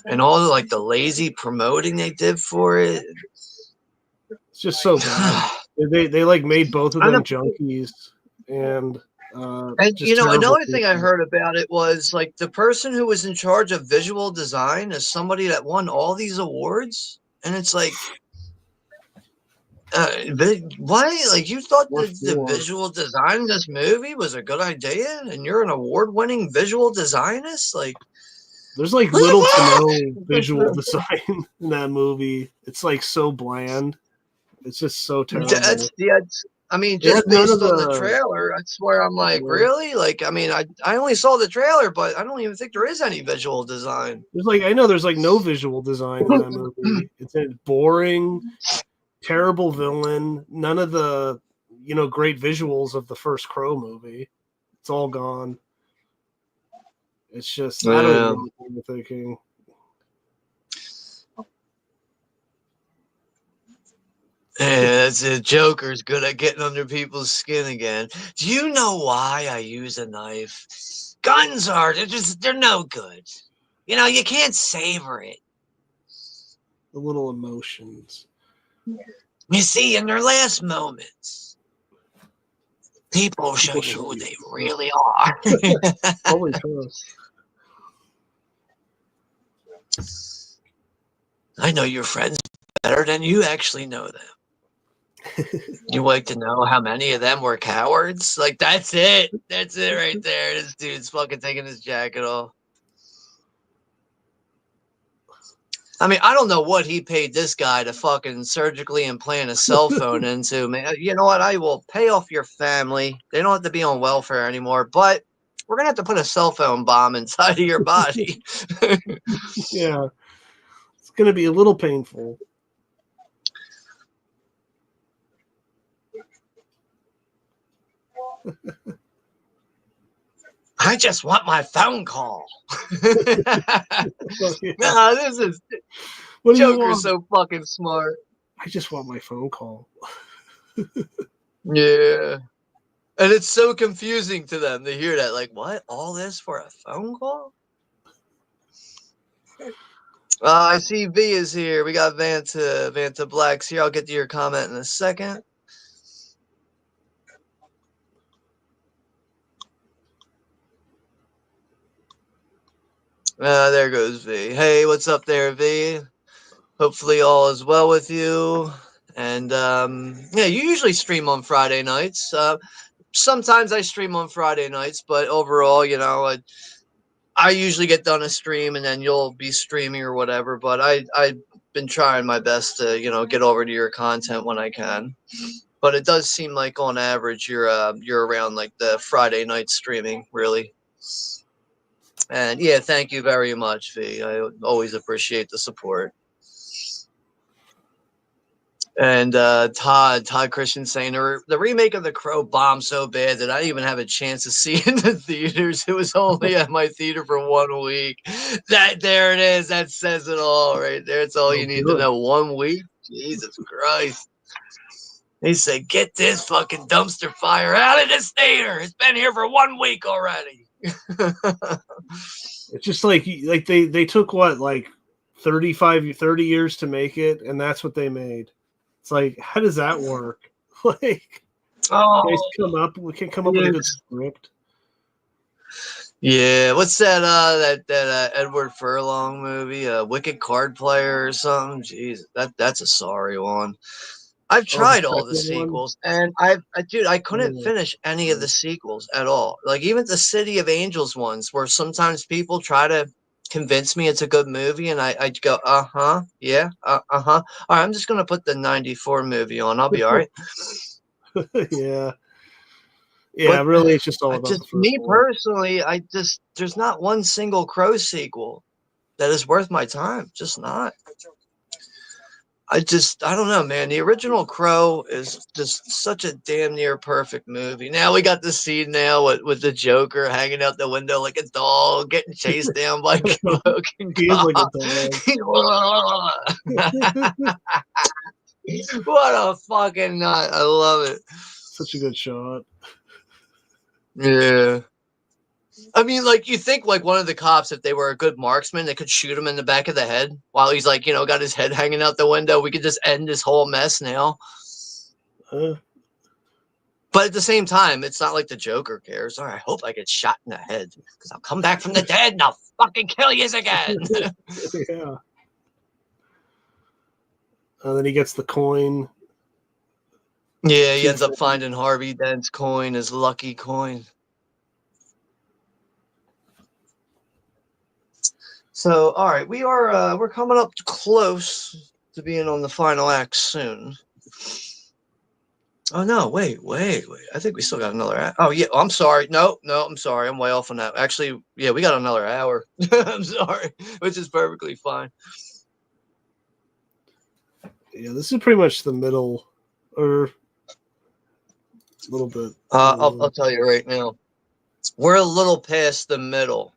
and all the, like, the lazy promoting they did for it. It's just so bad. they like made both of them junkies, and another thing I heard about it was like the person who was in charge of visual design is somebody that won all these awards, and it's like, why? Like, you thought the visual design in this movie was a good idea, and you're an award-winning visual designist? Like, there's like little to no visual design in that movie. It's like so bland. It's just so terrible. I mean, just based on the trailer, I swear I'm like, really? Like, I mean, I only saw the trailer, but I don't even think there is any visual design. There's like no visual design in that movie. It's boring, terrible villain. None of the great visuals of the first Crow movie. It's all gone. It's just I don't know what you're thinking. Yeah, the Joker's good at getting under people's skin again. Do you know why I use a knife? Guns they're no good. You can't savor it. The little emotions. You see, in their last moments, people show you who they really are. Holy trust. I know your friends better than you actually know them. You like to know how many of them were cowards? Like, that's it. That's it right there. This dude's fucking taking his jacket off. I mean, I don't know what he paid this guy to fucking surgically implant a cell phone into. Man, you know what? I will pay off your family. They don't have to be on welfare anymore, but we're going to have to put a cell phone bomb inside of your body. Yeah. It's going to be a little painful. I just want my phone call. Yeah. Nah, this is What do you want? Joker's so fucking smart. I just want my phone call. Yeah. And it's so confusing to them to hear that. Like, what? All this for a phone call? I see V is here. We got Vanta Blacks here. I'll get to your comment in a second. There goes V. Hey, what's up there, V? Hopefully all is well with you. And yeah, you usually stream on Friday nights. Sometimes I stream on Friday nights, but overall, you know, I usually get done a stream and then you'll be streaming or whatever. But I've been trying my best to, you know, get over to your content when I can. But it does seem like on average you're around like the Friday night streaming, really. And yeah, thank you very much, V. I always appreciate the support. And Todd Christian saying the remake of The Crow bombed so bad that I didn't even have a chance to see it in the theaters. It was only at my theater for 1 week. There it is. That says it all right there. It's all you need to know. 1 week? Jesus Christ. He said, get this fucking dumpster fire out of this theater. It's been here for 1 week already. It's just like they took what, like 30 years to make it, and that's what they made. It's like, how does that work? Like, we can come up with a good script. Yeah, what's that Edward Furlong movie, Wicked Card Player or something? Jeez, that's a sorry one. I've tried all the sequels, and I couldn't finish any of the sequels at all. Like even the City of Angels ones, where sometimes people try to convince me it's a good movie, and I'd go, yeah, all right, I'm just gonna put the '94 movie on. I'll be all right. Yeah, but really, it's just all about just me personally. There's not one single Crow sequel that is worth my time. Just not. I don't know, man. The original Crow is just such a damn near perfect movie. Now we got the scene now with the Joker hanging out the window like a dog, getting chased down by smoking He is like a dog. What a fucking nut. I love it. Such a good shot. Yeah. I mean, like, you think, like, one of the cops, if they were a good marksman, they could shoot him in the back of the head while he's, like, you know, got his head hanging out the window. We could just end this whole mess now. But at the same time, it's not like the Joker cares. All right, I hope I get shot in the head because I'll come back from the dead and I'll fucking kill you again. Yeah. And then he gets the coin. Yeah, he ends up finding Harvey Dent's coin, his lucky coin. So, all right, we're coming up close to being on the final act soon. Oh no, wait. I think we still got another hour. Oh yeah, I'm sorry. No, I'm sorry. I'm way off on that. Actually, yeah, we got another hour. I'm sorry, which is perfectly fine. Yeah, this is pretty much the middle, or a little bit. I'll tell you right now, we're a little past the middle.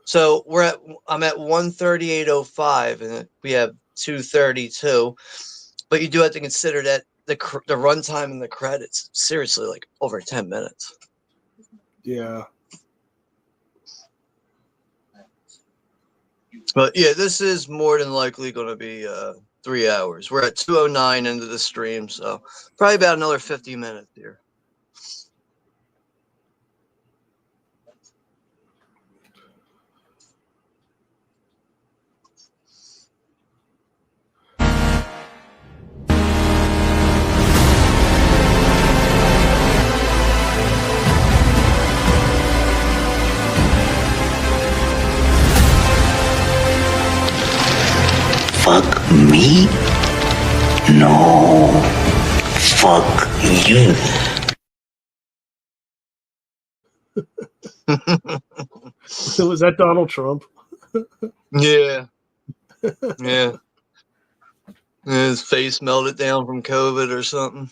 So I'm at 138.05, and we have 232. But you do have to consider that the runtime and the credits, seriously, like over 10 minutes. Yeah. But yeah, this is more than likely going to be 3 hours. We're at 2:09 into the stream, so probably about another 50 minutes here. Fuck me? No. Fuck you. Was that Donald Trump? Yeah. Yeah. His face melted down from COVID or something.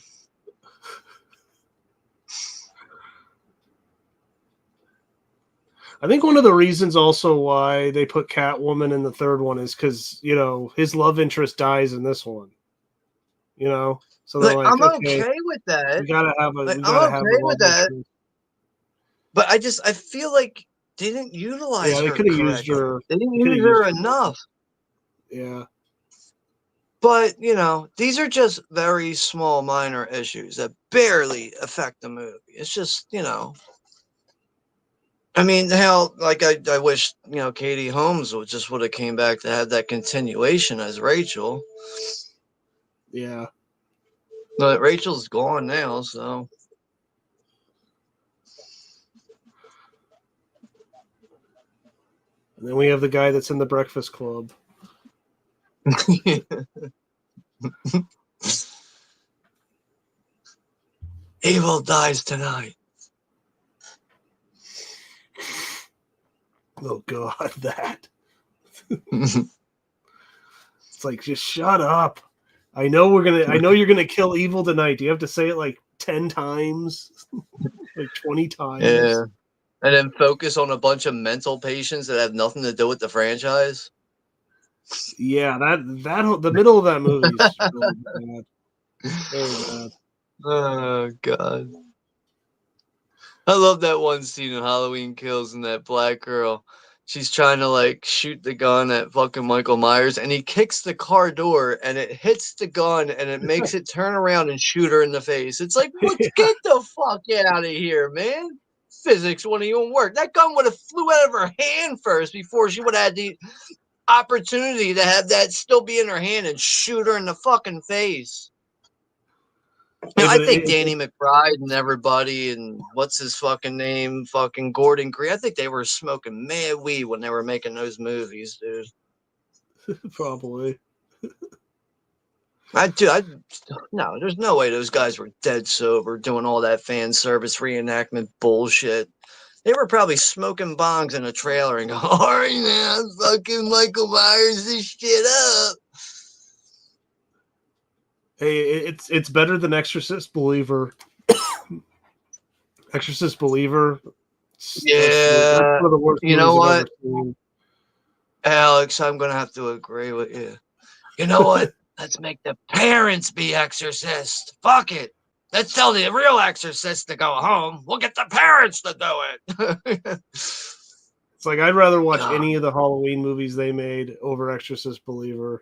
I think one of the reasons also why they put Catwoman in the third one is because, you know, his love interest dies in this one. You know? So they're like, I'm okay, with that. we gotta have a I'm okay with that. But I feel like they didn't utilize they her could have used correctly. her. They didn't use her enough. Yeah. But, you know, these are just very small, minor issues that barely affect the movie. It's just, you know. I mean, hell, like, I wish, you know, Katie Holmes would have came back to have that continuation as Rachel. Yeah. But Rachel's gone now, so. And then we have the guy that's in the Breakfast Club. Evil dies tonight. Oh God, that. It's like, just shut up. I know you're gonna kill evil tonight. Do you have to say it like 10 times? Like 20 times? Yeah. And then focus on a bunch of mental patients that have nothing to do with the franchise. Yeah, that the middle of that movie is really bad. Very bad. Oh God. I love that one scene in Halloween Kills and that black girl. She's trying to like shoot the gun at fucking Michael Myers and he kicks the car door and it hits the gun and it makes it turn around and shoot her in the face. It's like, what? Get the fuck out of here, man. Physics wouldn't even work. That gun would have flew out of her hand first before she would have had the opportunity to have that still be in her hand and shoot her in the fucking face. You know, I think Danny McBride and everybody and what's his fucking name, fucking Gordon Green. I think they were smoking mad weed when they were making those movies, dude. Probably. No, there's no way those guys were dead sober doing all that fan service reenactment bullshit. They were probably smoking bongs in a trailer and going, all right, man, fucking Michael Myers this shit up. Hey, it's better than Exorcist Believer. Exorcist Believer. Yeah. That's one of the worst you know movies I've what, ever seen. Alex, I'm gonna have to agree with you. You know what? Let's make the parents be exorcists. Fuck it. Let's tell the real exorcist to go home. We'll get the parents to do it. It's like I'd rather watch any of the Halloween movies they made over Exorcist Believer.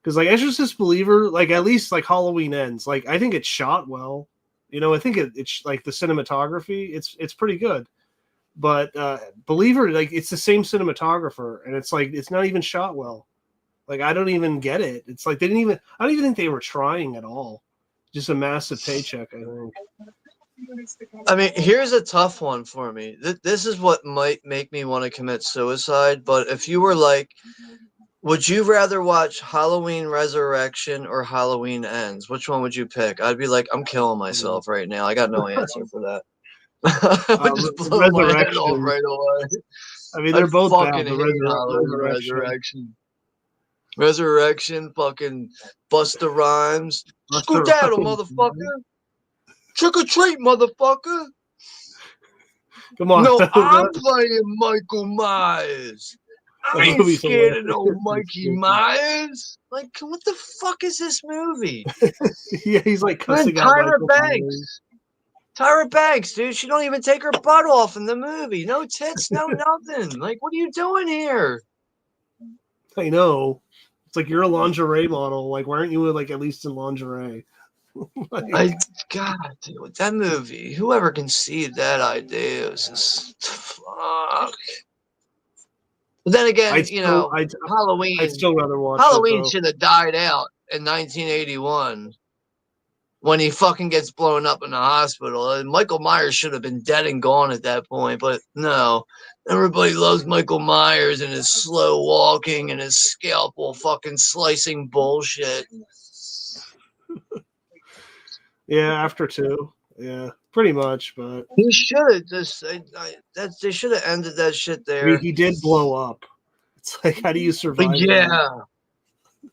Because like Exorcist Believer, like at least like Halloween Ends, like I think it's shot well. You know, I think it's like the cinematography, it's pretty good. But Believer, like it's the same cinematographer, and it's like it's not even shot well. Like I don't even get it. It's like I don't even think they were trying at all. Just a massive paycheck, I think. I mean, here's a tough one for me. This is what might make me want to commit suicide. But if you were like, would you rather watch Halloween Resurrection or Halloween Ends? Which one would you pick? I'd be like, I'm killing myself right now. I got no answer for that. I would just blow my head off right away. I mean, they're both fucking bad. Resurrection. Resurrection, fucking Busta Rhymes. Skedaddle, motherfucker. Trick or treat, motherfucker. Come on. No, I'm playing Michael Myers. I ain't scared of no Mikey Myers. Like, what the fuck is this movie? Yeah, he's like cussing out Tyra Banks. Tyra Banks, dude. She don't even take her butt off in the movie. No tits, no nothing. Like, what are you doing here? I know. It's like you're a lingerie model. Like, why aren't you like at least in lingerie? God, dude, that movie, whoever conceived that idea was just fuck. But then again, I'd Halloween still rather watch it though. should have died out in 1981 when he fucking gets blown up in the hospital. And Michael Myers should have been dead and gone at that point, but no. Everybody loves Michael Myers and his slow walking and his scalpel fucking slicing bullshit. Yeah, after 2. Yeah, pretty much. But He should have just they should have ended that shit I there. mean, he did blow up. It's like, how do you survive? Yeah.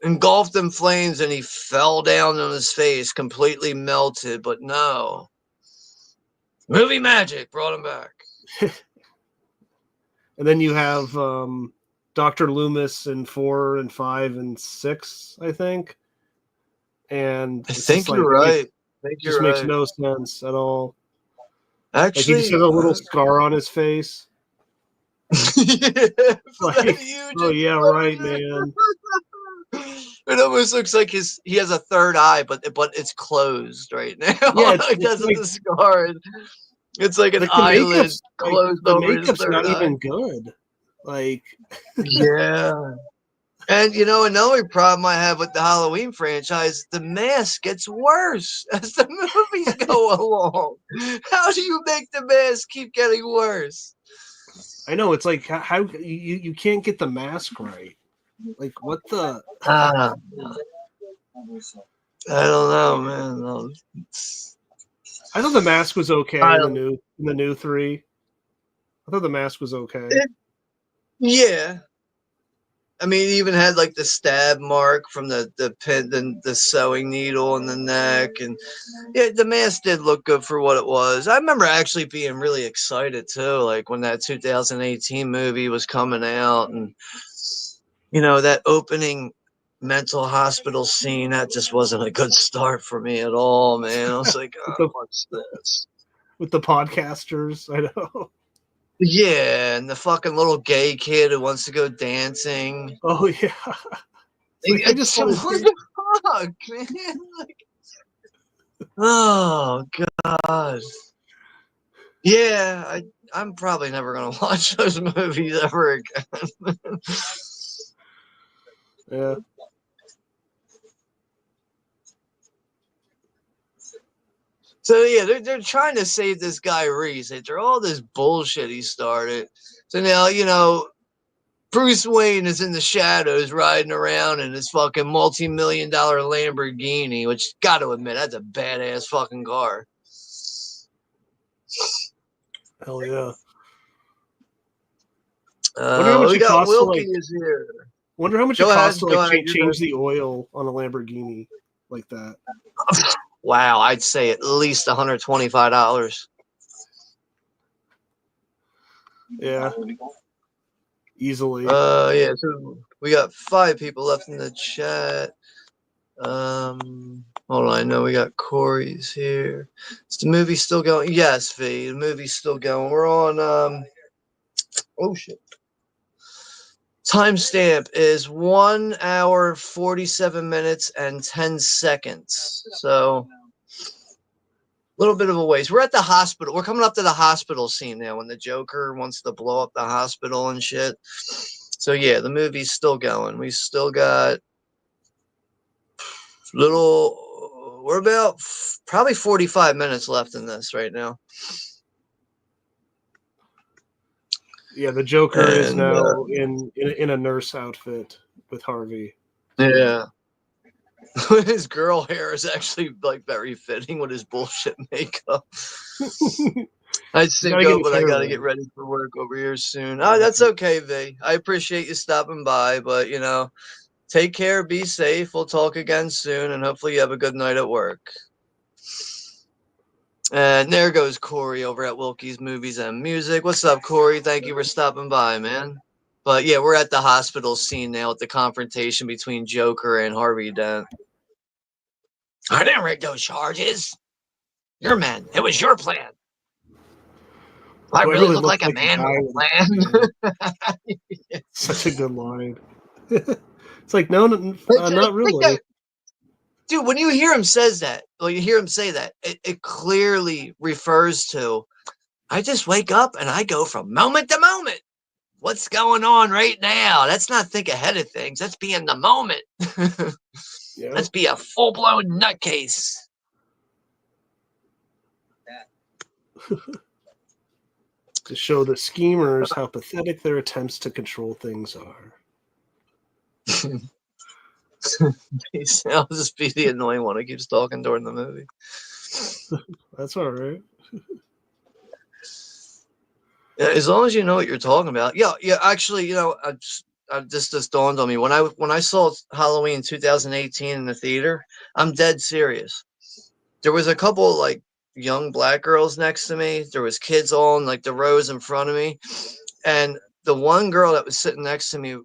Engulfed in flames and he fell down on his face, completely melted, but no. Movie magic brought him back. And then you have Dr. Loomis in 4 and 5 and 6, I think. And I think you're right. It just makes no sense at all. Actually, like he just has a little scar on his face. Like, oh yeah, right, man. It almost looks like he has a third eye, but it's closed right now. Yeah, like that's like, the scar. It's like an eyelid closed the over makeup's his third not eye. even good. Like, yeah. And another problem I have with the Halloween franchise, the mask gets worse as the movies go along. How do you make the mask keep getting worse? I know, it's like how you can't get the mask right. Like, what the? I don't know, man. No. I thought the mask was okay in the new 3. I thought the mask was okay. Yeah. I mean, it even had like the stab mark from the pin, the sewing needle in the neck, and yeah, the mask did look good for what it was. I remember actually being really excited too, like when that 2018 movie was coming out, and that opening mental hospital scene, that just wasn't a good start for me at all, man. I was like, oh, what's this? With the podcasters, I know. Yeah, and the fucking little gay kid who wants to go dancing. Oh yeah. Like, I just what the fuck, man? Like, oh god. Yeah, I'm probably never gonna watch those movies ever again. Yeah. So yeah, they're trying to save this guy Reese after all this bullshit he started. So now, Bruce Wayne is in the shadows riding around in his fucking multi-million-dollar Lamborghini, which gotta admit, that's a badass fucking car. Hell yeah. Wonder how much we got Wilkie is here. Wonder how much it costs to change the oil on a Lamborghini like that. Wow, I'd say at least $125. Yeah. Easily. Yeah, so we got 5 people left in the chat. Hold on, I know we got Corey's here. Is the movie still going? Yes, V, the movie's still going. We're on oh shit. Timestamp is 1 hour 47 minutes and 10 seconds. So a little bit of a ways. We're at the hospital. We're coming up to the hospital scene now when the Joker wants to blow up the hospital and shit. So yeah, the movie's still going. We still got we're about probably 45 minutes left in this right now. Yeah, the Joker is now in a nurse outfit with Harvey. Yeah. His girl hair is actually like very fitting with his bullshit makeup. I think but I gotta get ready for work over here soon. Oh, that's okay, V. I appreciate you stopping by, but take care, be safe. We'll talk again soon, and hopefully you have a good night at work. And there goes Corey over at Wilkie's Movies and Music. What's up, Corey? Thank you for stopping by, man. But yeah, we're at the hospital scene now at the confrontation between Joker and Harvey Dent. I didn't write those charges. Your man. It was your plan. I really look like a man with a plan. Such a good line. It's like, no, not really. Dude, when you hear him says that, or you hear him say that, it clearly refers to, I just wake up and I go from moment to moment. What's going on right now? That's not think ahead of things. That's be in the moment. Yeah. Let's be a full-blown nutcase. To show the schemers how pathetic their attempts to control things are. I'll just be the annoying one who keeps talking during the movie. That's all right. Yeah, as long as you know what you're talking about. Yeah. Actually, this just dawned on me when I saw Halloween 2018 in the theater. I'm dead serious. There was a couple of, like, young black girls next to me. There was kids on like the rows in front of me, and the one girl that was sitting next to me,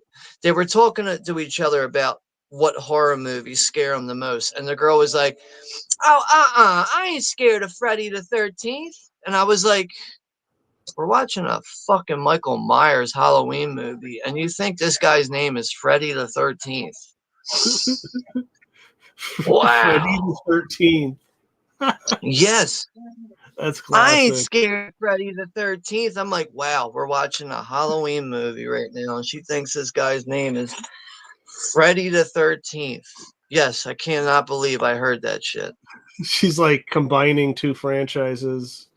they were talking to each other about what horror movies scare them the most. And the girl was like, "Oh, I ain't scared of Friday the 13th." And I was like, we're watching a fucking Michael Myers Halloween movie, and you think this guy's name is Friday the 13th? Friday Wow. the 13th. Yes. That's I ain't classic. scared of Friday the 13th. I'm like, wow, we're watching a Halloween movie right now, and she thinks this guy's name is Friday the 13th. Yes, I cannot believe I heard that shit. She's like combining two franchises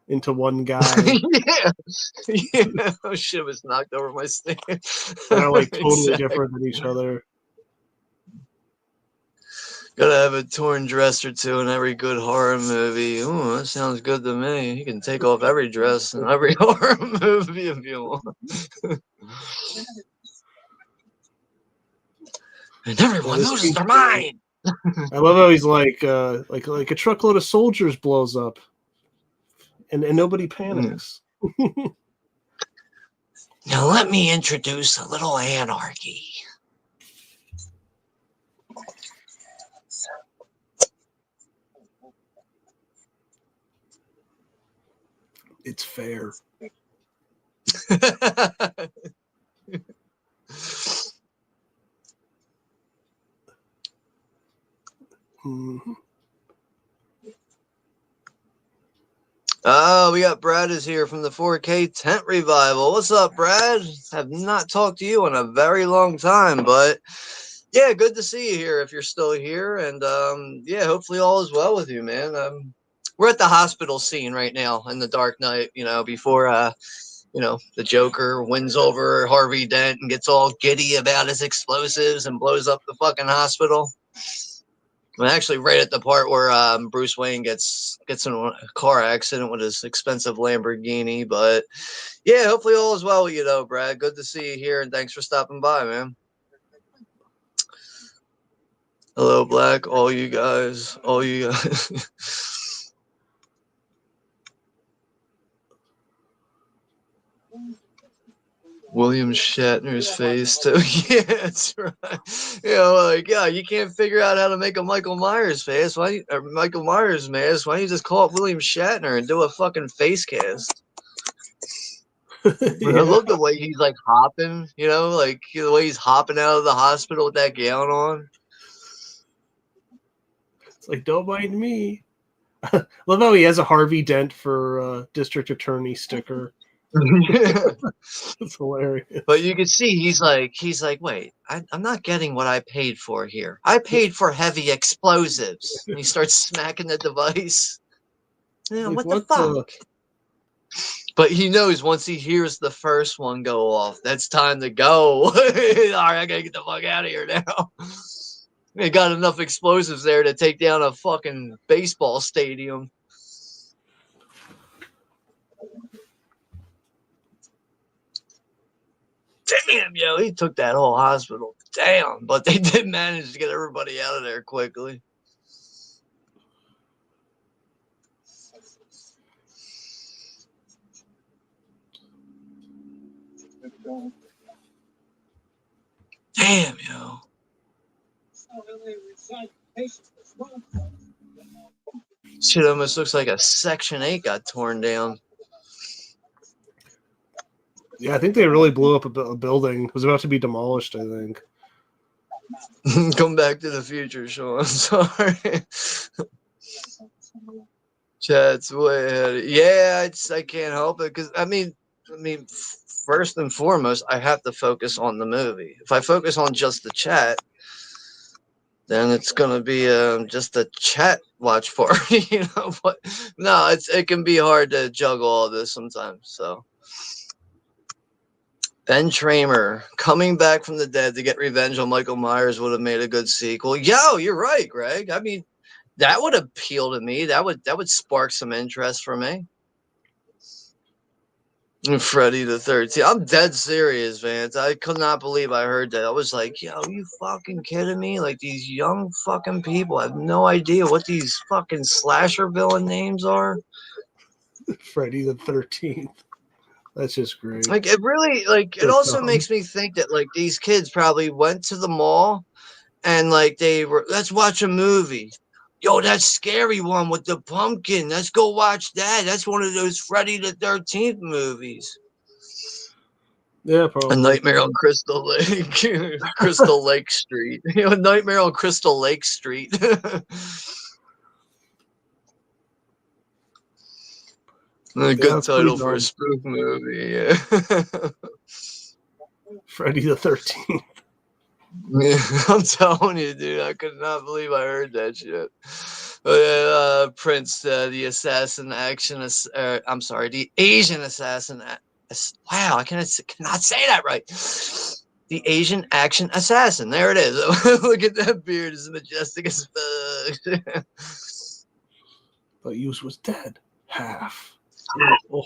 into one guy. Yeah. Oh, shit was knocked over my stand. They're like totally Exactly. different than each other. Gotta have a torn dress or two in every good horror movie. Ooh, that sounds good to me. You can take off every dress in every horror movie if you want. And everyone loses their mind. I love how he's like a truckload of soldiers blows up, and nobody panics. Now let me introduce a little anarchy. It's fair. Mm-hmm. Oh, we got Brad is here from the 4K Tent Revival. What's up, Brad? Have not talked to you in a very long time, but yeah, good to see you here if you're still here. And yeah, hopefully all is well with you, man. We're at the hospital scene right now in the Dark Knight, before the Joker wins over Harvey Dent and gets all giddy about his explosives and blows up the fucking hospital. I'm actually right at the part where Bruce Wayne gets in a car accident with his expensive Lamborghini. But yeah, hopefully all is well with you, though, Brad. Good to see you here, and thanks for stopping by, man. Hello, Black. All you guys. William Shatner's face too. Yeah, that's right. Yeah, you can't figure out how to make a Michael Myers face. Michael Myers mask? Why don't you just call it William Shatner and do a fucking face cast? Yeah. I love the way he's like hopping, like the way he's hopping out of the hospital with that gown on. It's like, don't mind me. Love how he has a Harvey Dent for district attorney sticker. It's hilarious. But you can see he's like, wait, I'm not getting what I paid for here. I paid for heavy explosives. And he starts smacking the device. Yeah, Like, what the fuck? But he knows once he hears the first one go off, that's time to go. All right, I gotta get the fuck out of here now. They got enough explosives there to take down a fucking baseball stadium. Damn, yo, he took that whole hospital down, but they did manage to get everybody out of there quickly. Damn, yo. Shit almost looks like a Section 8 got torn down. Yeah, I think they really blew up a building. It was about to be demolished, I think. Come Back to the Future, Sean. Sorry. Chat's way ahead. Yeah, I can't help it because I mean, first and foremost, I have to focus on the movie. If I focus on just the chat, then it's gonna be just a chat watch party, you know. But no, it can be hard to juggle all this sometimes. So Ben Tramer coming back from the dead to get revenge on Michael Myers would have made a good sequel. Yo, you're right, Greg. I mean, that would appeal to me. That would spark some interest for me. Freddy the 13th. I'm dead serious, Vance. I could not believe I heard that. I was like, yo, you fucking kidding me? Like, these young fucking people have no idea what these fucking slasher villain names are. Friday the 13th. That's just great. Like, it really, like, it also makes me think that, like, these kids probably went to the mall and, like, they were, let's watch a movie. Yo, that scary one with the pumpkin. Let's go watch that. That's one of those Friday the 13th movies. Yeah, probably. A Nightmare on Crystal Lake. Crystal Lake Street. You know, Nightmare on Crystal Lake Street. A good title for a spoof movie, yeah. Friday the 13th. Yeah, I'm telling you, dude, I could not believe I heard that shit. Prince, the assassin action, I'm sorry, the Asian assassin. Wow, I cannot say that right. The Asian action assassin. There it is. Look at that beard. It's majestic as fuck. But Hughes was dead. Half. Oh.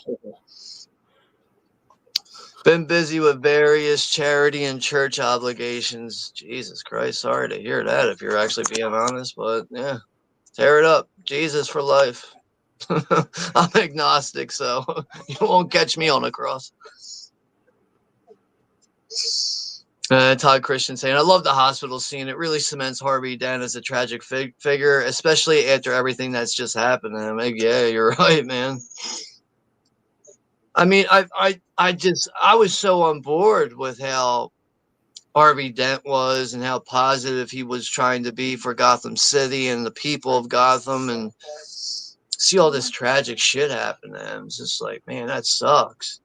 Been busy with various charity and church obligations. Jesus Christ, sorry to hear that if you're actually being honest, but yeah, tear it up. Jesus for life. I'm agnostic, so you won't catch me on a cross. Todd Christian saying, I love the hospital scene. It really cements Harvey Dent as a tragic figure, especially after everything that's just happened to him. Yeah, you're right, man. I mean, I was so on board with how Harvey Dent was and how positive he was trying to be for Gotham City and the people of Gotham, and see all this tragic shit happen to him. It's just like, man, that sucks.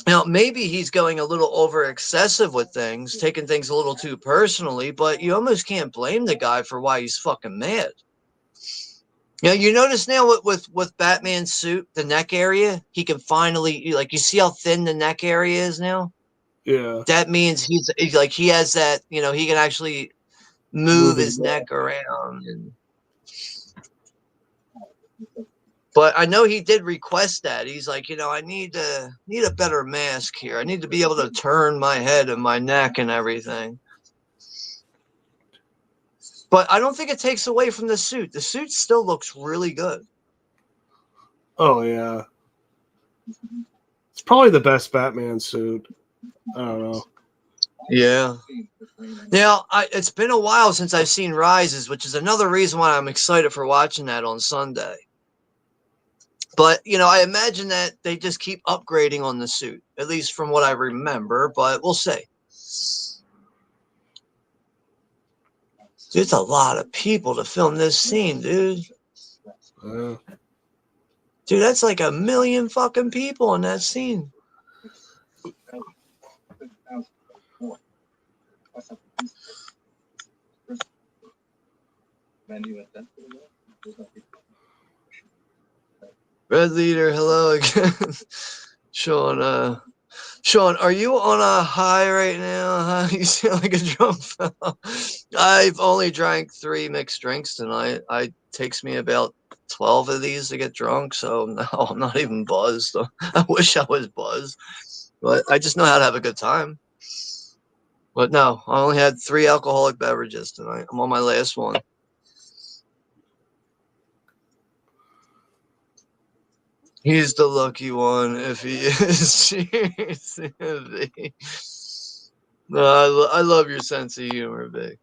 Now, maybe he's going a little over excessive with things, taking things a little too personally, but you almost can't blame the guy for why he's fucking mad. You know, you notice now with Batman's suit, the neck area, he can finally, like, you see how thin the neck area is now? Yeah. That means he's like, he has that, you know, he can actually move his neck around. But I know he did request that. He's like, you know, I need a better mask here. I need to be able to turn my head and my neck and everything. But I don't think it takes away from the suit. The suit still looks really good. Oh, yeah. It's probably the best Batman suit. I don't know. Yeah. Now, it's been a while since I've seen Rises, which is another reason why I'm excited for watching that on Sunday. But, you know, I imagine that they just keep upgrading on the suit, at least from what I remember, but we'll see. There's a lot of people to film this scene, dude. Yeah. Dude, that's like 1 million fucking people in that scene. Red Leader, hello again. Sean, are you on a high right now? You sound like a drunk fellow. I've only drank 3 mixed drinks tonight. It takes me about 12 of these to get drunk, so no, I'm not even buzzed. I wish I was buzzed, but I just know how to have a good time. But no, I only had 3 alcoholic beverages tonight. I'm on my last one. He's the lucky one if he is. No, I love your sense of humor, Vic.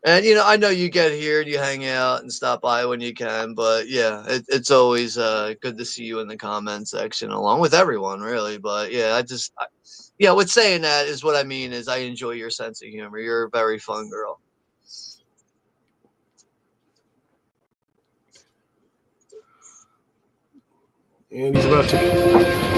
And I know you get here and you hang out and stop by when you can, but yeah, it's always good to see you in the comment section along with everyone, really. But yeah, with saying that is what I mean is I enjoy your sense of humor. You're a very fun girl. And he's about to.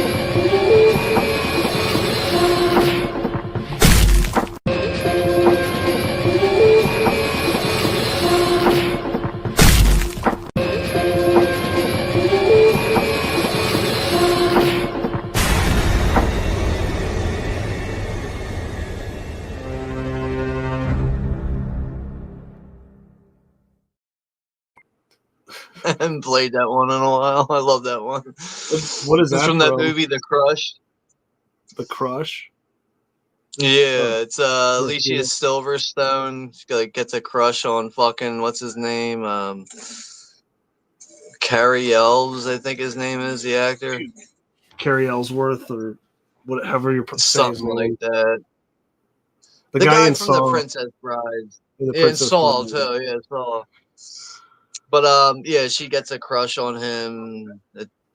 I haven't played that one in a while. I love that one. What is that It's from that movie, The Crush. The Crush? Yeah, it's Alicia Silverstone. She like gets a crush on fucking what's his name? Cary Elves, I think his name is, the actor. Cary Ellsworth or whatever you're something like that. The guy in from Saw. The Princess Bride. In Saw too. Yeah, Saw. But yeah, she gets a crush on him.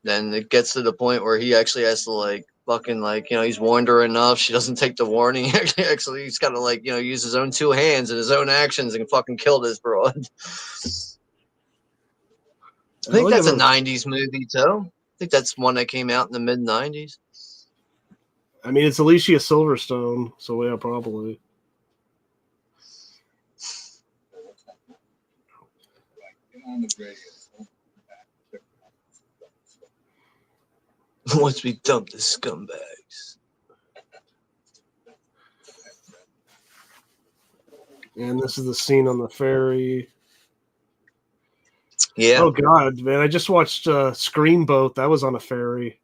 Then it gets to the point where he actually has to like fucking like he's warned her enough. She doesn't take the warning. Actually, he's got to like use his own two hands and his own actions and fucking kill this broad. I think that's a '90s movie too. I think that's one that came out in the mid '90s. I mean, it's Alicia Silverstone, so yeah, probably. Once we dump the scumbags. And this is the scene on the ferry. Yeah. Oh God, man! I just watched Screamboat. That was on a ferry.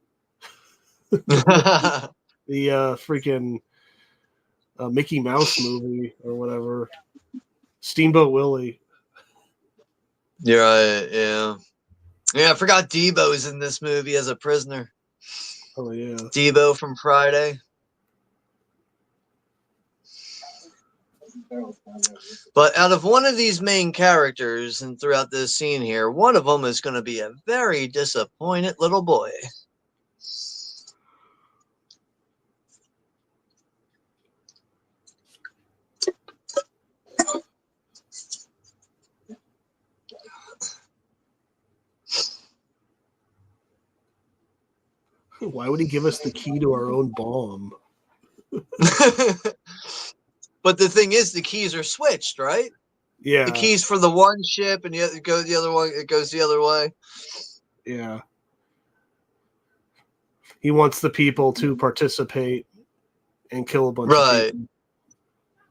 The freaking Mickey Mouse movie or whatever. Steamboat Willie. You're right. Yeah. Yeah, I forgot Debo's in this movie as a prisoner. Oh yeah. Debo from Friday. But out of one of these main characters and throughout this scene here, one of them is going to be a very disappointed little boy. Why would he give us the key to our own bomb? But the thing is, the keys are switched, right? Yeah. The keys for the one ship, and it goes the other one. It goes the other way. Yeah. He wants the people to participate and kill a bunch of people.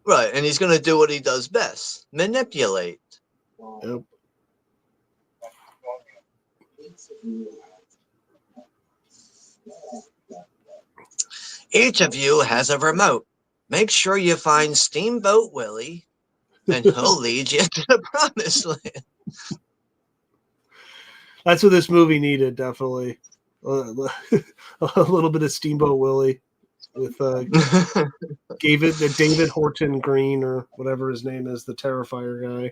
Right, and he's going to do what he does best: manipulate. Yep. Each of you has a remote. Make sure you find Steamboat Willie, and he'll lead you to the promised land. That's what this movie needed, definitely. A little bit of Steamboat Willie with David Horton Green or whatever his name is, the Terrifier guy.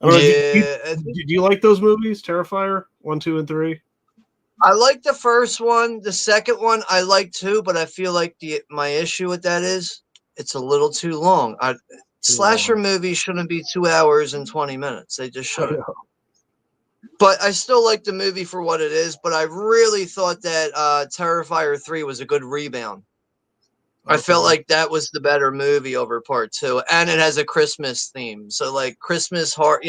I don't know, do you like those movies, Terrifier 1, 2, and 3? I like the first one. The second one I like too, but I feel like my issue with that is it's a little too long. Slasher movies shouldn't be 2 hours and 20 minutes. They just shouldn't. But I still like the movie for what it is. But I really thought that Terrifier 3 was a good rebound. Okay. I felt like that was the better movie over part 2, and it has a Christmas theme. So like Christmas horror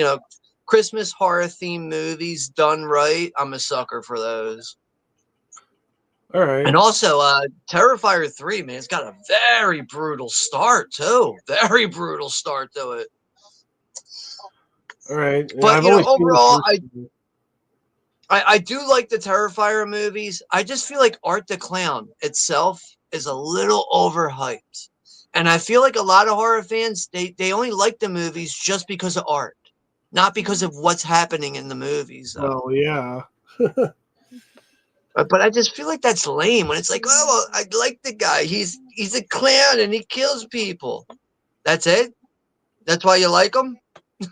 themed movies done right. I'm a sucker for those. All right. And also, Terrifier 3, man, it's got a very brutal start too. Very brutal start to it. All right. But overall, I do like the Terrifier movies. I just feel like Art the Clown itself is a little overhyped. And I feel like a lot of horror fans, they only like the movies just because of art. Not because of what's happening in the movies. Oh, yeah. But I just feel like that's lame when it's like, oh, well, I like the guy. He's a clown and he kills people. That's it? That's why you like them?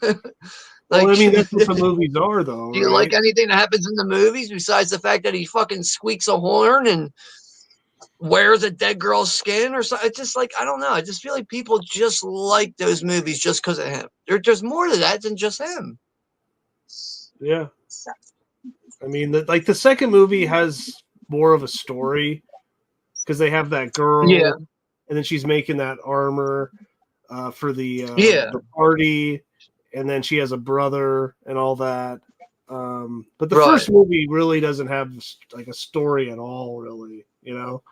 Well, I mean, that's what the movies are, though, do you like anything that happens in the movies besides the fact that he fucking squeaks a horn and wears a dead girl's skin or something? It's just like, I don't know. I just feel like people just like those movies just because of him. There's more to that than just him. Yeah. I mean, like the second movie has more of a story because they have that girl, Yeah. and then she's making that armor for the party, and then she has a brother and all that. But the first movie really doesn't have like a story at all, really. You know,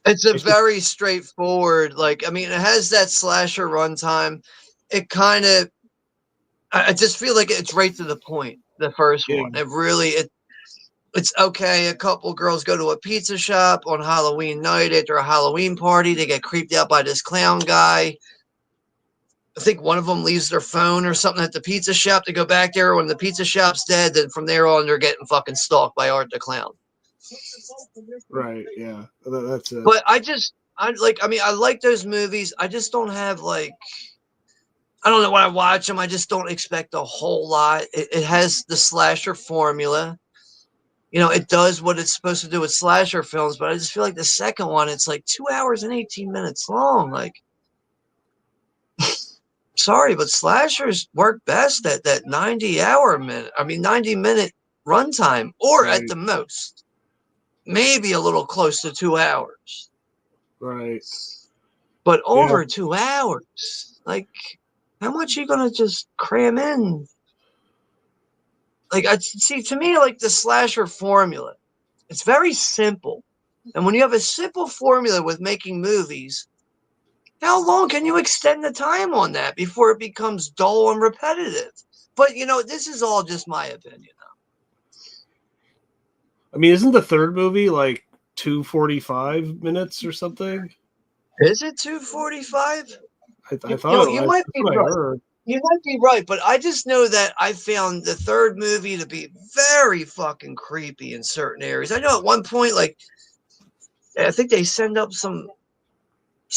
it's very straightforward. Like, I mean, it has that slasher runtime. It kind of, I just feel like it's right to the point. The first one, it's okay. A couple girls go to a pizza shop on Halloween night after a Halloween party. They get creeped out by this clown guy. I think one of them leaves their phone or something at the pizza shop to go back there. When the pizza shop's dead, then from there on, they're getting fucking stalked by Art the Clown. Right. Yeah. That's it. But I like those movies. I just don't have like, I don't know, when I watch them, I just don't expect a whole lot. It has the slasher formula. You know, it does what it's supposed to do with slasher films, but I just feel like the second one, it's like 2 hours and 18 minutes long. Like, sorry, but slashers work best at that 90-minute runtime, or at the most, maybe a little close to 2 hours. Right. But over 2 hours, like, how much are you going to just cram in? Like, to me, like the slasher formula, it's very simple. And when you have a simple formula with making movies, how long can you extend the time on that before it becomes dull and repetitive? But, you know, this is all just my opinion. I mean, isn't the third movie like 245 minutes or something? Is it 245? I thought you might be right. You might be right, but I just know that I found the third movie to be very fucking creepy in certain areas. I know at one point, like, I think they send up some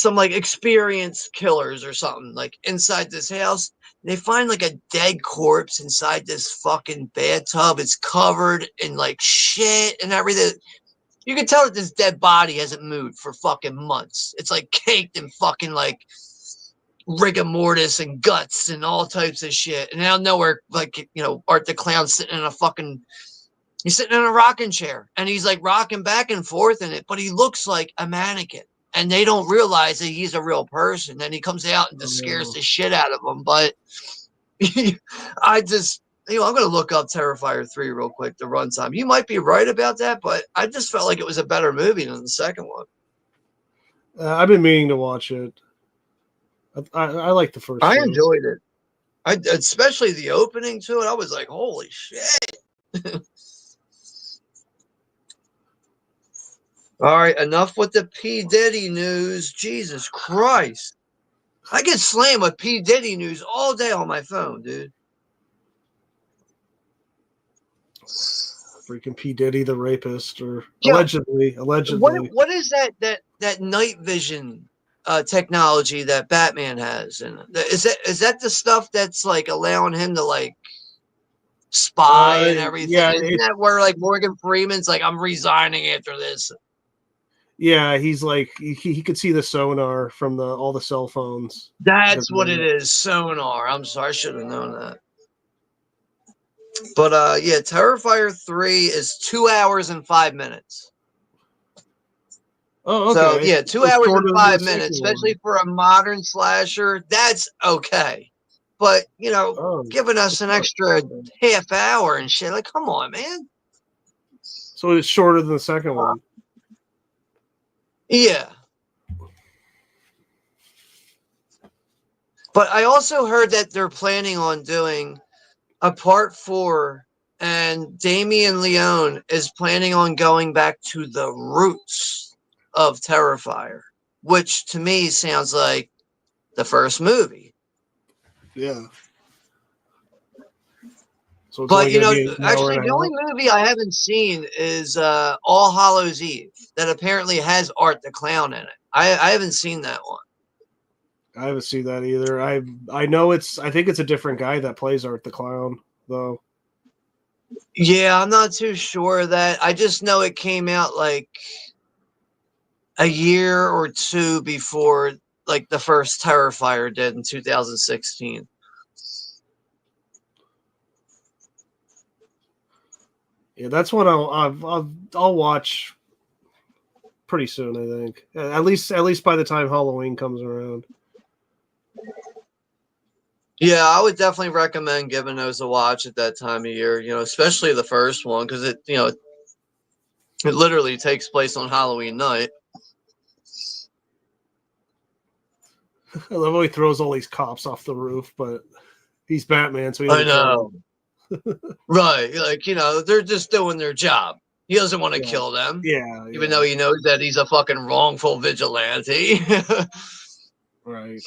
like experienced killers or something, like inside this house. They find like a dead corpse inside this fucking bathtub. It's covered in like shit and everything. You can tell that this dead body hasn't moved for fucking months. It's like caked in fucking like rigor mortis and guts and all types of shit. And out of nowhere, like, you know, Art the Clown's sitting in he's sitting in a rocking chair and he's like rocking back and forth in it, but he looks like a mannequin. And they don't realize that he's a real person. Then he comes out and just scares the shit out of them. But I just, you know, I'm going to look up Terrifier 3 real quick, the runtime. You might be right about that, but I just felt like it was a better movie than the second one. I've been meaning to watch it. I like the first one. I enjoyed it. Especially the opening to it. I was like, holy shit. All right, enough with the P. Diddy news. Jesus Christ. I get slammed with P. Diddy news all day on my phone, dude. Freaking P. Diddy, the rapist, or allegedly. What is that night vision technology that Batman has? And is that the stuff that's like allowing him to like spy and everything? Yeah, isn't that where like Morgan Freeman's like, I'm resigning after this? Yeah, he's like he could see the sonar from all the cell phones. That's what it is, sonar. I'm sorry, I should have known that. But yeah, Terrifier 3 is 2 hours and 5 minutes. Oh, okay. So yeah, 2 hours and 5 minutes, especially for a modern slasher, that's okay. But you know, giving us an extra half hour and shit, like, come on, man. So it's shorter than the second one. Yeah. But I also heard that they're planning on doing a part 4, and Damien Leone is planning on going back to the roots of Terrifier, which to me sounds like the first movie. Yeah. So but you know, actually, the only movie I haven't seen is All Hallows Eve, that apparently has Art the Clown in it. I haven't seen that one. I haven't seen that either. I know it's. I think it's a different guy that plays Art the Clown, though. Yeah, I'm not too sure of that. I just know it came out like a year or two before like the first Terrifier did in 2016. Yeah, that's what I'll watch pretty soon. I think at least by the time Halloween comes around. Yeah, I would definitely recommend giving those a watch at that time of year, especially the first one, because it literally takes place on Halloween night. I love how he throws all these cops off the roof, but he's Batman, so he I doesn't care. know. Right. Like, they're just doing their job. He doesn't want to Yeah. kill them. Yeah, Even though he knows that he's a fucking wrongful vigilante. right.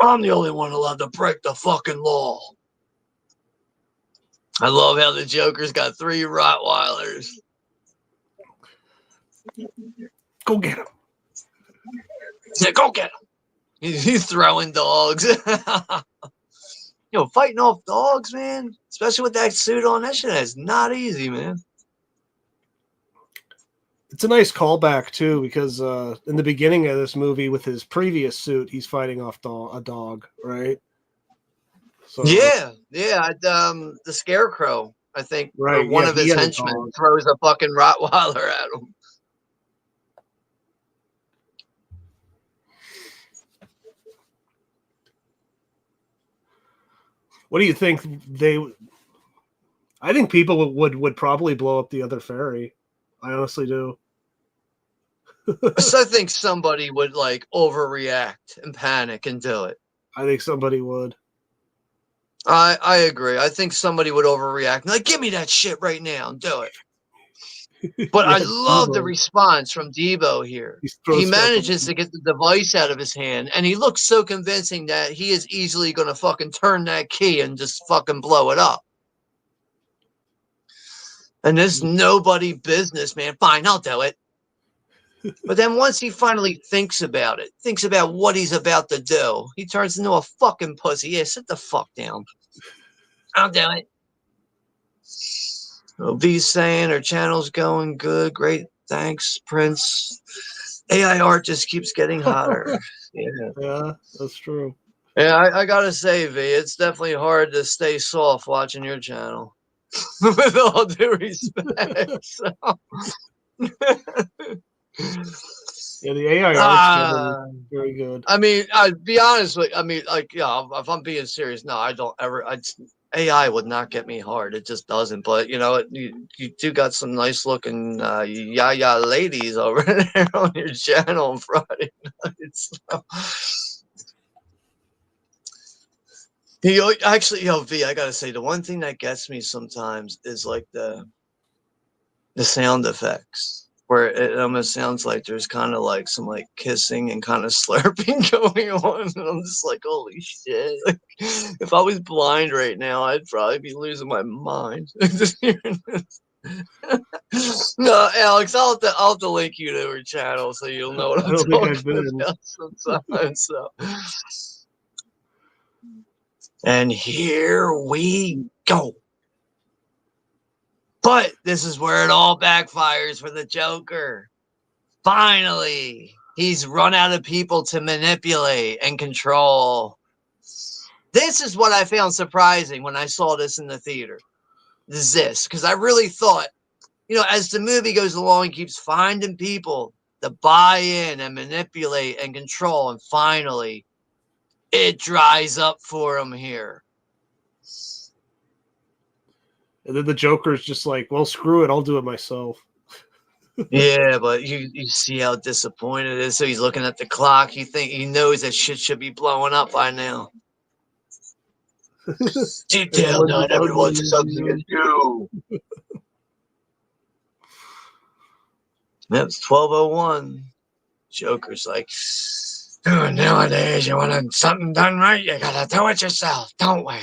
I'm the only one allowed to break the fucking law. I love how the Joker's got 3 Rottweilers. Go get him. Yeah, go get him. He's throwing dogs. Fighting off dogs, man. Especially with that suit on. That shit is not easy, man. It's a nice callback too, because in the beginning of this movie, with his previous suit, he's fighting off a dog, right? So, Yeah. The Scarecrow, I think, or right. one Yeah, of he his had a henchmen dog. throws a fucking Rottweiler at him. What do you think I think people would probably blow up the other ferry. I honestly do. So I think somebody would like overreact and panic and do it. I think somebody would. I agree. I think somebody would overreact and like, give me that shit right now and do it. But Yeah, I love the Debo. response from Debo here. He manages to get the device out of his hand, and he looks so convincing that he is easily going to fucking turn that key and just fucking blow it up. And there's nobody business, man. Fine, I'll do it. But then once he finally thinks about it, thinks about what he's about to do, he turns into a fucking pussy. Yeah, sit the fuck down. I'll do it. V's saying her channel's going good. Great. Thanks, Prince. AI art just keeps getting hotter. Yeah, that's true. Yeah, I gotta say, V, it's definitely hard to stay soft watching your channel. With all due respect. So. Yeah, the AI art's very good. I mean, I'd be honest with you. I mean, like, yeah, if I'm being serious, no, I don't ever. AI would not get me hard. It just doesn't. But you do got some nice looking yaya ladies over there on your channel on Friday nights. So. Actually, V, I gotta say, the one thing that gets me sometimes is like the sound effects, where it almost sounds like there's kind of like some like kissing and kind of slurping going on. And I'm just like, holy shit. Like, if I was blind right now, I'd probably be losing my mind. Just hearing this. No, Alex, I'll have to link you to her channel so you'll know what I'm talking about sometimes. So. And here we go. But this is where it all backfires for the Joker. Finally, he's run out of people to manipulate and control. This is what I found surprising when I saw this in the theater. Because I really thought, as the movie goes along, he keeps finding people to buy in and manipulate and control. And finally, it dries up for him here. And then the Joker's just like, well, screw it, I'll do it myself. Yeah, but you see how disappointed it is. So he's looking at the clock. He knows that shit should be blowing up by now. Detail, not everyone's something to do. That's 12:01. Joker's like, nowadays you want something done right, you gotta do it yourself, don't we?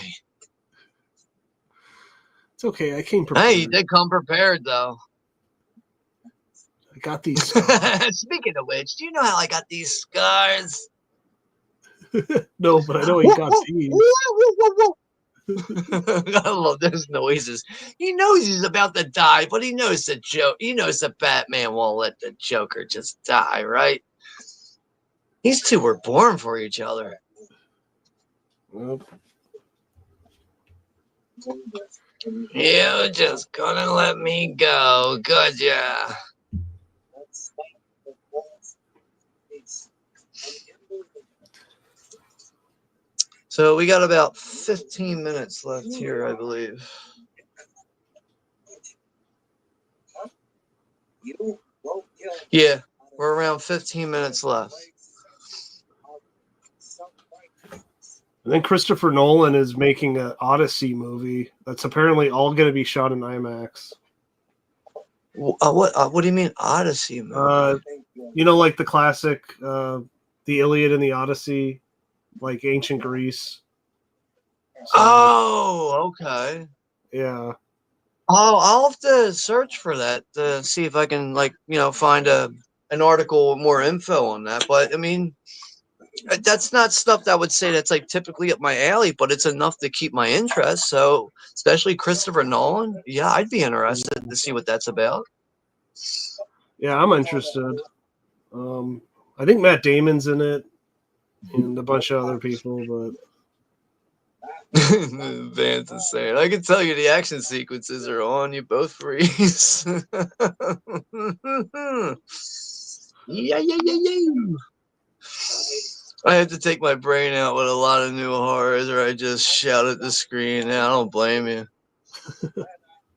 It's okay, I came prepared. Hey, you did come prepared though. I got these. Speaking of which, do you know how I got these scars? No, but I know he got these. I love those noises. He knows he's about to die, but he knows the Batman won't let the Joker just die, right? These two were born for each other. Well, You're just gonna let me go, good ya? So we got about 15 minutes left here, I believe. Yeah, we're around 15 minutes left. and then Christopher Nolan is making an Odyssey movie that's apparently all going to be shot in IMAX. What do you mean Odyssey movie? You know, like the classic, the Iliad and the Odyssey, like ancient Greece. So, Oh, okay. yeah. Oh, I'll have to search for that to see if I can, find an article with more info on that. But I mean, that's not stuff that I would say that's like typically up my alley, but it's enough to keep my interest. So, especially Christopher Nolan, yeah, I'd be interested to see what that's about. Yeah, I'm interested. I think Matt Damon's in it, and a bunch of other people, but Vance is saying, I can tell you the action sequences are on you both freeze. Yeah. I have to take my brain out with a lot of new horrors, or I just shout at the screen. Yeah, I don't blame you.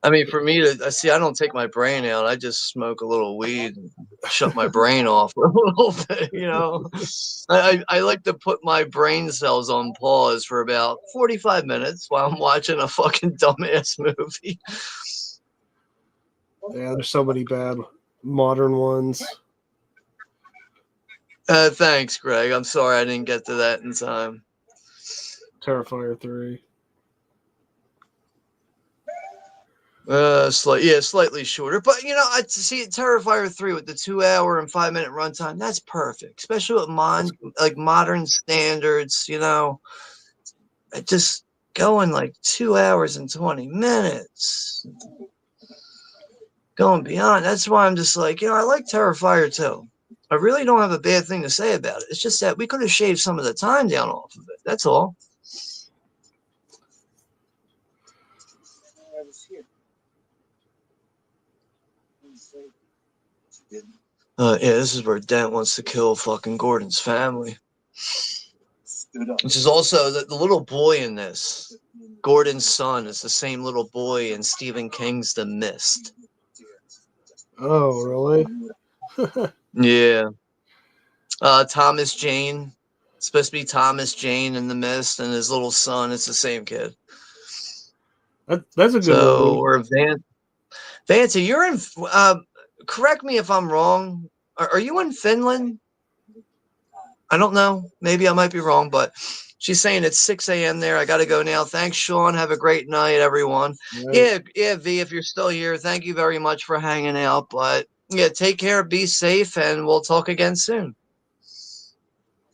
I mean, for me I don't take my brain out. I just smoke a little weed and shut my brain off for a little bit, you know. I like to put my brain cells on pause for about 45 minutes while I'm watching a fucking dumbass movie. yeah, there's so many bad modern ones. Thanks, Greg. I'm sorry I didn't get to that in time. Terrifier 3. Slightly shorter, but I see Terrifier 3 with the 2 hour and 5 minute runtime. That's perfect, especially with modern standards. Just going like 2 hours and 20 minutes, going beyond. That's why I'm just like, I like Terrifier 2. I really don't have a bad thing to say about it. It's just that we could have shaved some of the time down off of it. That's all. Yeah, this is where Dent wants to kill fucking Gordon's family. Which is also the little boy in this. Gordon's son is the same little boy in Stephen King's The Mist. Oh, really? Yeah. Thomas Jane. It's supposed to be Thomas Jane in The Mist, and his little son is the same kid. That's a good movie. Or Vance, you're in. Correct me if I'm wrong. Are you in Finland? I don't know. Maybe I might be wrong, but she's saying it's 6 a.m. there. I got to go now. Thanks, Sean. Have a great night, everyone. Right. Yeah, V, if you're still here, thank you very much for hanging out. But yeah, take care, be safe, and we'll talk again soon.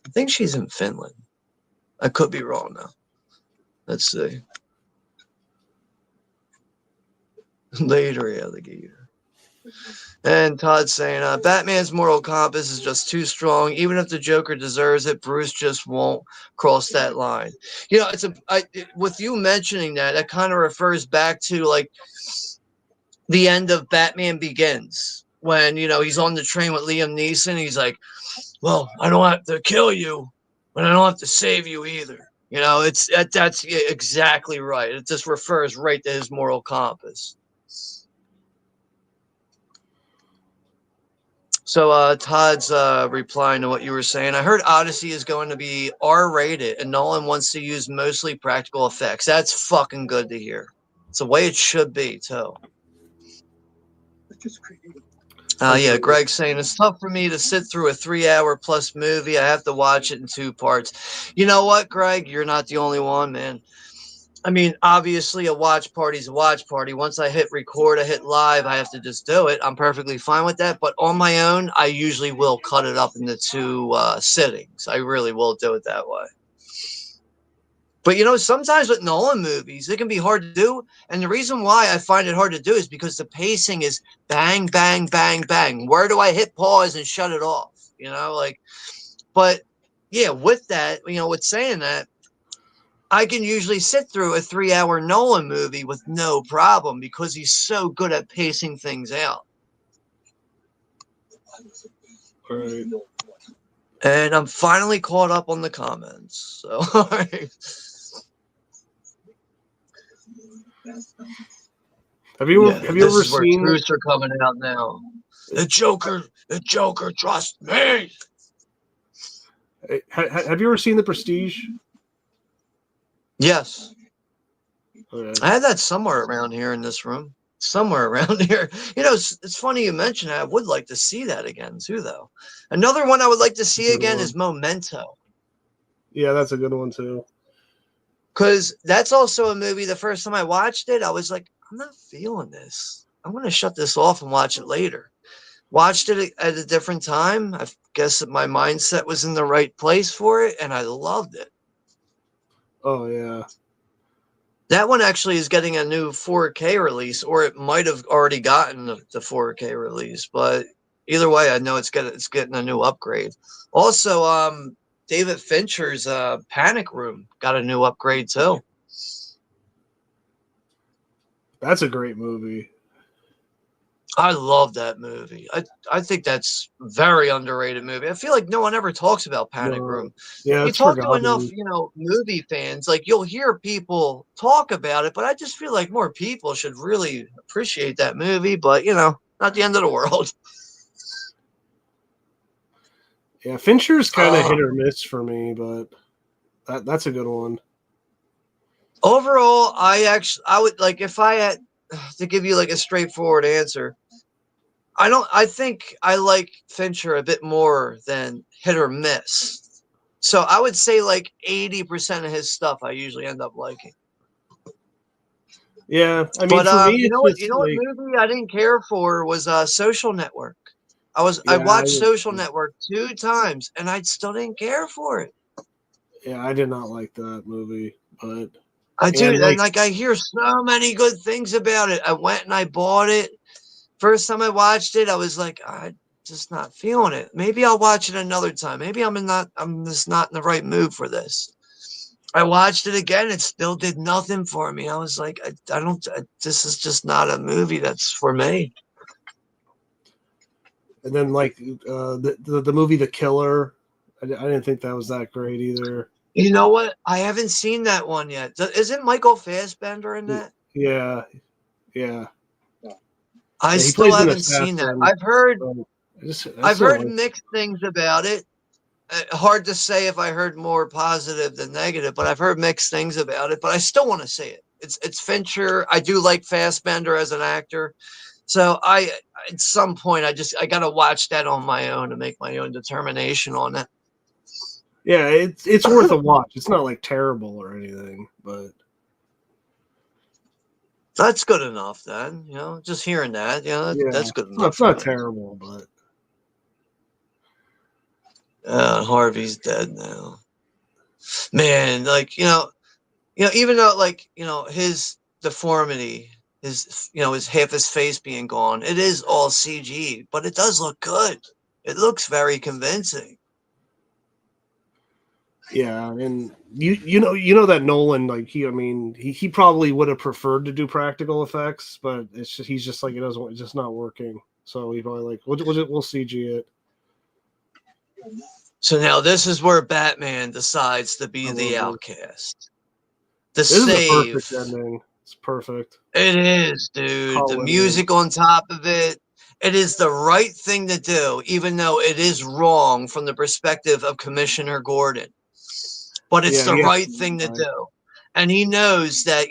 I think she's in Finland. I could be wrong, though. Let's see. Later, alligator. And Todd saying, Batman's moral compass is just too strong. Even if the Joker deserves it, Bruce just won't cross that line. With you mentioning that kind of refers back to like the end of Batman Begins, when he's on the train with Liam Neeson. He's like, well, I don't have to kill you, but I don't have to save you either. That's exactly right. It just refers right to his moral compass. So Todd's replying to what you were saying. I heard Odyssey is going to be R-rated, and Nolan wants to use mostly practical effects. That's fucking good to hear. It's the way it should be, too. Yeah, Greg's saying, it's tough for me to sit through a 3-hour-plus movie. I have to watch it in 2 parts. You know what, Greg? You're not the only one, man. I mean, obviously, a watch party's a watch party. Once I hit record, I hit live, I have to just do it. I'm perfectly fine with that. But on my own, I usually will cut it up into two sittings. I really will do it that way. But, you know, sometimes with Nolan movies, it can be hard to do. And the reason why I find it hard to do is because the pacing is bang, bang, bang, bang. Where do I hit pause and shut it off? You know, like, but yeah, with that, you know, with saying that, I can usually sit through a 3-hour Nolan movie with no problem because he's so good at pacing things out. Right. And I'm finally caught up on the comments. So, all right. Have you Yeah, ever this is where seen? truths are coming out now. The Joker, trust me. Have you ever seen The Prestige? Yes. Okay. I had that somewhere around here in this room. Somewhere around here. You know, it's funny you mention that. I would like to see that again, too, though. Another one I would like to see again is Memento. Yeah, that's a good one, too. Because that's also a movie, the first time I watched it, I was like, I'm not feeling this. I'm going to shut this off and watch it later. Watched it at a different time. I guess that my mindset was in the right place for it, and I loved it. Oh, yeah. That one actually is getting a new 4K release, or it might have already gotten the 4K release. But either way, I know it's getting a new upgrade. Also, David Fincher's Panic Room got a new upgrade too. That's a great movie. I love that movie. I think that's a very underrated movie. I feel like no one ever talks about Panic Room. Yeah, You it's talk to forgotten. enough, you know, movie fans, like you'll hear people talk about it, but I just feel like more people should really appreciate that movie. But you know, not the end of the world. Yeah, Fincher's kind of hit or miss for me, but that's a good one. Overall, I would like, if I had to give you like a straightforward answer, I think I like Fincher a bit more than hit or miss. So I would say like 80% of his stuff I usually end up liking. Yeah, I mean, But for me, you know it's what like, movie I didn't care for was Social Network. I yeah, watched Social Network 2 times and I still didn't care for it. Yeah, I did not like that movie, but I do, and and like I hear so many good things about it. I went and I bought it. First time I watched it, I was like, I'm just not feeling it. Maybe I'll watch it another time. Maybe I'm just not in the right mood for this. I watched it again. It still did nothing for me. I was like, this is just not a movie that's for me. and then like the movie The Killer, I didn't think that was that great either. You know what? I haven't seen that one yet. Isn't Michael Fassbender in that? Yeah. I he still plays an haven't seen that. assassin. I've heard mixed things about it. Hard to say if I heard more positive than negative, but I've heard mixed things about it. But I still want to see it. It's Fincher. I do like Fassbender as an actor, so at some point I got to watch that on my own to make my own determination on it. Yeah, it's worth a watch. It's not like terrible or anything, but that's good enough. Then you know, just hearing that, you know, that's good enough. It's not terrible, but Harvey's dead now. Man, like even though like his deformity, his half his face being gone, it is all CG, but it does look good. It looks very convincing. yeah, and you know that Nolan, like he probably would have preferred to do practical effects, but he's just like it's just not working. So he probably like we'll CG it. So now this is where Batman decides to be the outcast. This is a perfect ending. It's perfect. It is, dude. The music on top of it. It is the right thing to do, even though it is wrong from the perspective of Commissioner Gordon. But it's the right thing to do. And he knows that,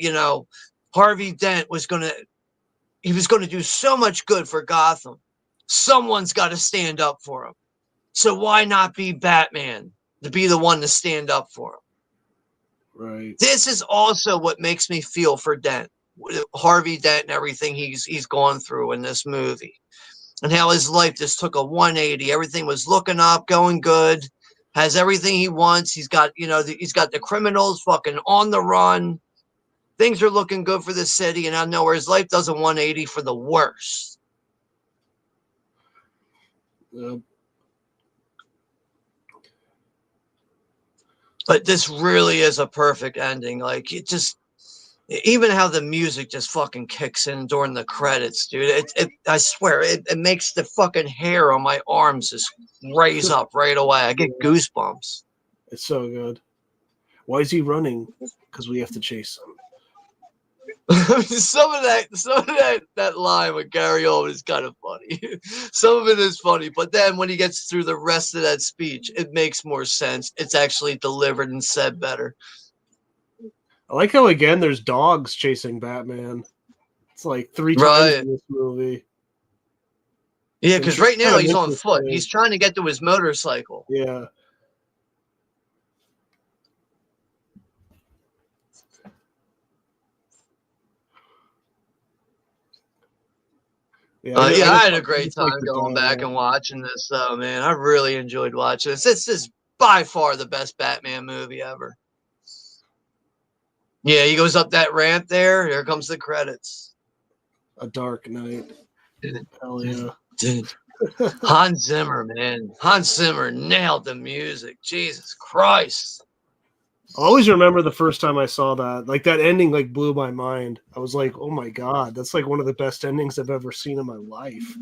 Harvey Dent was going to do so much good for Gotham. Someone's got to stand up for him. So why not be Batman to be the one to stand up for him? Right. This is also what makes me feel for Dent, Harvey Dent, and everything he's gone through in this movie, and how his life just took a 180. Everything was looking up, going good, has everything he wants. He's got, he's got the criminals fucking on the run. Things are looking good for the city, and I know where his life does a 180 for the worse. Yep. But this really is a perfect ending. Like, it just, even how the music just fucking kicks in during the credits, dude. I swear, it makes the fucking hair on my arms just raise up right away. I get goosebumps. It's so good. Why is he running? Because we have to chase him. some of that line with Gary Oldman is kind of funny. Some of it is funny, but then when he gets through the rest of that speech, it makes more sense. It's actually delivered and said better. I like how, again, there's dogs chasing Batman. It's like 3 times in this movie. Yeah, because right now he's on foot. He's trying to get to his motorcycle. Yeah. I had a great time going back and watching this, though, man. I really enjoyed watching this. This is by far the best Batman movie ever. Yeah, he goes up that ramp there. Here comes the credits. A Dark Knight. Hell yeah. Dude. Hans Zimmer, man. Hans Zimmer nailed the music. Jesus Christ. I always remember the first time I saw that. Like, that ending, like, blew my mind. I was like, oh my God, that's like one of the best endings I've ever seen in my life.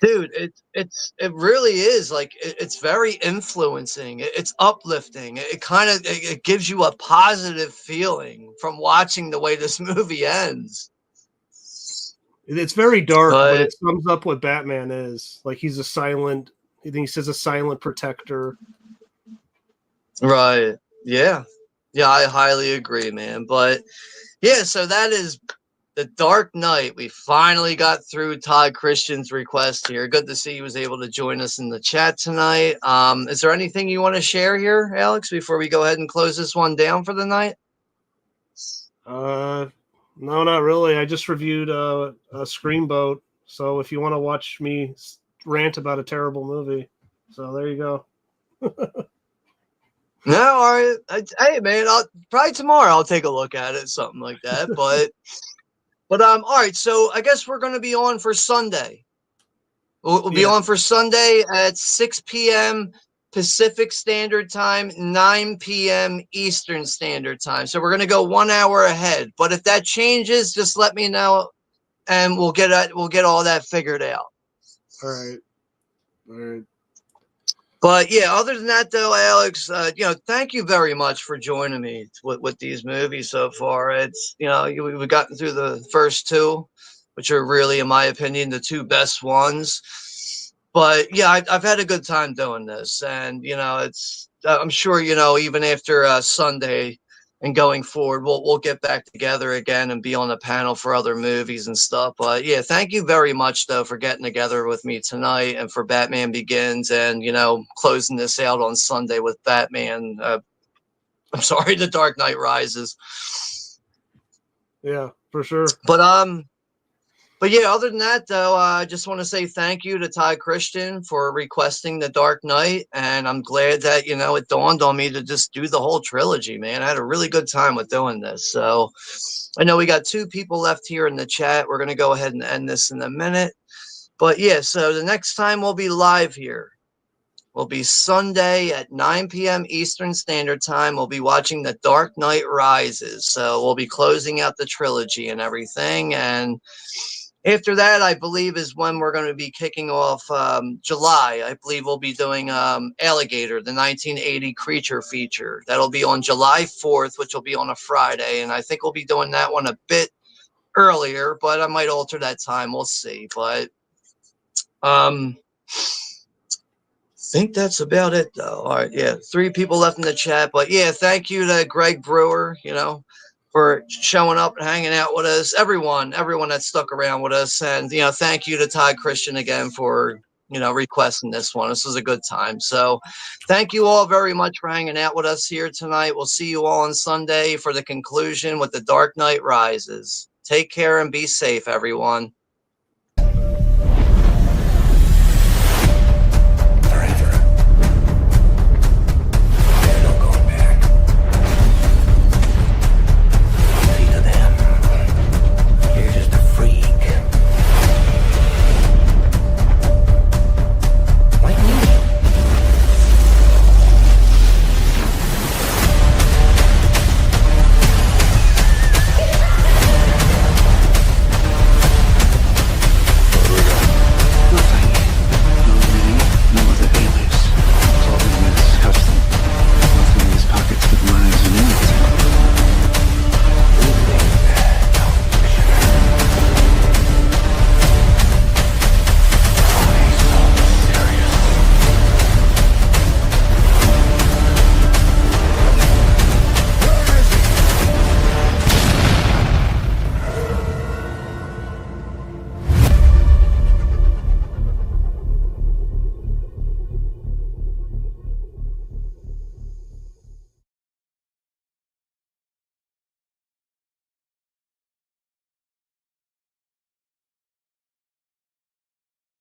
Dude, it really is. Like, it's very influencing. It's uplifting. It kind of it gives you a positive feeling from watching the way this movie ends. It's very dark, but it sums up what Batman is. Like, he's a silent, I think he says a silent protector. Right. Yeah. Yeah, I highly agree, man. But yeah, so that is The Dark Knight. We finally got through Todd Christian's request here. Good to see he was able to join us in the chat tonight. Is there anything you want to share here, Alex, before we go ahead and close this one down for the night? No, not really. I just reviewed a Screamboat. So if you want to watch me rant about a terrible movie, so there you go. No, all right. Hey, man, probably tomorrow I'll take a look at it, something like that. But all right. So I guess we're going to be on for Sunday. We'll be on for Sunday at 6 p.m. Pacific Standard Time, 9 p.m. Eastern Standard Time. So we're going to go 1 hour ahead. But if that changes, just let me know, and we'll get all that figured out. All right. All right. But yeah, other than that, though, Alex, thank you very much for joining me with these movies so far. It's, we've gotten through the first two, which are really, in my opinion, the two best ones. But yeah, I've had a good time doing this, and it's, I'm sure, even after Sunday and going forward, we'll get back together again and be on the panel for other movies and stuff. But yeah, thank you very much, though, for getting together with me tonight and for Batman Begins and, closing this out on Sunday with Batman. The Dark Knight Rises. Yeah, for sure. But yeah, other than that, though, I just want to say thank you to Todd Christian for requesting The Dark Knight. And I'm glad that, it dawned on me to just do the whole trilogy, man. I had a really good time with doing this. So I know we got 2 people left here in the chat. We're going to go ahead and end this in a minute. But yeah, so the next time we'll be live here will be Sunday at 9 p.m. Eastern Standard Time. We'll be watching The Dark Knight Rises. So we'll be closing out the trilogy and everything. And after that, I believe, is when we're going to be kicking off July. I believe we'll be doing Alligator, the 1980 creature feature. That'll be on July 4th, which will be on a Friday. And I think we'll be doing that one a bit earlier, but I might alter that time. We'll see. But I think that's about it, though. All right, yeah, 3 people left in the chat. But yeah, thank you to Greg Brewer, for showing up and hanging out with us. Everyone that stuck around with us. And, thank you to Todd Christian again for requesting this one. This was a good time. So thank you all very much for hanging out with us here tonight. We'll see you all on Sunday for the conclusion with The Dark Knight Rises. Take care and be safe, everyone.